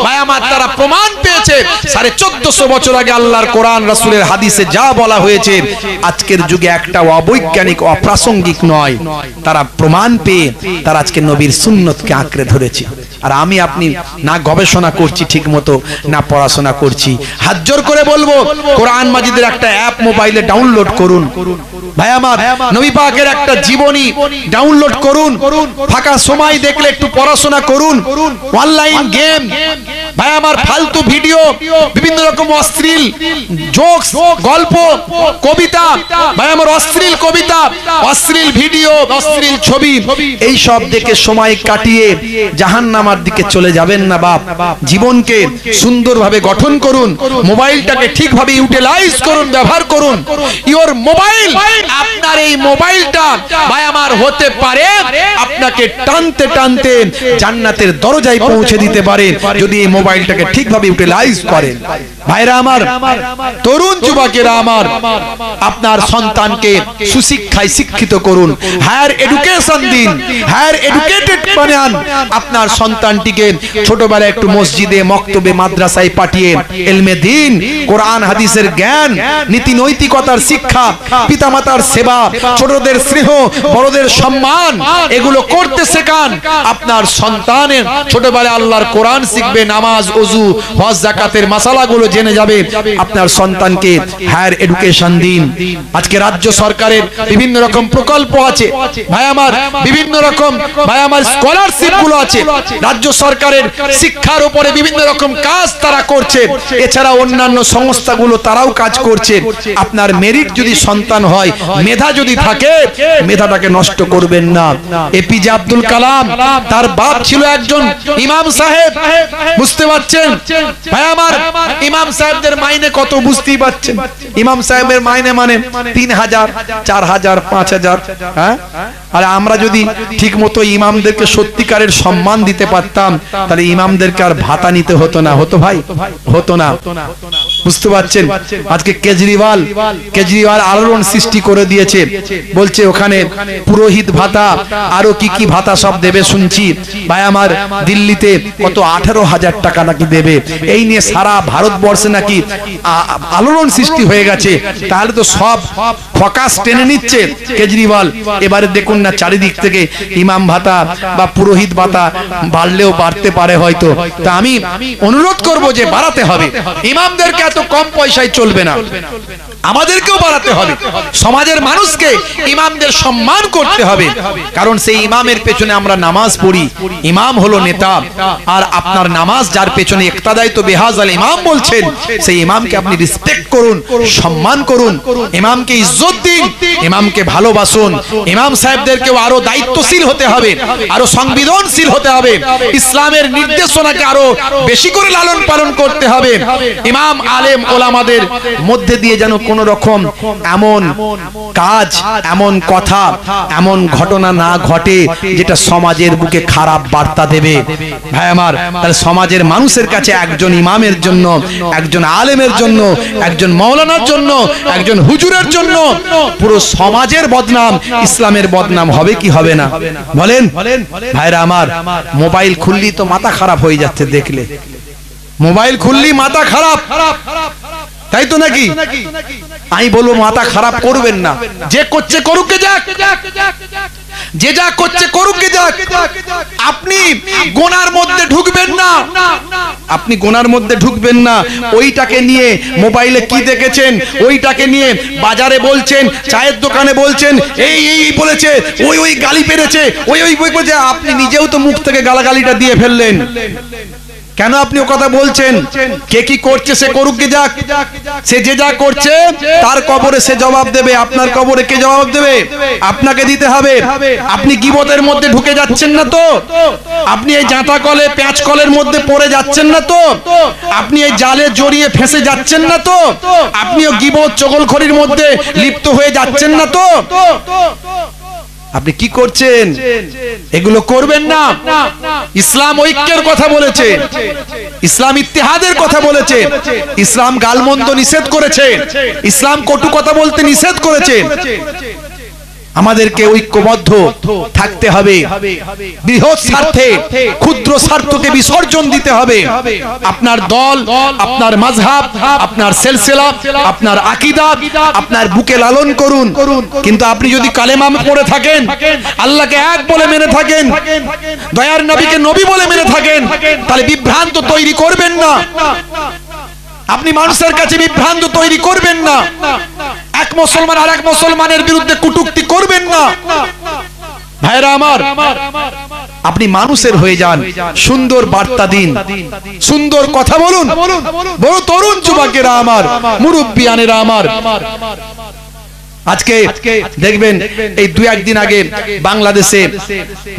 ভাই আমার, তারা প্রমাণ পেয়েছে 1450 বছর আগে আল্লাহর কোরআন, রাসূলের হাদিসে যা বলা হয়েছে আজকের যুগে একটা অবৈজ্ঞানিক, অপ্রাসঙ্গিক নয়। তারা প্রমাণ পেয়ে তারা আজকে নবীর সুন্নতকে আঁকড়ে ধরেছে। আর আমি আপনি না গবেষণা করছি ঠিক মতো, না পড়াশোনা করছি। হাত জোর করে বলবো, কোরআন মাজিদের একটা অ্যাপ মোবাইলে ডাউনলোড করুন। ভাই আমার, নবী পাকের একটা জীবনী ডাউনলোড করুন। ফাঁকা সময় দেখলে একটু পড়াশোনা করুন। অনলাইন গেম, ভাই আমার ফালতু ভিডিও, বিভিন্ন রকম অশ্লীল জোকস, গল্প, কবিতা, ভাই আমার অশ্লীল কবিতা, অশ্লীল ভিডিও, অশ্লীল ছবি, এই সব দেখে সময় কাটিয়ে জাহান্নামের দিকে চলে যাবেন না বাপ। জীবনকে সুন্দরভাবে গঠন করুন, মোবাইলটাকে ঠিকভাবে ইউটিলাইজ করুন, ব্যবহার করুন। ইওর মোবাইল, আপনার এই মোবাইলটা ভাই আমার হতে পারে আপনাকে টানতে টানতে জান্নাতের দরজায় পৌঁছে দিতে পারে, যদি এই মোবাইলটাকে ঠিকভাবে ইউটিলাইজ করেন। ভাইরা আমার, তরুণ যুবকেরা আমার, আপনার সন্তানকে সুশিক্ষায় শিক্ষিত করুন, হায়ার এডুকেশন দিন, হায়ার এডুকেটেড বানান। আপনার সন্তানটিকে ছোটবেলায় একটু মসজিদে, মক্তবে, মাদ্রাসায় পাঠিয়ে ইলমে দ্বীন, কোরআন হাদিসের জ্ঞান, নীতি নৈতিকতার শিক্ষা, পিতামাতার সেবা, ছোটদের স্নেহ, বড়দের সম্মান, এগুলো করতে শেখান। আপনার সন্তানের ছোটবেলায় আল্লাহর কোরআন শিখবে, নামাজ, ওযু, হজ, যাকাতের মাসালাগুলো জেনে যাবে। আপনার সন্তানকে হায়ার এডুকেশন দিন। আজকে রাজ্য সরকারের বিভিন্ন রকম প্রকল্প আছে ভাই আমার, বিভিন্ন রকম ভাই আমার স্কলারশিপ গুলো আছে। রাজ্য সরকারের শিক্ষার উপরে বিভিন্ন রকম কাজ তারা করছে। এছাড়া অন্যান্য সংস্থাগুলো তারাও কাজ করছে। আপনার মেরিট যদি সন্তান হয়, মেধা যদি থাকে, মেধাটাকে নষ্ট করবেন না। এপিজে আব্দুল কালাম, তার বাপ ছিল একজন ইমাম সাহেব। বুঝতে পারছেন ভাই আমার, ইমাম সাহেবদের মাইনে কত বুঝতেই পারছেন। ইমাম সাহেবের মাইনে মানে 3000, 4000, 5000। হ্যাঁ, আর আমরা যদি ঠিক মতো ইমামদেরকে সত্যিকারের সম্মান দিতে পারতাম, তাহলে ইমামদেরকে আর ভাতা নিতে হতো না। হতো ভাই? হতো না। বুঝতে পারছেন? আজকে কেজরিওয়াল আলোড়ন সৃষ্টি করে দিয়েছে, বলছে ওখানে পুরোহিত ভাতা আরো কি কি ভাতা সব দেবে শুনছি। ভাই আমার দিল্লিতে কত 18,000 টাকা নাকি দেবে, এই নিয়ে সারা ভারতবর্ষে নাকি আলোড়ন সৃষ্টি হয়ে গেছে। তাহলে তো সব ফোকাস টেনে নিচ্ছে কেজরিওয়াল। এবারে দেখুন না চারিদিক থেকে ইমাম ভাতা বা পুরোহিত ভাতা বাড়লেও বাড়তে পারে হয়তো। তা আমি অনুরোধ করব যে বাড়াতে হবে, ইমামদেরকে এত কম পয়সায় চলবে না, আমাদেরকেও বাড়াতে হবে। সমাজের মানুষকে ইমামদের সম্মান করতে হবে, কারণ সেই ইমামের পেছনে আমরা নামাজ পড়ি। ইমাম হলো নেতা, আর আপনার নামাজ যার পেছনে ইক্তাদাই তো বেহাজাল ইমাম বলছেন, সেই ইমামকে আপনি রেসপেক্ট করুন, সম্মান করুন, ইমামকে ইজ্জত দিন, ইমামকে ভালোবাসুন। ইমাম সাহেবদেরকেও আরো দায়িত্বশীল হতে হবে, আরো সংবেদনশীল হতে হবে, ইসলামের নির্দেশনাকে আরো বেশি করে লালন পালন করতে হবে। ইমাম আলেম ওলামাদের মধ্যে দিয়ে যেন কোন রকম এমন কাজ, এমন কথা, এমন ঘটনা না ঘটে যেটা সমাজের বুকে খারাপ বার্তা দেবে। ভাই আমার, তাহলে সমাজের মানুষের কাছে একজন ইমামের জন্য, একজন আলেমের জন্য, একজন মাওলানার জন্য, একজন হুজুরের জন্য পুরো সমাজের বদনাম, ইসলামের বদনাম হবে কি হবে না বলেন? ভাইরা আমার, মোবাইল খুললি তো মাথা খারাপ হয়ে যাচ্ছে, দেখলে মোবাইল খুললি মাথা খারাপ, তাই তো নাকি? আমি বলবো মাথা খারাপ করবেন না, যে করছে করুক গে যাক, যে যা করছে করুক গে যাক। আপনি গোনার মধ্যে ঢুকবেন না, আপনি গোনার মধ্যে ঢুকবেন না। ওইটাকে নিয়ে মোবাইলে কি দেখেছেন, ওইটাকে নিয়ে বাজারে বলছেন, চায়ের দোকানে বলছেন, এই এই বলেছে, ওই ওই গালি পেরেছে, ওই ওই বলেছে। আপনি নিজেও তো মুখ থেকে গালাগালিটা দিয়ে ফেললেন, কেন আপনি ও কথা বলছেন? কে কি করছে সে করুক গে যাক, সে যে যা করছে তার কবরে সে জবাব দেবে। আপনার কবরে কে জবাব দেবে? আপনাকে দিতে হবে। আপনি গীবতের মধ্যে ঢুকে যাচ্ছেন না তো? আপনি এই জাঁতা কলে পেঁয়াজ কলের মধ্যে পড়ে যাচ্ছেন না তো? আপনি এই জালে জড়িয়ে ফেঁসে যাচ্ছেন না তো? আপনিও গীবত চগলখড়ির মধ্যে লিপ্ত হয়ে যাচ্ছেন না তো? আপনি কি করছেন? এগুলো করবেন না। ইসলাম ঐক্যের কথা বলেছে, ইসলাম ইত্তেহাদের কথা বলেছে, ইসলাম গালমন্দ নিষেধ করেছে, ইসলাম কটু কথা বলতে নিষেধ করেছে। আমাদেরকে ঐক্যবদ্ধ থাকতে হবে, বৃহৎ স্বার্থে ক্ষুদ্র স্বার্থকে বিসর্জন দিতে হবে। আপনার দল, আপনার মাযহাব, আপনার সিলসিলা, আপনার আকীদা আপনার বুকে লালন করুন, কিন্তু আপনি যদি কালেমা পড়ে থাকেন, আল্লাহকে এক বলে মেনে থাকেন, দয়ার নবীকে নবী বলে মেনে থাকেন, তাহলে বিভ্রান্ত তৈরি করবেন না। আপনি মানুষের কাছে বিভ্রান্ত তৈরি করবেন না। এক মুসলমান আর এক মুসলমানের বিরুদ্ধে কটূক্তি করবেন না। ভাইরা আমার, আপনি মানুষের হয়ে যান, সুন্দর বার্তা দিন, সুন্দর কথা বলুন। বড় তরুণ যুবকেরা আমার, মুরব্বিয়ানেরা আমার, আজকে দেখবেন এই দুই একদিন আগে বাংলাদেশে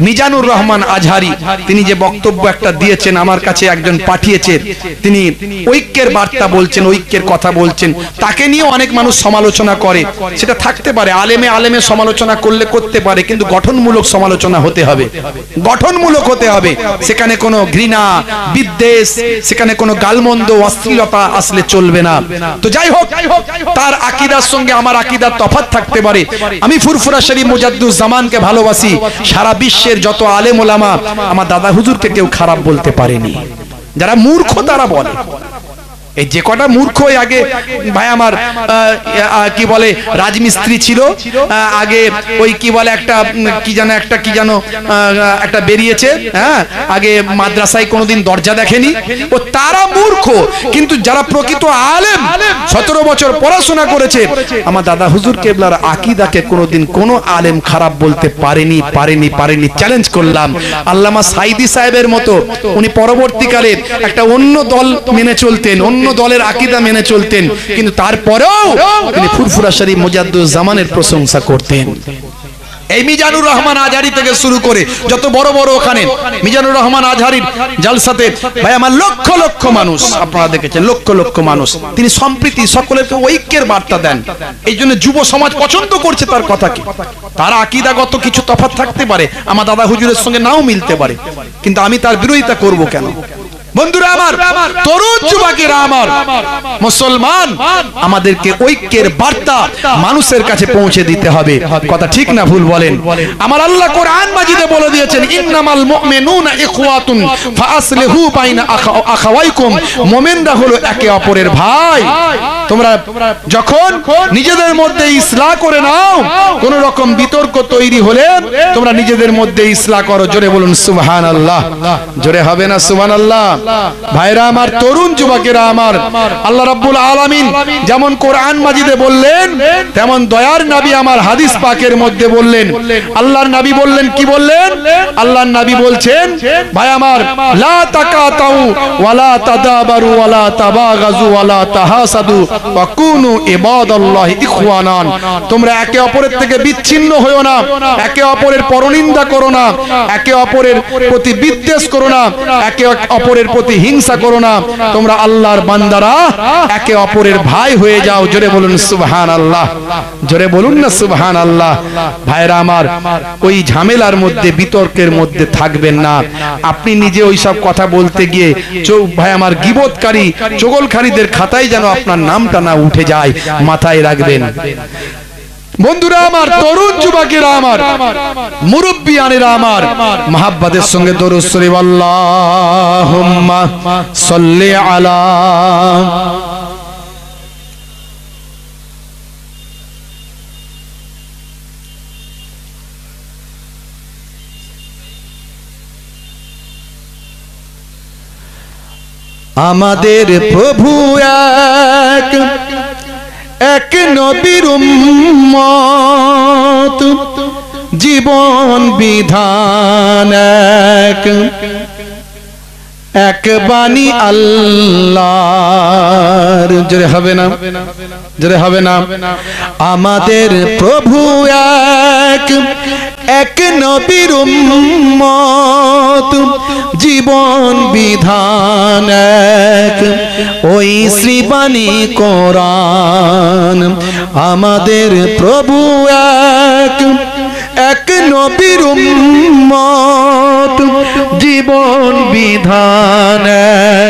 মিজানুর রহমান আজহারি তিনি যে বক্তব্য একটা দিয়েছেন, আমার কাছে একজন পাঠিয়েছে, তিনি ঐক্যের বার্তা বলছেন, ঐক্যের কথা বলছেন। তাকে নিয়ে অনেক মানুষ সমালোচনা করে, সেটা থাকতে পারে, আলেমে সমালোচনা করলে করতে পারে, কিন্তু গঠনমূলক সমালোচনা হতে হবে, গঠনমূলক হতে হবে। সেখানে কোনো ঘৃণা, বিদ্বেষ, সেখানে কোনো গালমন্দ, অশ্লীলতা আসলে চলবে না। তো যাই হোক, তার আকীদার সঙ্গে আমার আকীদার থাকতে পারে। আমি ফুরফুরা শরীফ মুজাদ্দুজ্জামানকে ভালোবাসি। সারা বিশ্বের যত আলেম ওলামা আমার দাদা হুজুরকে কেউ খারাপ বলতে পারেনি। যারা মূর্খ তারা বলে, এই যে কটা মূর্খ আগে ভাই আমার কি বলে রাজমিস্ত্রি ছিল, আগে ওই কি বলে একটা কি জানো একটা বেরিয়েছে, হ্যাঁ, আগে মাদ্রাসায় কোনোদিন দরজা দেখেনি, ও তারা মূর্খ। কিন্তু যারা প্রকৃত আলেম, 17 বছর পড়াশোনা করেছে, আমার দাদা হুজুর কেবলার আকীদাকে কোনোদিন কোনো আলেম খারাপ বলতে পারেনি। চ্যালেঞ্জ করলাম। আল্লামা সাইদি সাহেবের মতো উনি পরবর্তীকালে একটা অন্য দল মেনে চলতেন, অন্য দলের আকীদা মেনে চলতেন, কিন্তু তারপরেও তিনি ফুরফুরা শরীফ মুজাদ্দুজ্জামানের প্রশংসা করতেন। এই মিজানুর রহমান আজহারি থেকে শুরু করে যত বড় বড় ওখানে মিজানুর রহমান আজহারির জালসাতে ভাই আমার লক্ষ লক্ষ মানুষ, আপনারা দেখেছেন লক্ষ লক্ষ মানুষ, তিনি সম্প্রীতি, সকলেরকে ঐক্যের বার্তা দেন। এই জন্য যুব সমাজ পছন্দ করছে তার কথাকে। তার আকীদাগত কিছু তফাৎ থাকতে পারে, আমার দাদা হুজুরের সঙ্গে নাও মিলতে পারে, কিন্তু আমি তার বিরোধিতা করব কেন? বন্ধুরা আমার, তরুণ যুবকেরা আমার, মুসলমান আমাদেরকে ঐক্যের বার্তা মানুষের কাছে পৌঁছে দিতে হবে। কথা ঠিক না ভুল বলেন? আমার আল্লাহ কোরআন মাজিদে বলে দিয়েছেন, ইন্নামাল মুমিনুনা ইখওয়াতুন ফাআসলিহু বাইনা আখাওয়াইকুম। মুমিনরা হলো একে অপরের ভাই। তোমরা যখন নিজেদের মধ্যে ইসলাহ করে নাও, কোন রকম বিতর্ক তৈরি হলে তোমরা নিজেদের মধ্যে ইসলাহ করো। জোরে বলুন সুবহানাল্লাহ। জোরে হবে না সুবহানাল্লাহ? ভাইরা আমার, তরুণ যুবকেরা আমার, আল্লাহ রাব্বুল আলামিন যেমন কোরআন মাজিদে বললেন, তেমন দয়ার নবী আমার হাদিস পাকের মধ্যে বললেন। আল্লাহর নবী বললেন, কি বললেন? আল্লাহর নবী বলছেন, ভাই আমার, লা তাকাতাউ ওয়ালা তাদাবারু ওয়ালা তাবাগাজু ওয়ালা তাহাসাদু ওয়া কুনু ইবাদাল্লাহি ইখওয়ানান। তোমরা একে অপরের থেকে বিচ্ছিন্ন হয়ো না, একে অপরের পরনিন্দা করো না, একে অপরের প্রতি বিদ্বেষ করো না, একে অপরের প্রতি হিংসা করো না। তোমরা আল্লাহর বান্দারা, একে অপরের ভাই হয়ে যাও। জোরে বলুন সুবহানাল্লাহ। জোরে বলুন না সুবহানাল্লাহ। ভাইরা আমার, ওই ঝামেলার মধ্যে, বিতর্কের মধ্যে থাকবেন না। আপনি নিজে ওই সব কথা বলতে গিয়ে ভাই আমার, গীবতকারী চগলখারীদের খাতায় যেন আপনার নামটা না উঠে যায়, মাথায় রাখবেন। বন্ধুরা আমার, তরুণ যুবকেরা আমার, মুরব্বিয়ানেরা আমার, মহাব্বতের সঙ্গে দরুদ শরীফ আল্লাহুম্মা সাল্লি আলা আমাদের প্রভু এক, এক নবীর উম্মত, জীবন বিধান এক, এক বাণী আল্লাহর। জোরে হবে না? জোরে হবে না? আমাদের প্রভু এক, এক নবীর উম্মত, জীবন বিধান এক, ওই শ্রীবাণী কোরআন। আমাদের প্রভু এক, এক নবীর উম্মত, জীবন বিধান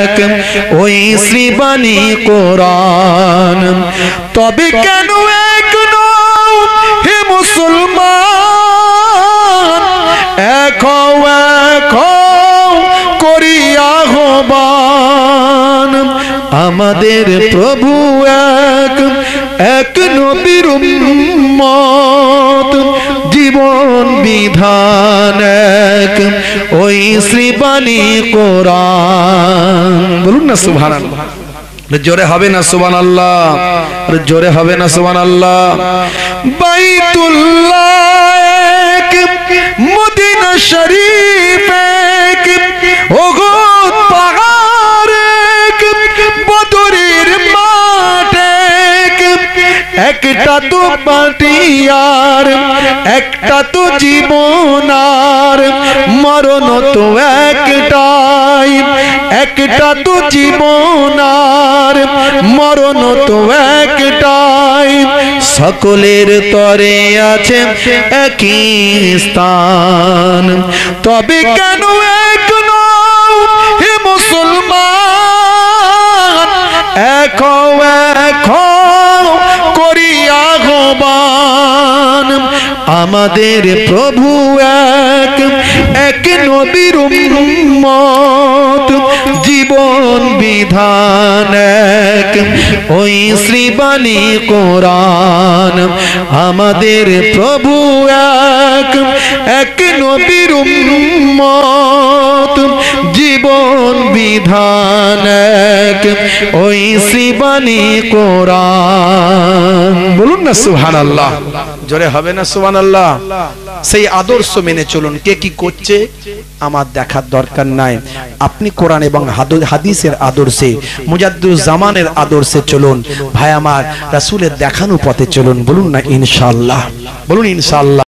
এক, ওই শ্রীবাণী কোরআন। তবে কেন এক নও হে মুসলমান, এক করিয়া আহ্বান। আমাদের প্রভু এক, এক নবীর উম্মত, জীবন বিধান এক, ওই শ্রীবাণী কোরআন। বলুন না সুবহানাল্লাহ। জোরে হবে না সুবহানাল্লাহ? জোরে হবে না সুবহানাল্লাহ? বাইতুল্লাহ এক, মদিনা শরীফ এক, ওহুদ পাহাড় এক, বদরের মাঠ এক, একটা তো পাটিয়ার, একটা তো জীবনার, মরণ তো একটাই, একটা তো জীবনার, মরণ তো একটাই, সকলের তরে আছে একই স্থান। তবে কেন এক নও হে মুসলমান, এক করিয়া আহ্বান। আমাদের প্রভু এক, এক নবীর উম্মত, জীবন বিধান এক, ওই শ্রীবাণী কোরআন। আমাদের প্রভু এক, এক নবীর উম্মত, জীবন বিধান এক, ওই শ্রীবাণী কোরআন। বলুন না সুবহানাল্লাহ। জোরে হবে না সুবহানাল্লাহ? সেই আদর্শ মেনে চলুন। কে কি করছে আমার দেখার দরকার নাই। আপনি কোরআন এবং হাদিসের আদর্শে, মুজাদ্দিদুজ জামানের আদর্শে চলুন। ভাই আমার, রাসূলের দেখানো পথে চলুন। বলুন না ইনশাআল্লাহ। বলুন ইনশাআল্লাহ।